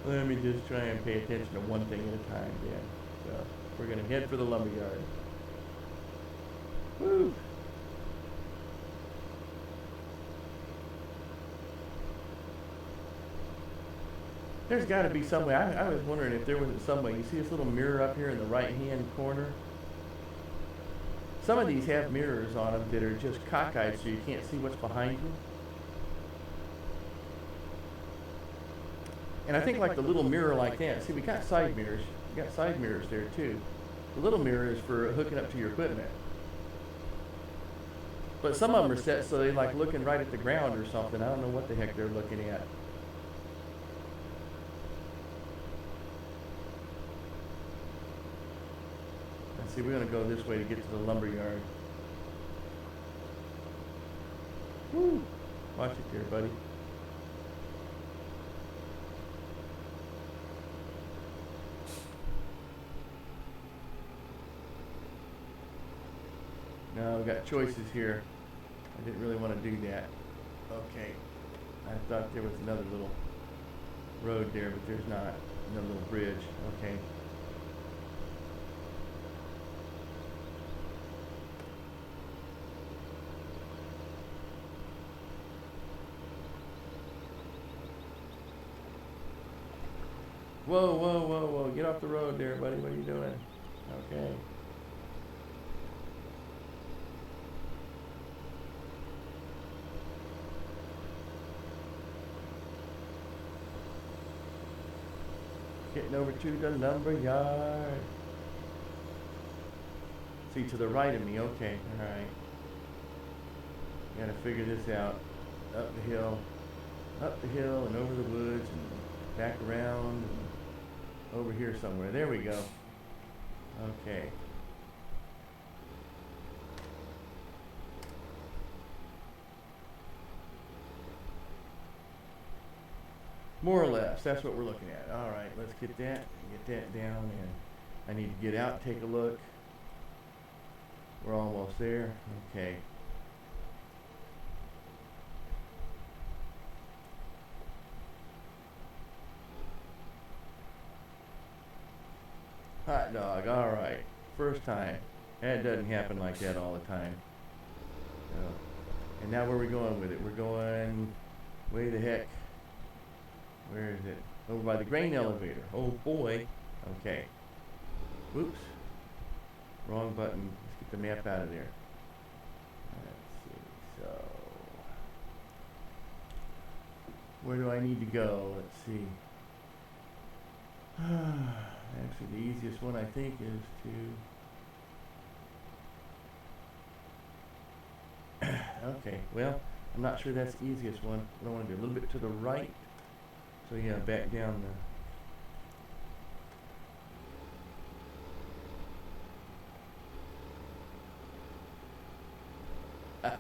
Let me just try and pay attention to one thing at a time, Dan. So, we're going to head for the lumber yard. Woo! There's got to be some way. I was wondering if there wasn't some way. You see this little mirror up here in the right-hand corner? Some of these have mirrors on them that are just cockeyed so you can't see what's behind you. And I think like the little mirror like that. See, we got side mirrors. We got side mirrors there too. The little mirror is for hooking up to your equipment. But some of them are set so they like looking right at the ground or something. I don't know what the heck they're looking at. See, we're going to go this way to get to the lumber yard. Woo! Watch it there, buddy. Now we've got choices here. I didn't really want to do that. Okay. I thought there was another little road there, but there's not. Another little bridge. Okay. Whoa, whoa, whoa, whoa. Get off the road there, buddy. What are you doing? Okay. Getting over to the lumber yard. See, to the right of me. Okay, all right. Gotta figure this out. Up the hill and over the woods and back around and over here somewhere. There we go. Okay. More or less, that's what we're looking at. All right, let's get that down, and I need to get out, take a look. We're almost there. Okay. Hot dog, all right. First time. That doesn't happen like that all the time. And now where are we going with it? We're going way the heck. Where is it? Over by the grain elevator. Oh boy. Okay. Whoops. Wrong button. Let's get the map out of there. Let's see. So, where do I need to go? Let's see. Actually, the easiest one I think is to... Okay, well, I'm not sure that's the easiest one. I want to do a little bit to the right. So yeah, back down the...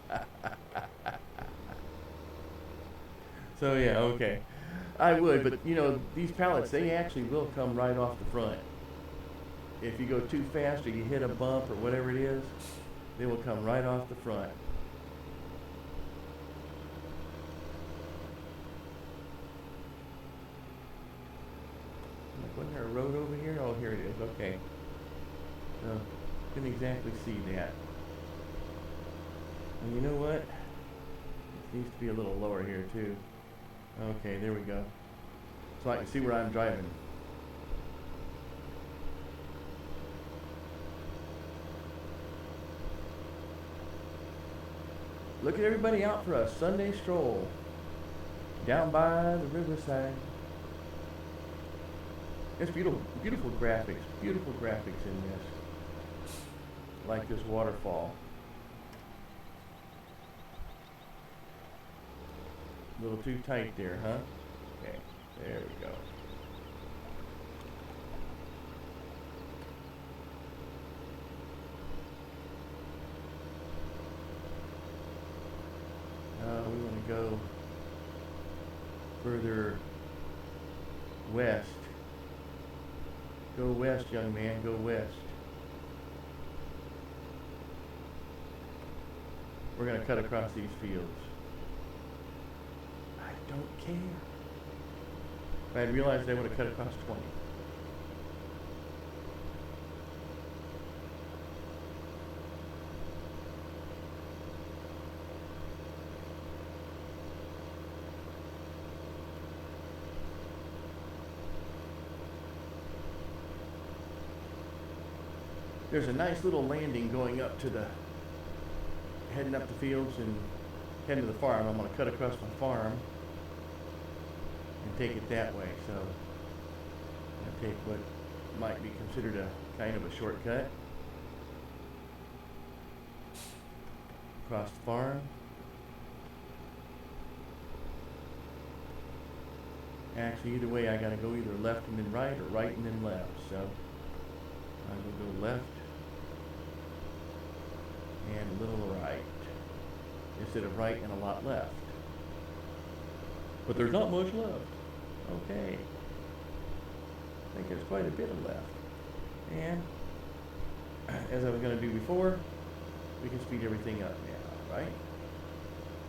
So yeah, okay. I would, but you know, these pallets, they actually will come right off the front. If you go too fast or you hit a bump or whatever it is, they will come right off the front. Wasn't there a road over here? Oh, here it is. Okay. So, couldn't exactly see that. And you know what? It needs to be a little lower here too. Okay, there we go. So I can see where I'm driving. Look at everybody out for a Sunday stroll down by the riverside. It's beautiful, beautiful graphics in this. Like this waterfall. A little too tight there, huh? Okay, there we go. We want to go further west. Go west, young man, go west. We're going to cut across these fields. I don't care. If I had realized I would have cut across 20. There's a nice little landing going up to the, heading up the fields and heading to the farm. I'm going to cut across my farm and take it that way. So I'm going to take what might be considered a kind of a shortcut across the farm. Actually, either way, I got to go either left and then right or right and then left. So I'm going to go left and a little right instead of right and a lot left. But there's not much left. Okay. I think there's quite a bit of left. And as I was going to do before, we can speed everything up now, right?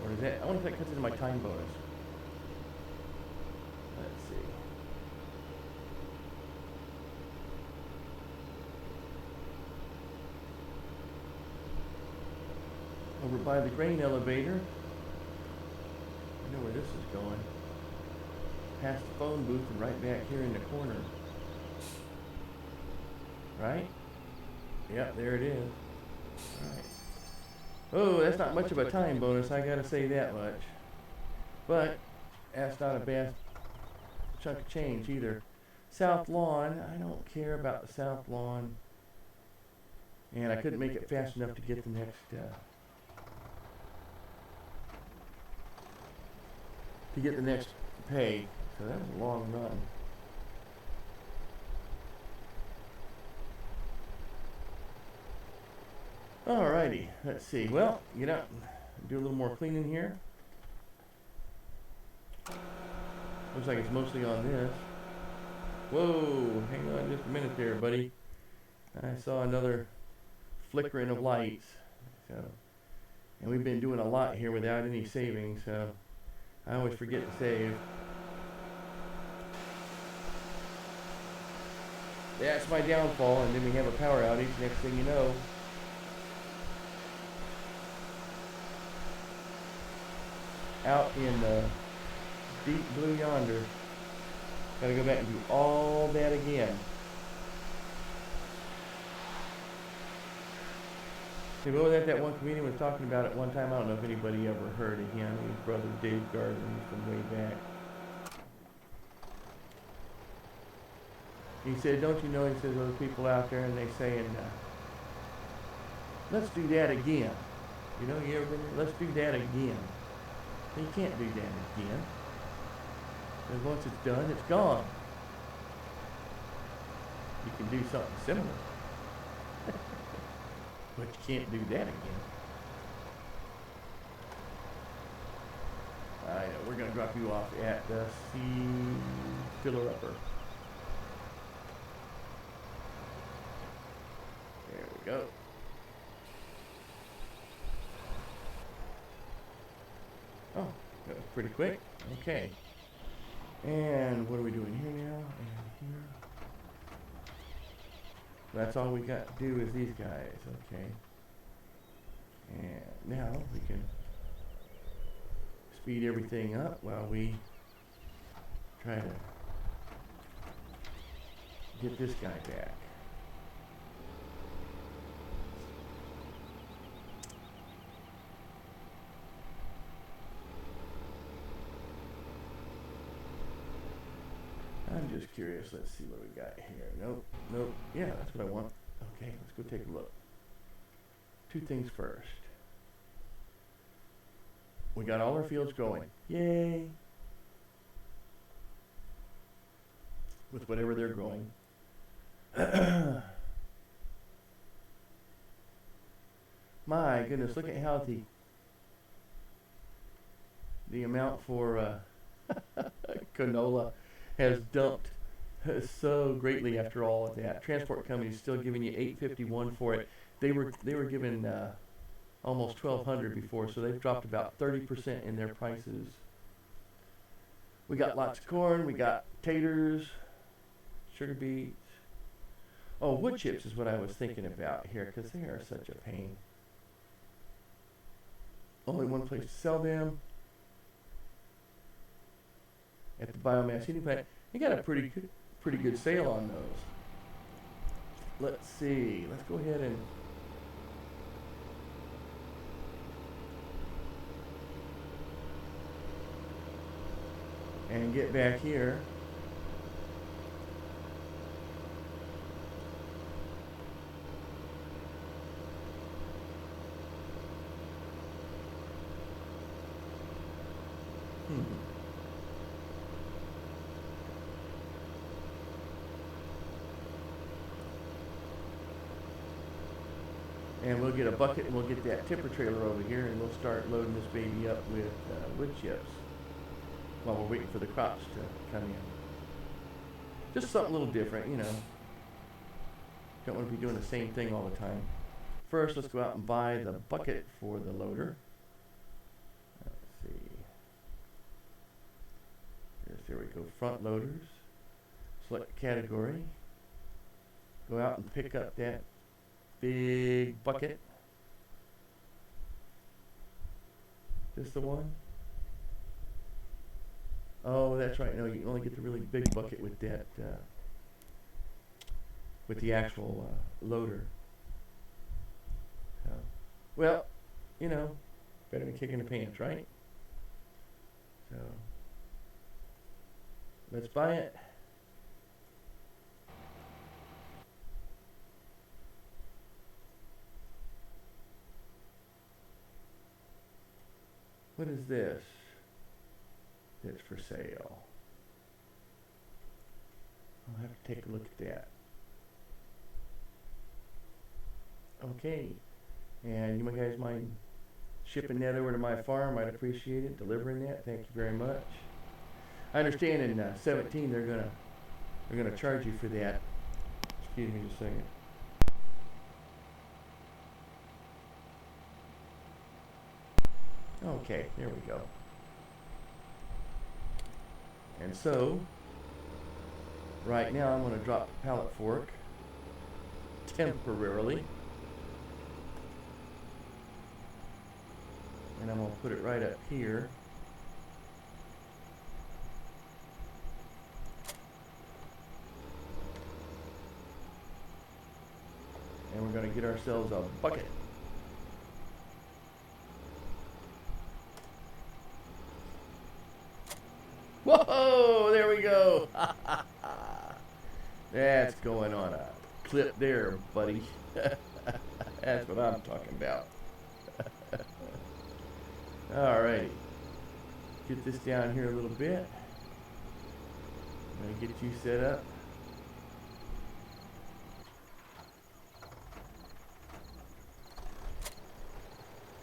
Or does that, I wonder if that cuts into my time bonus. Let's see. Over by the grain elevator. I know where this is going. Past the phone booth and right back here in the corner. Right? Yep, there it is. Alright. Oh, that's not much of a time bonus, I gotta say that much. But that's not a bad chunk of change either. South lawn, I don't care about the south lawn. And I couldn't make it fast enough to get the next pay, so that was a long run. Alrighty, let's see. Well, get out, do a little more cleaning here. Looks like it's mostly on this. Whoa, hang on just a minute there, buddy. I saw another flickering of lights. So, and we've been doing a lot here without any saving, so I always forget to save. That's my downfall, and then we have a power outage. Next thing you know, out in the deep blue yonder, gotta go back and do all that again. See, what was that one comedian was talking about at one time? I don't know if anybody ever heard of him. His brother Dave Gardner from way back. He said, don't you know, he says, those people out there and they saying, let's do that again. You know, you ever been there? Let's do that again. You can't do that again. Because once it's done, it's gone. You can do something similar. But you can't do that again. I know. We're going to drop you off at the sea filler upper. There we go. Oh, that was pretty quick. Okay. And what are we doing here now? And here. That's all we got to do is these guys. Okay. And now we can speed everything up while we try to get this guy back. I'm just curious. Let's see what we got here. Nope, nope. Yeah, that's what I want. Okay, let's go take a look. Two things first. We got all our fields going. Yay! With whatever they're growing. My goodness, look at how the amount for canola has dumped so greatly after all of that. Transport companies still giving you $8.51 for it. They were given almost $1,200 before, so they've dropped about 30% in their prices. We got lots of corn. We got taters, sugar beets. Oh, wood chips is what I was thinking about here because they are such a pain. Only one place to sell them. At the biomass heating plant. You got a pretty good sale on those. Let's see. Let's go ahead and get back here. And we'll get a bucket and we'll get that tipper trailer over here and we'll start loading this baby up with wood chips while we're waiting for the crops to come in. Just something a little different, you know. Don't want to be doing the same thing all the time. First, let's go out and buy the bucket for the loader. Let's see. There we go, front loaders. Select category. Go out and pick up that big bucket. This the one? Oh, that's right. No, you can only get the really big bucket with that, with the actual loader. So, well, you know, better than kicking the pants, right? So, let's buy it. What is this? It's for sale. I'll have to take a look at that. Okay. And you guys mind shipping that over to my farm? I'd appreciate it. Delivering that. Thank you very much. I understand in 17 they're gonna charge you for that. Excuse me just a second. Okay, there we go. And so, right now I'm going to drop the pallet fork temporarily. And I'm going to put it right up here. And we're going to get ourselves a bucket. Whoa, there we go. That's going on a clip there, buddy. That's what I'm talking about. Alrighty. Get this down here a little bit. I'm going to get you set up.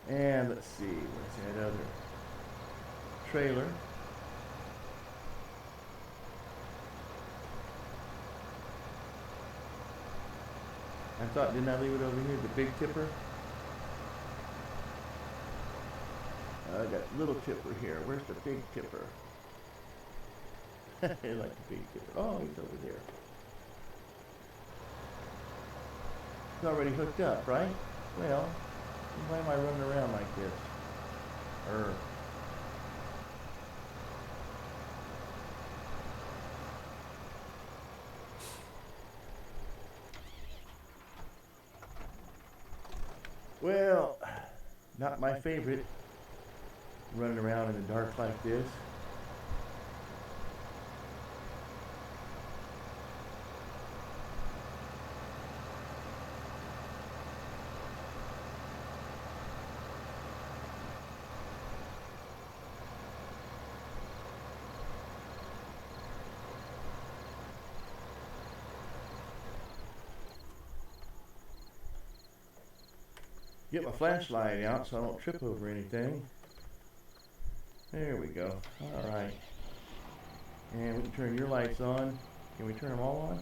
And let's see, where's that other trailer. I thought, didn't I leave it over here, the big tipper? I got little tipper here. Where's the big tipper? I like the big tipper. Oh, he's over there. It's already hooked up, right? Well, why am I running around like this? Well, not my favorite, running around in the dark like this. Get my flashlight out so I don't trip over anything. There we go. All right. And we can turn your lights on. Can we turn them all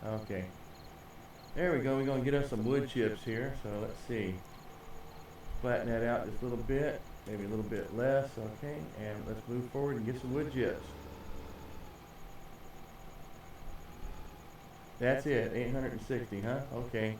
on? Okay. There we go. We're going to get us some wood chips here. So let's see. Flatten that out just a little bit. Maybe a little bit less. Okay. And let's move forward and get some wood chips. That's it. 860, huh? Okay.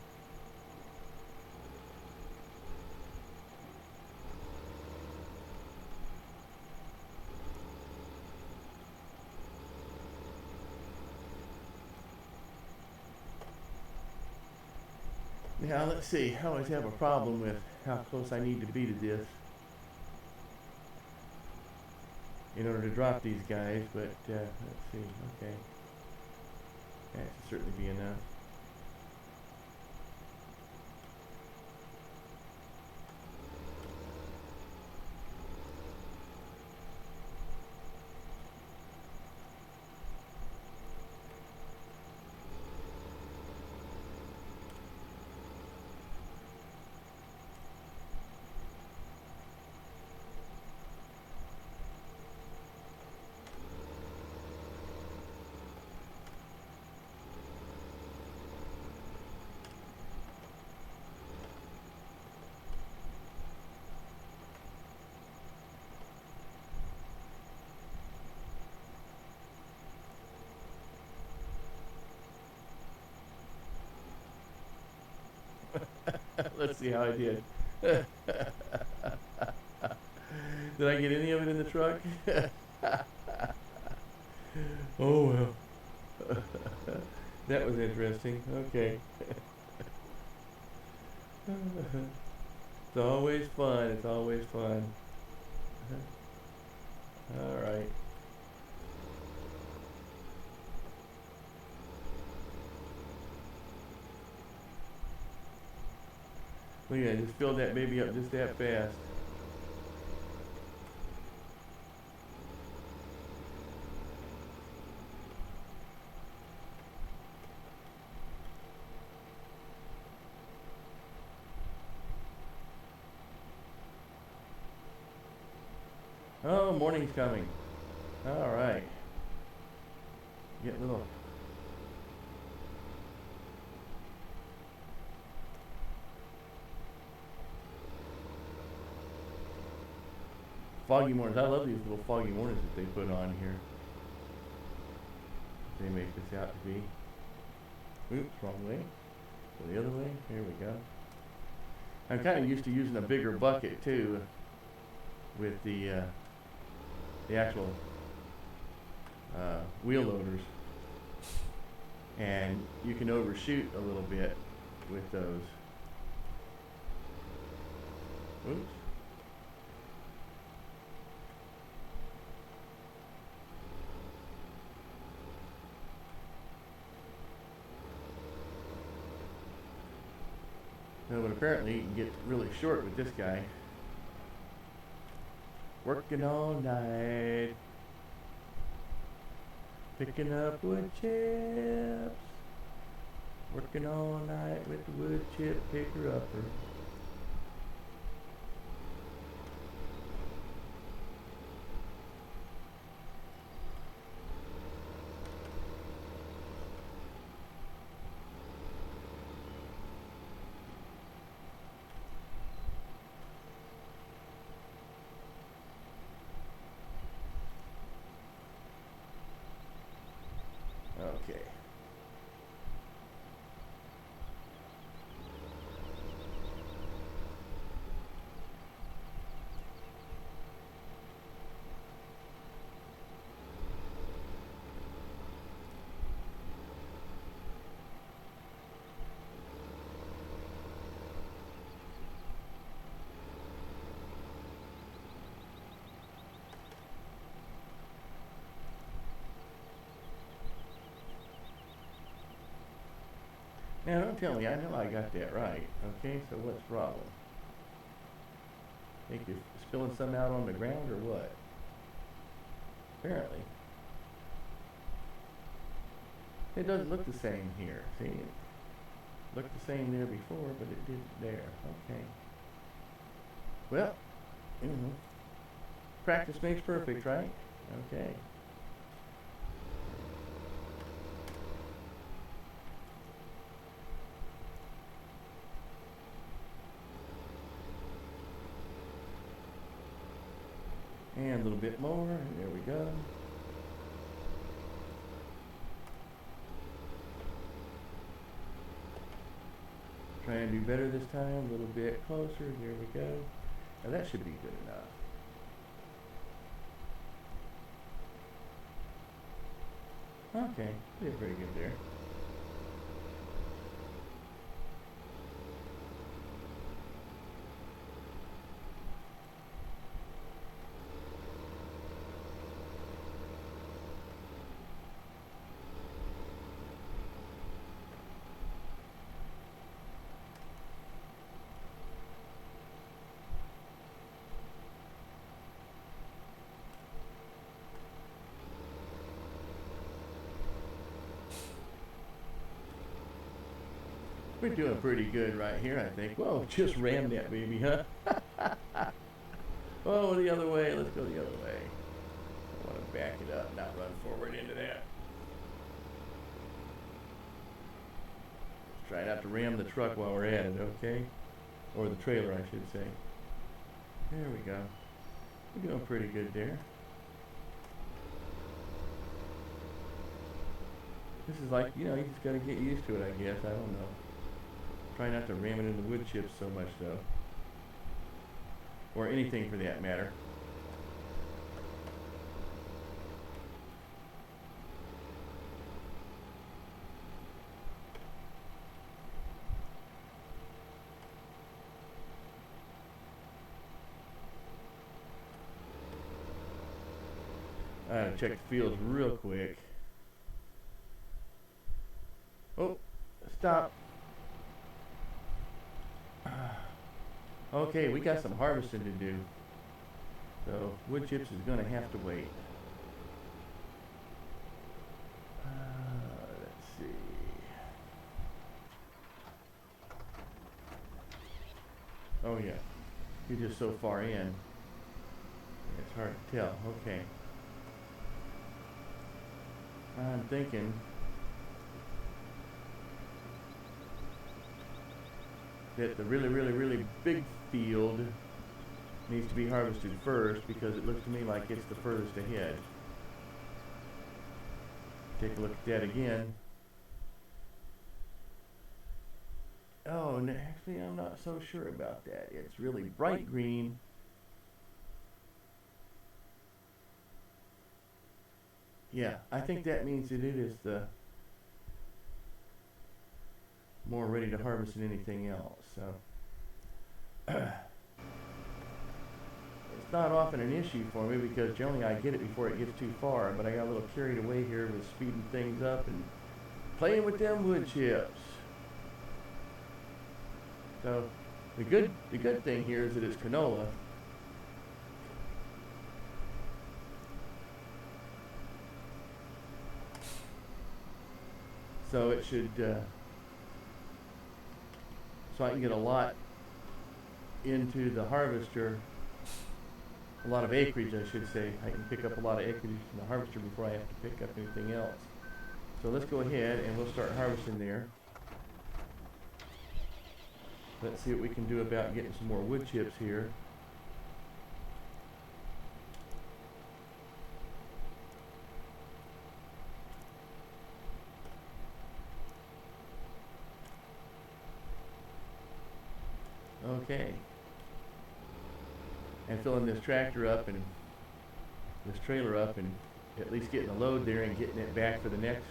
Now let's see, I always have a problem with how close I need to be to this in order to drop these guys, but let's see, okay. That should certainly be enough. Let's see how I did. Did I get any of it in the truck? Oh well. That was interesting. Okay. It's always fun. It's always fun. All right. Well, yeah, just fill that baby up just that fast. Oh, morning's coming. All right. Get a little. Foggy mornings. I love these little foggy mornings that they put on here. They make this out to be. Oops, wrong way. Go the other way. Here we go. I'm kind of used to using a bigger bucket too, with the actual wheel loaders, and you can overshoot a little bit with those. Oops. No, but apparently you can get really short with this guy. Working all night, picking up wood chips. Working all night with the wood chip picker upper. Okay. Now don't tell me, I know I got that right. Okay, so what's the problem? Think you're spilling some out on the ground or what? Apparently. It doesn't look the same here. See, it looked the same there before, but it didn't there. Okay. Well, practice makes perfect, right? Okay. And a little bit more. There we go. Try and do better this time. A little bit closer. There we go. Now that should be good enough. Okay, did pretty good there. We're doing pretty good right here, I think. Whoa, just rammed that baby, huh? Oh, the other way. Let's go the other way. I want to back it up, not run forward into that. Let's try not to ram the truck while we're at it, okay? Or the trailer, I should say. There we go. We're doing pretty good there. This is like, you just got to get used to it, I guess. I don't know. Try not to ram it into wood chips so much, though. Or anything for that matter. I gotta check the fields real quick. Oh, stop. Okay, we got some harvesting to do. So wood chips is gonna have to wait. Let's see. Oh yeah, you're just so far in. It's hard to tell. Okay. I'm thinking that the really big field needs to be harvested first because it looks to me like it's the furthest ahead. Take a look at that again. Oh, and actually I'm not so sure about that. It's really bright green. Yeah, I think that means that it is the more ready to harvest than anything else. So it's not often an issue for me because generally I get it before it gets too far, but I got a little carried away here with speeding things up and playing with them wood chips. So the good thing here is that it's canola. So it should so I can get a lot into the harvester, a lot of acreage I should say. I can pick up a lot of acreage from the harvester before I have to pick up anything else. So let's go ahead and we'll start harvesting there. Let's see what we can do about getting some more wood chips here. okay. And filling this tractor up and this trailer up and at least getting a load there and getting it back for the next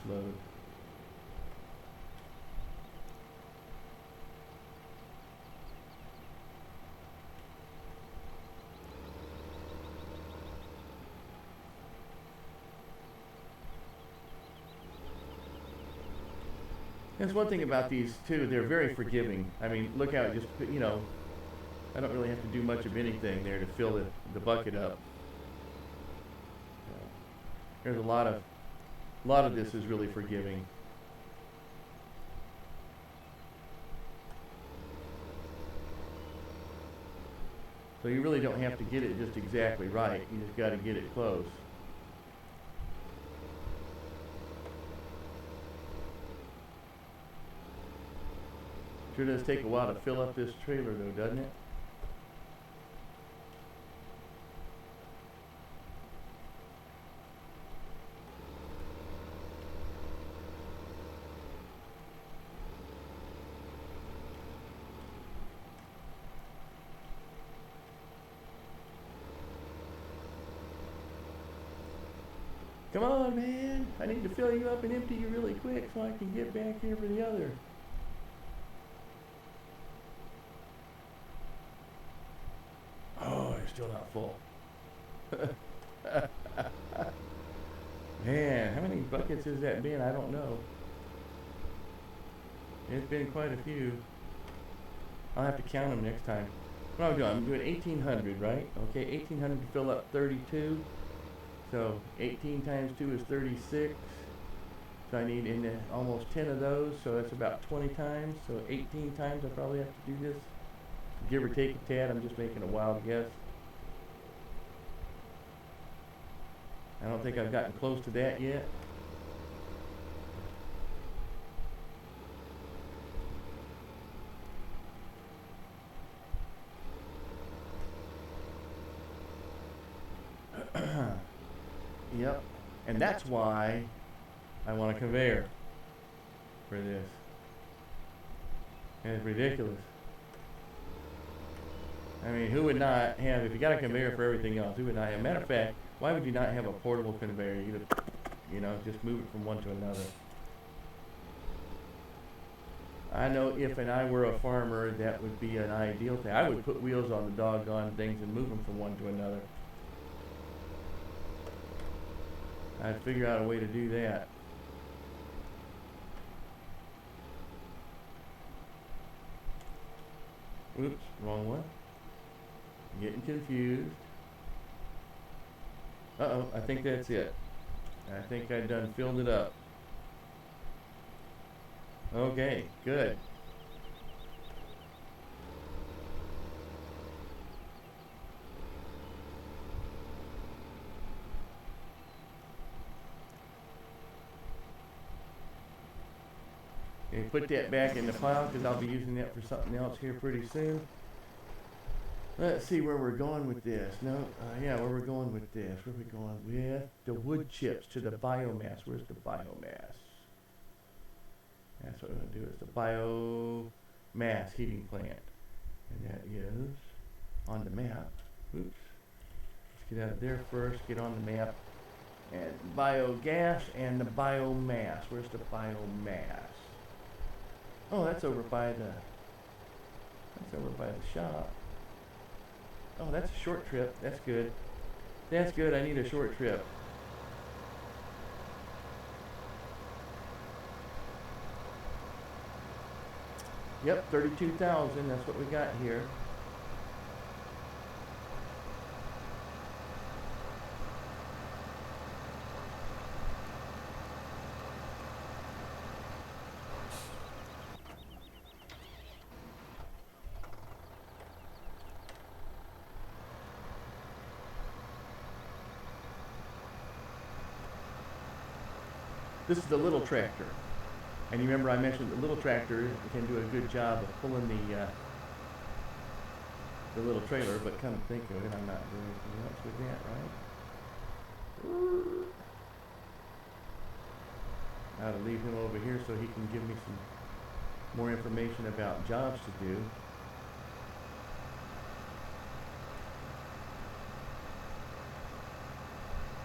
load. That's one thing about these too, they're very forgiving. I mean, look how it just, you know, I don't really have to do much of anything there to fill the bucket up. There's a lot of this is really forgiving. So you really don't have to get it just exactly right. You just got to get it close. Sure does take a while to fill up this trailer though, doesn't it? Come on, man. I need to fill you up and empty you really quick so I can get back here for the other. Oh, you're still not full. Man, how many buckets has that been? I don't know. It's been quite a few. I'll have to count them next time. What am I doing? I'm doing 1,800, right? Okay, 1,800 to fill up 32. So 18 times 2 is 36. So I need almost 10 of those. So that's about 20 times. So 18 times I probably have to do this. Give or take a tad. I'm just making a wild guess. I don't think I've gotten close to that yet. Yep. And that's why I want a conveyor for this. And it's ridiculous. I mean, who would not have, if you got a conveyor for everything else, who would not have? Matter of fact, why would you not have a portable conveyor? You know, just move it from one to another. I know if I were a farmer, that would be an ideal thing. I would put wheels on the doggone things and move them from one to another. I'd figure out a way to do that. Oops, wrong one. Getting confused. Uh-oh, I think that's it. I think I done filled it up. Okay, good. Okay, put that back in the pile because I'll be using that for something else here pretty soon. Let's see where we're going with this. No, yeah, where we're going with this. Where are we going with the wood chips to the biomass? Where's the biomass? That's what we're going to do. It's the biomass heating plant. And that is on the map. Oops. Let's get out of there first. Get on the map. And biogas and the biomass. Where's the biomass? Oh, that's over by the shop. Oh, that's a short trip. That's good. That's good. I need a short trip. Yep, 32,000. That's what we got here. This is the little tractor. And you remember I mentioned the little tractor can do a good job of pulling the little trailer, but come to think of it, I'm not doing anything else with that, right? I ought to leave him over here so he can give me some more information about jobs to do.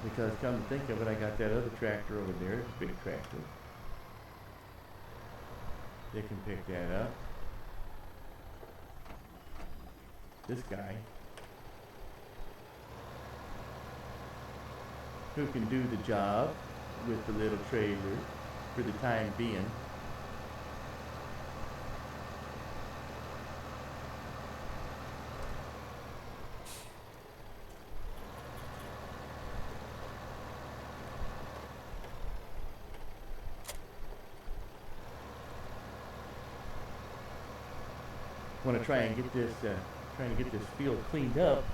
Because come to think of it, I got that other tractor over there, it's a big tractor. They can pick that up. This guy, who can do the job with the little trailer for the time being. Want to try and get this field cleaned up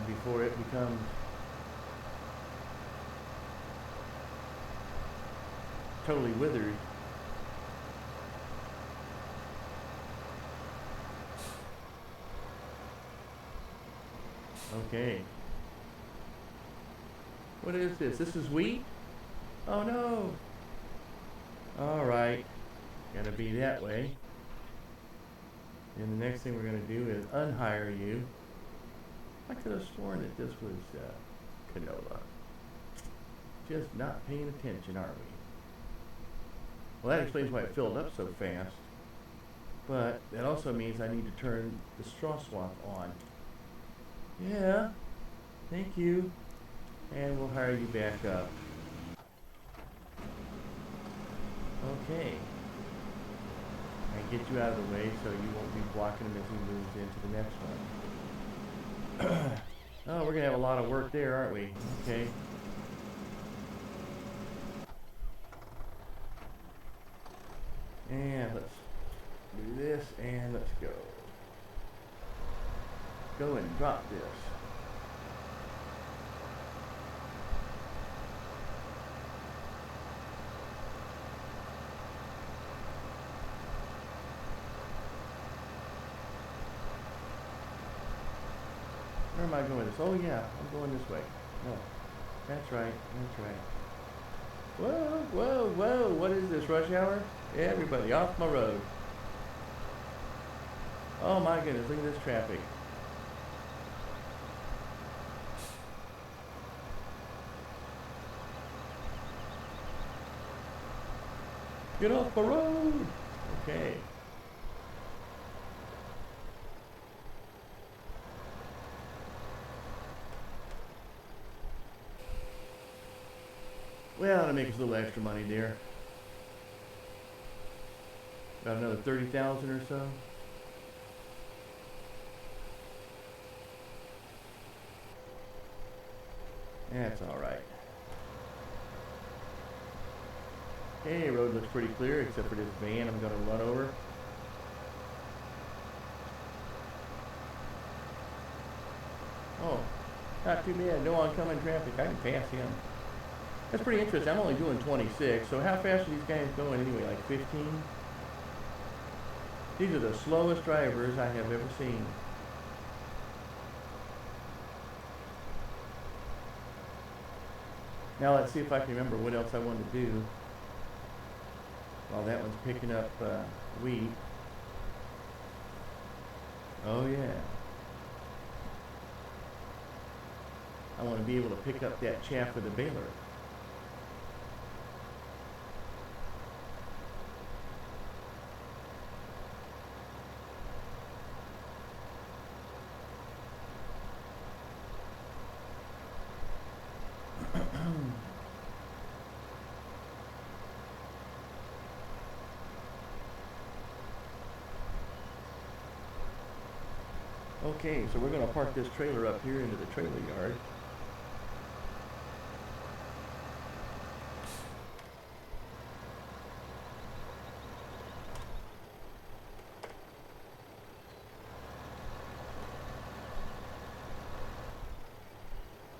before it becomes totally withered. Okay. What is this? This is wheat? Oh no. All right. Gotta be that way. And the next thing we're going to do is unhire you. I could have sworn that this was canola. Just not paying attention, are we? Well, that explains why it filled up so fast. But that also means I need to turn the straw swap on. Yeah, thank you. And we'll hire you back up. Okay. And get you out of the way so you won't be blocking him as he moves into the next one. Oh, we're going to have a lot of work there, aren't we? Okay. And let's do this, and let's go. Go and drop this. Where am I going? Oh yeah, I'm going this way. No, that's right, that's right. Whoa, whoa, whoa, what is this, rush hour? Everybody off my road. Oh my goodness, look at this traffic. Get off my road! Okay. Well, to make us a little extra money there. About another 30,000 or so. That's all right. Hey, road looks pretty clear except for this van I'm going to run over. Oh, not too bad. No oncoming traffic. I can pass him. That's pretty interesting. I'm only doing 26, so how fast are these guys going anyway? Like 15? These are the slowest drivers I have ever seen. Now let's see if I can remember what else I want to do. While that one's picking up wheat. Oh yeah. I want to be able to pick up that chaff with a baler. Okay, so we're going to park this trailer up here into the trailer yard.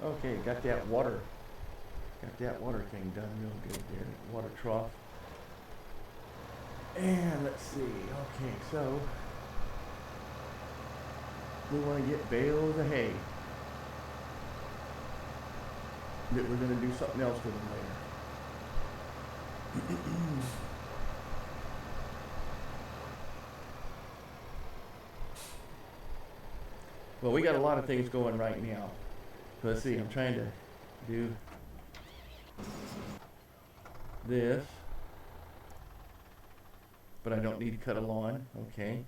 Okay, got that water thing done real good there, water trough. And let's see, okay, so we want to get bales of hay that we're going to do something else with them later. Well, we got a lot of things going right now. Let's see, I'm trying to do this, but I don't need to cut a lawn. Okay.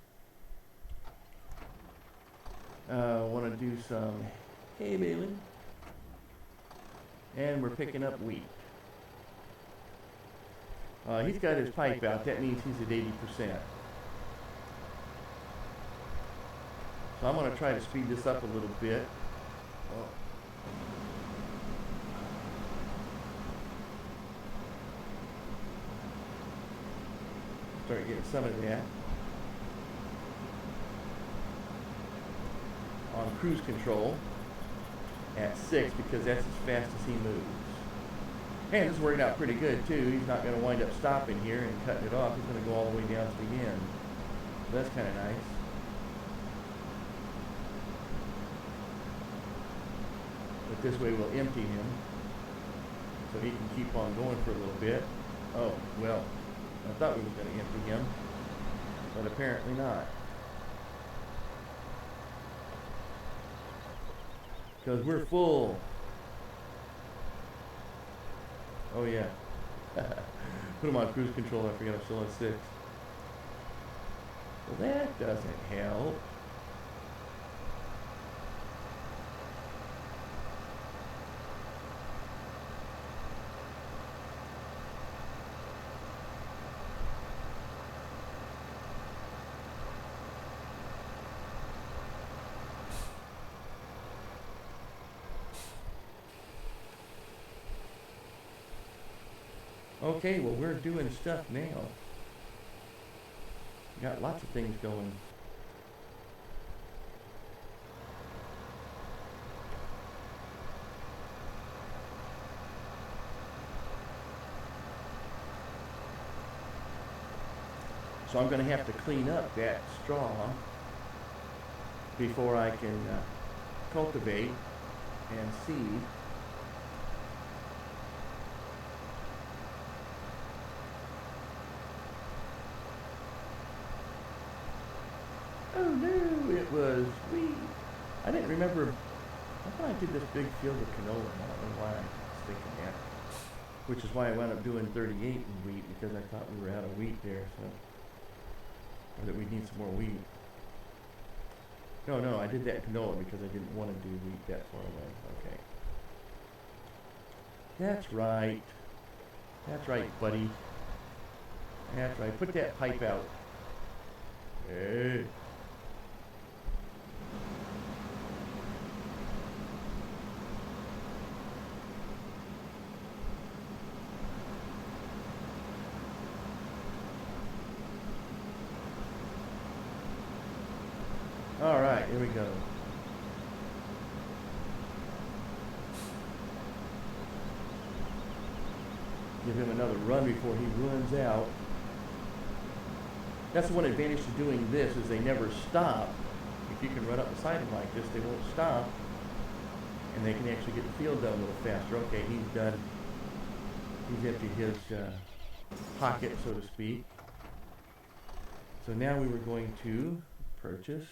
I want to do some hay baling, and we're picking up wheat. He's got his pipe out. That means he's at 80%. So I'm going to try to speed this up a little bit. Oh. Start getting some of that on cruise control at 6 because that's as fast as he moves. And this is working out pretty good too. He's not going to wind up stopping here and cutting it off. He's going to go all the way down to the end. So that's kind of nice. But this way we'll empty him so he can keep on going for a little bit. Oh, well, I thought we were going to empty him, but apparently not. Because we're full. Oh yeah. Put him on cruise control. I forgot I'm still at 6. Well, that doesn't help. Okay, well, we're doing stuff now. Got lots of things going. So I'm going to have to clean up that straw before I can cultivate and seed. Oh no, it was wheat. I didn't remember. I thought I did this big field of canola. I don't know why I was thinking that. Which is why I wound up doing 38 in wheat, because I thought we were out of wheat there, so. Or that we need some more wheat. No, I did that in canola because I didn't want to do wheat that far away. Okay. That's right. That's right, buddy. That's right. Put that pipe out. Hey. All right, here we go. Give him another run before he runs out. That's the one advantage to doing this, is they never stop. If you can run up beside them like this, they won't stop. And they can actually get the field done a little faster. Okay, he's done. He's emptied his pocket, so to speak. So now we were going to purchase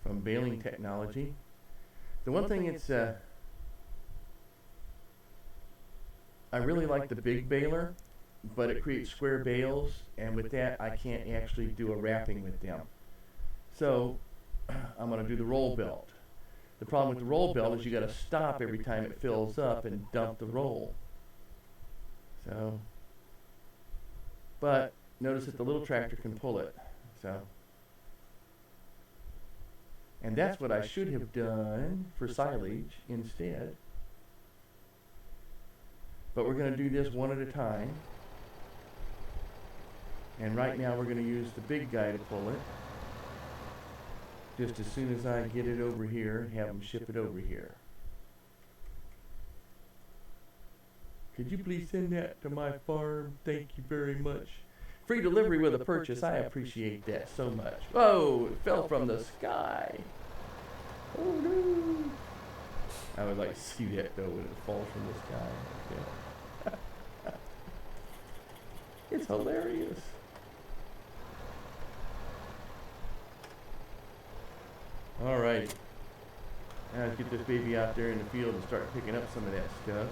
from baling technology. The one thing it's I really like the big baler, but it creates square bales, and with that I can't actually do a wrapping with them. So I'm going to do the roll belt. The problem with the roll belt is you got to stop every time it fills up and dump the roll. So, but notice that the little tractor can pull it. So. And that's what I should have done for silage instead. But we're going to do this one at a time. And right now we're going to use the big guy to pull it. Just as soon as I get it over here and have them ship it over here. Could you please send that to my farm? Thank you very much. Free delivery with a purchase. I appreciate that so much. Oh, it fell from the sky. Oh no. I would like to see that though when it falls from the sky. Yeah. It's hilarious. Alright. Now let's get this baby out there in the field and start picking up some of that stuff.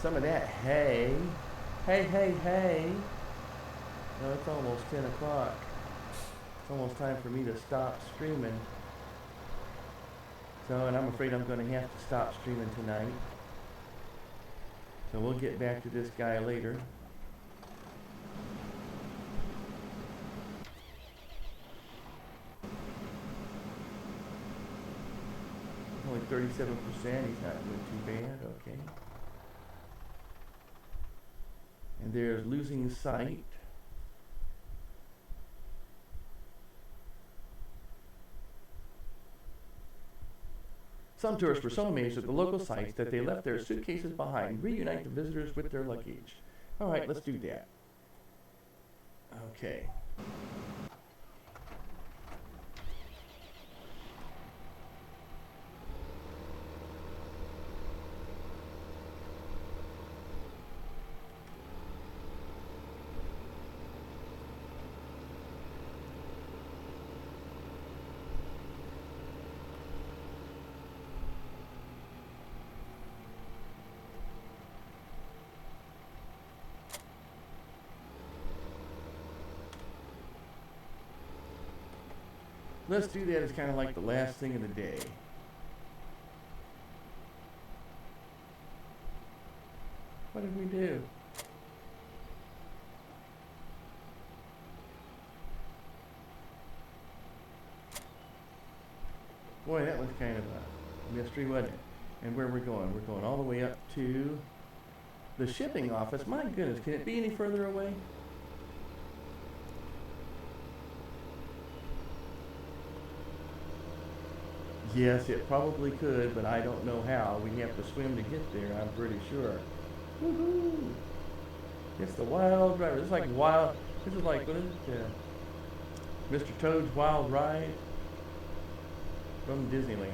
Some of that hay. Hey. No, it's almost 10 o'clock. It's almost time for me to stop streaming. So, and I'm afraid I'm going to have to stop streaming tonight. So we'll get back to this guy later. Only 37%, he's not doing too bad, okay. And there's losing sight. Some tourists were so amazed at the local sights that they left their suitcases behind, reunite the visitors with their luggage. All right, let's do that. Okay. Let's do that as kind of like the last thing of the day. What did we do? Boy, that was kind of a mystery, wasn't it? And where we're going? We're going all the way up to the shipping office. My goodness, can it be any further away? Yes, it probably could, but I don't know how. We have to swim to get there, I'm pretty sure. Woohoo! It's the Wild Driver. This is like wild. This is like, what is it? Mr. Toad's Wild Ride from Disneyland.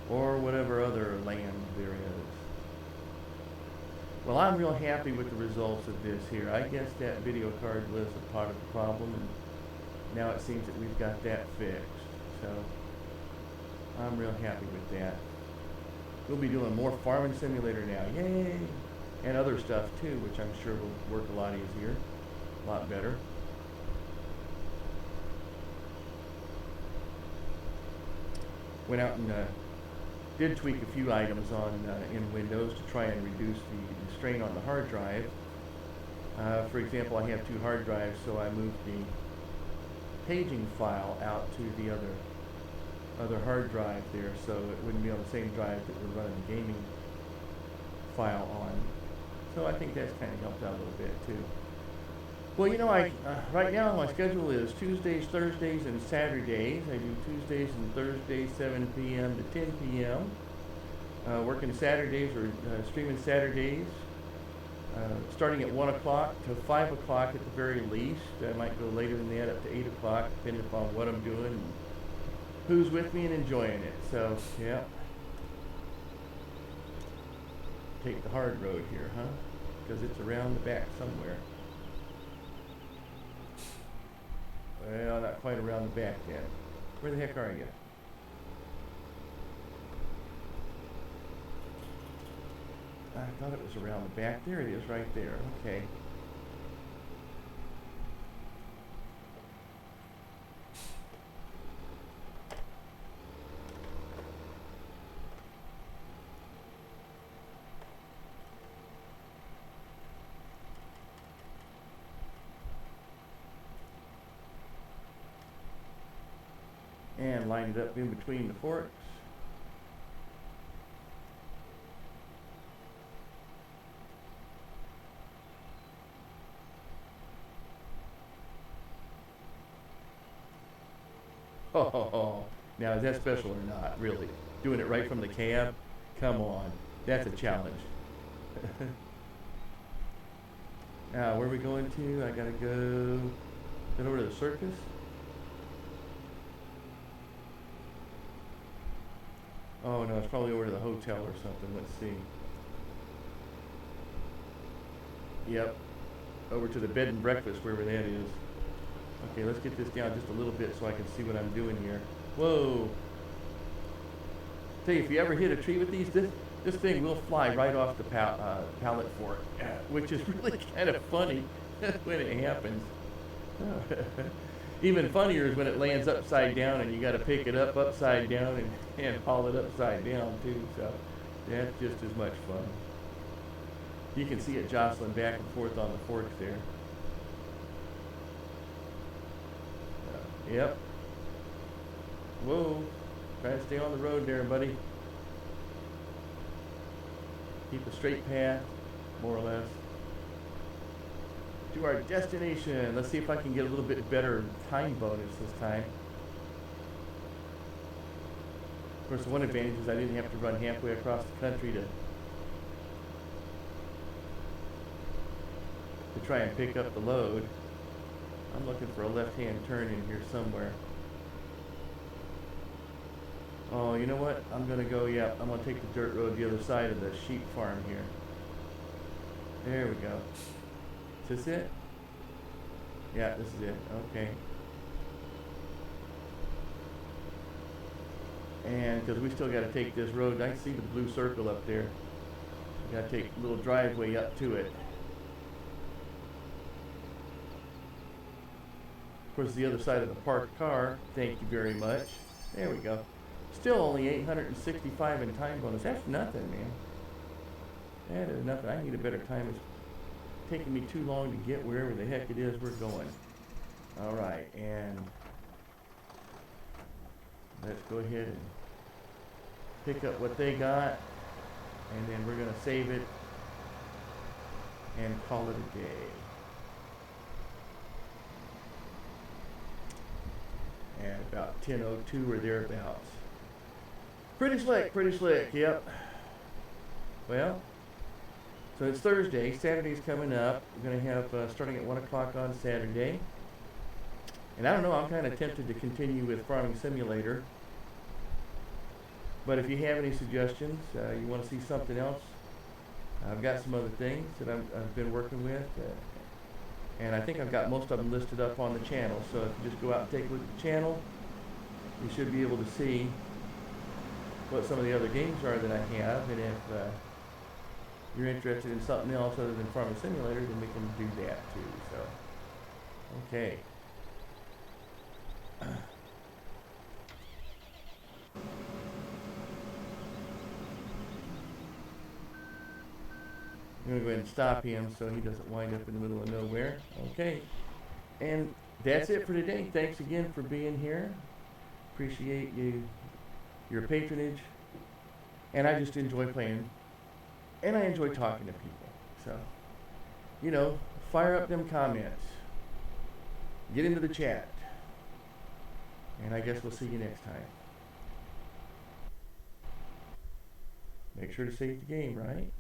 Or whatever other land there is. Well, I'm real happy with the results of this here. I guess that video card was a part of the problem, and now it seems that we've got that fixed. So I'm real happy with that. We'll be doing more Farming Simulator now, yay! And other stuff too, which I'm sure will work a lot easier, a lot better. Went out and did tweak a few items on in Windows to try and reduce the strain on the hard drive. For example, I have two hard drives, so I moved the paging file out to the other hard drive there, so it wouldn't be on the same drive that we're running the gaming file on. So I think that's kind of helped out a little bit too. Well, you know, right now my schedule is Tuesdays, Thursdays, and Saturdays. I do Tuesdays and Thursdays, 7 p.m. to 10 p.m. Working Saturdays or streaming Saturdays, starting at 1 o'clock to 5 o'clock at the very least. I might go later than that, up to 8 o'clock, depending upon what I'm doing and who's with me and enjoying it. So, yeah. Take the hard road here, huh? Because it's around the back somewhere. Well, not quite around the back yet. Where the heck are you? I thought it was around the back. There it is, right there. Okay. And line it up in between the forks. Oh, now is that special or not, really? Doing it right from the cab? Come on, that's a challenge. Now, where are we going to? I gotta go over to the circus. Oh no, it's probably over to the hotel or something. Let's see. Yep, over to the bed and breakfast, wherever that is. Okay, let's get this down just a little bit so I can see what I'm doing here. Whoa. Tell you, if you ever hit a tree with these, this thing will fly right off the pallet for it, which is really kind of funny when it happens. Even funnier is when it lands upside down and you got to pick it up upside down and haul it upside down too. So that's just as much fun. You can see it jostling back and forth on the forks there. Yep. Whoa. Try to stay on the road there, buddy. Keep a straight path, more or less, to our destination. Let's see if I can get a little bit better time bonus this time. Of course, the one advantage is I didn't have to run halfway across the country to try and pick up the load. I'm looking for a left-hand turn in here somewhere. Oh, you know what? I'm gonna go, yeah, I'm gonna take the dirt road the other side of the sheep farm here. There we go. Is this it? Yeah, this is it. Okay. And because we still got to take this road, I see the blue circle up there. We got to take a little driveway up to it. Of course, the other side of the parked car. Thank you very much. There we go. Still only 865 in time bonus. That's nothing, man. That is nothing. I need a better time. It's taking me too long to get wherever the heck it is we're going. All right, and let's go ahead and pick up what they got, and then we're going to save it and call it a day. And about 10:02 or thereabouts. Pretty slick, yep. Well, so it's Thursday. Saturday's coming up. We're going to have, starting at 1 o'clock on Saturday. And I don't know, I'm kind of tempted to continue with Farming Simulator. But if you have any suggestions, you want to see something else, I've got some other things that I've been working with. And I think I've got most of them listed up on the channel. So if you just go out and take a look at the channel, you should be able to see what some of the other games are that I have. And if you're interested in something else other than Farming Simulator, then we can do that too. So, okay. I'm going to go ahead and stop him so he doesn't wind up in the middle of nowhere. Okay. And that's it for today. Thanks again for being here. Appreciate your patronage. And I just enjoy playing. And I enjoy talking to people. So, you know, fire up them comments. Get into the chat. And I guess we'll see you next time. Make sure to save the game, right?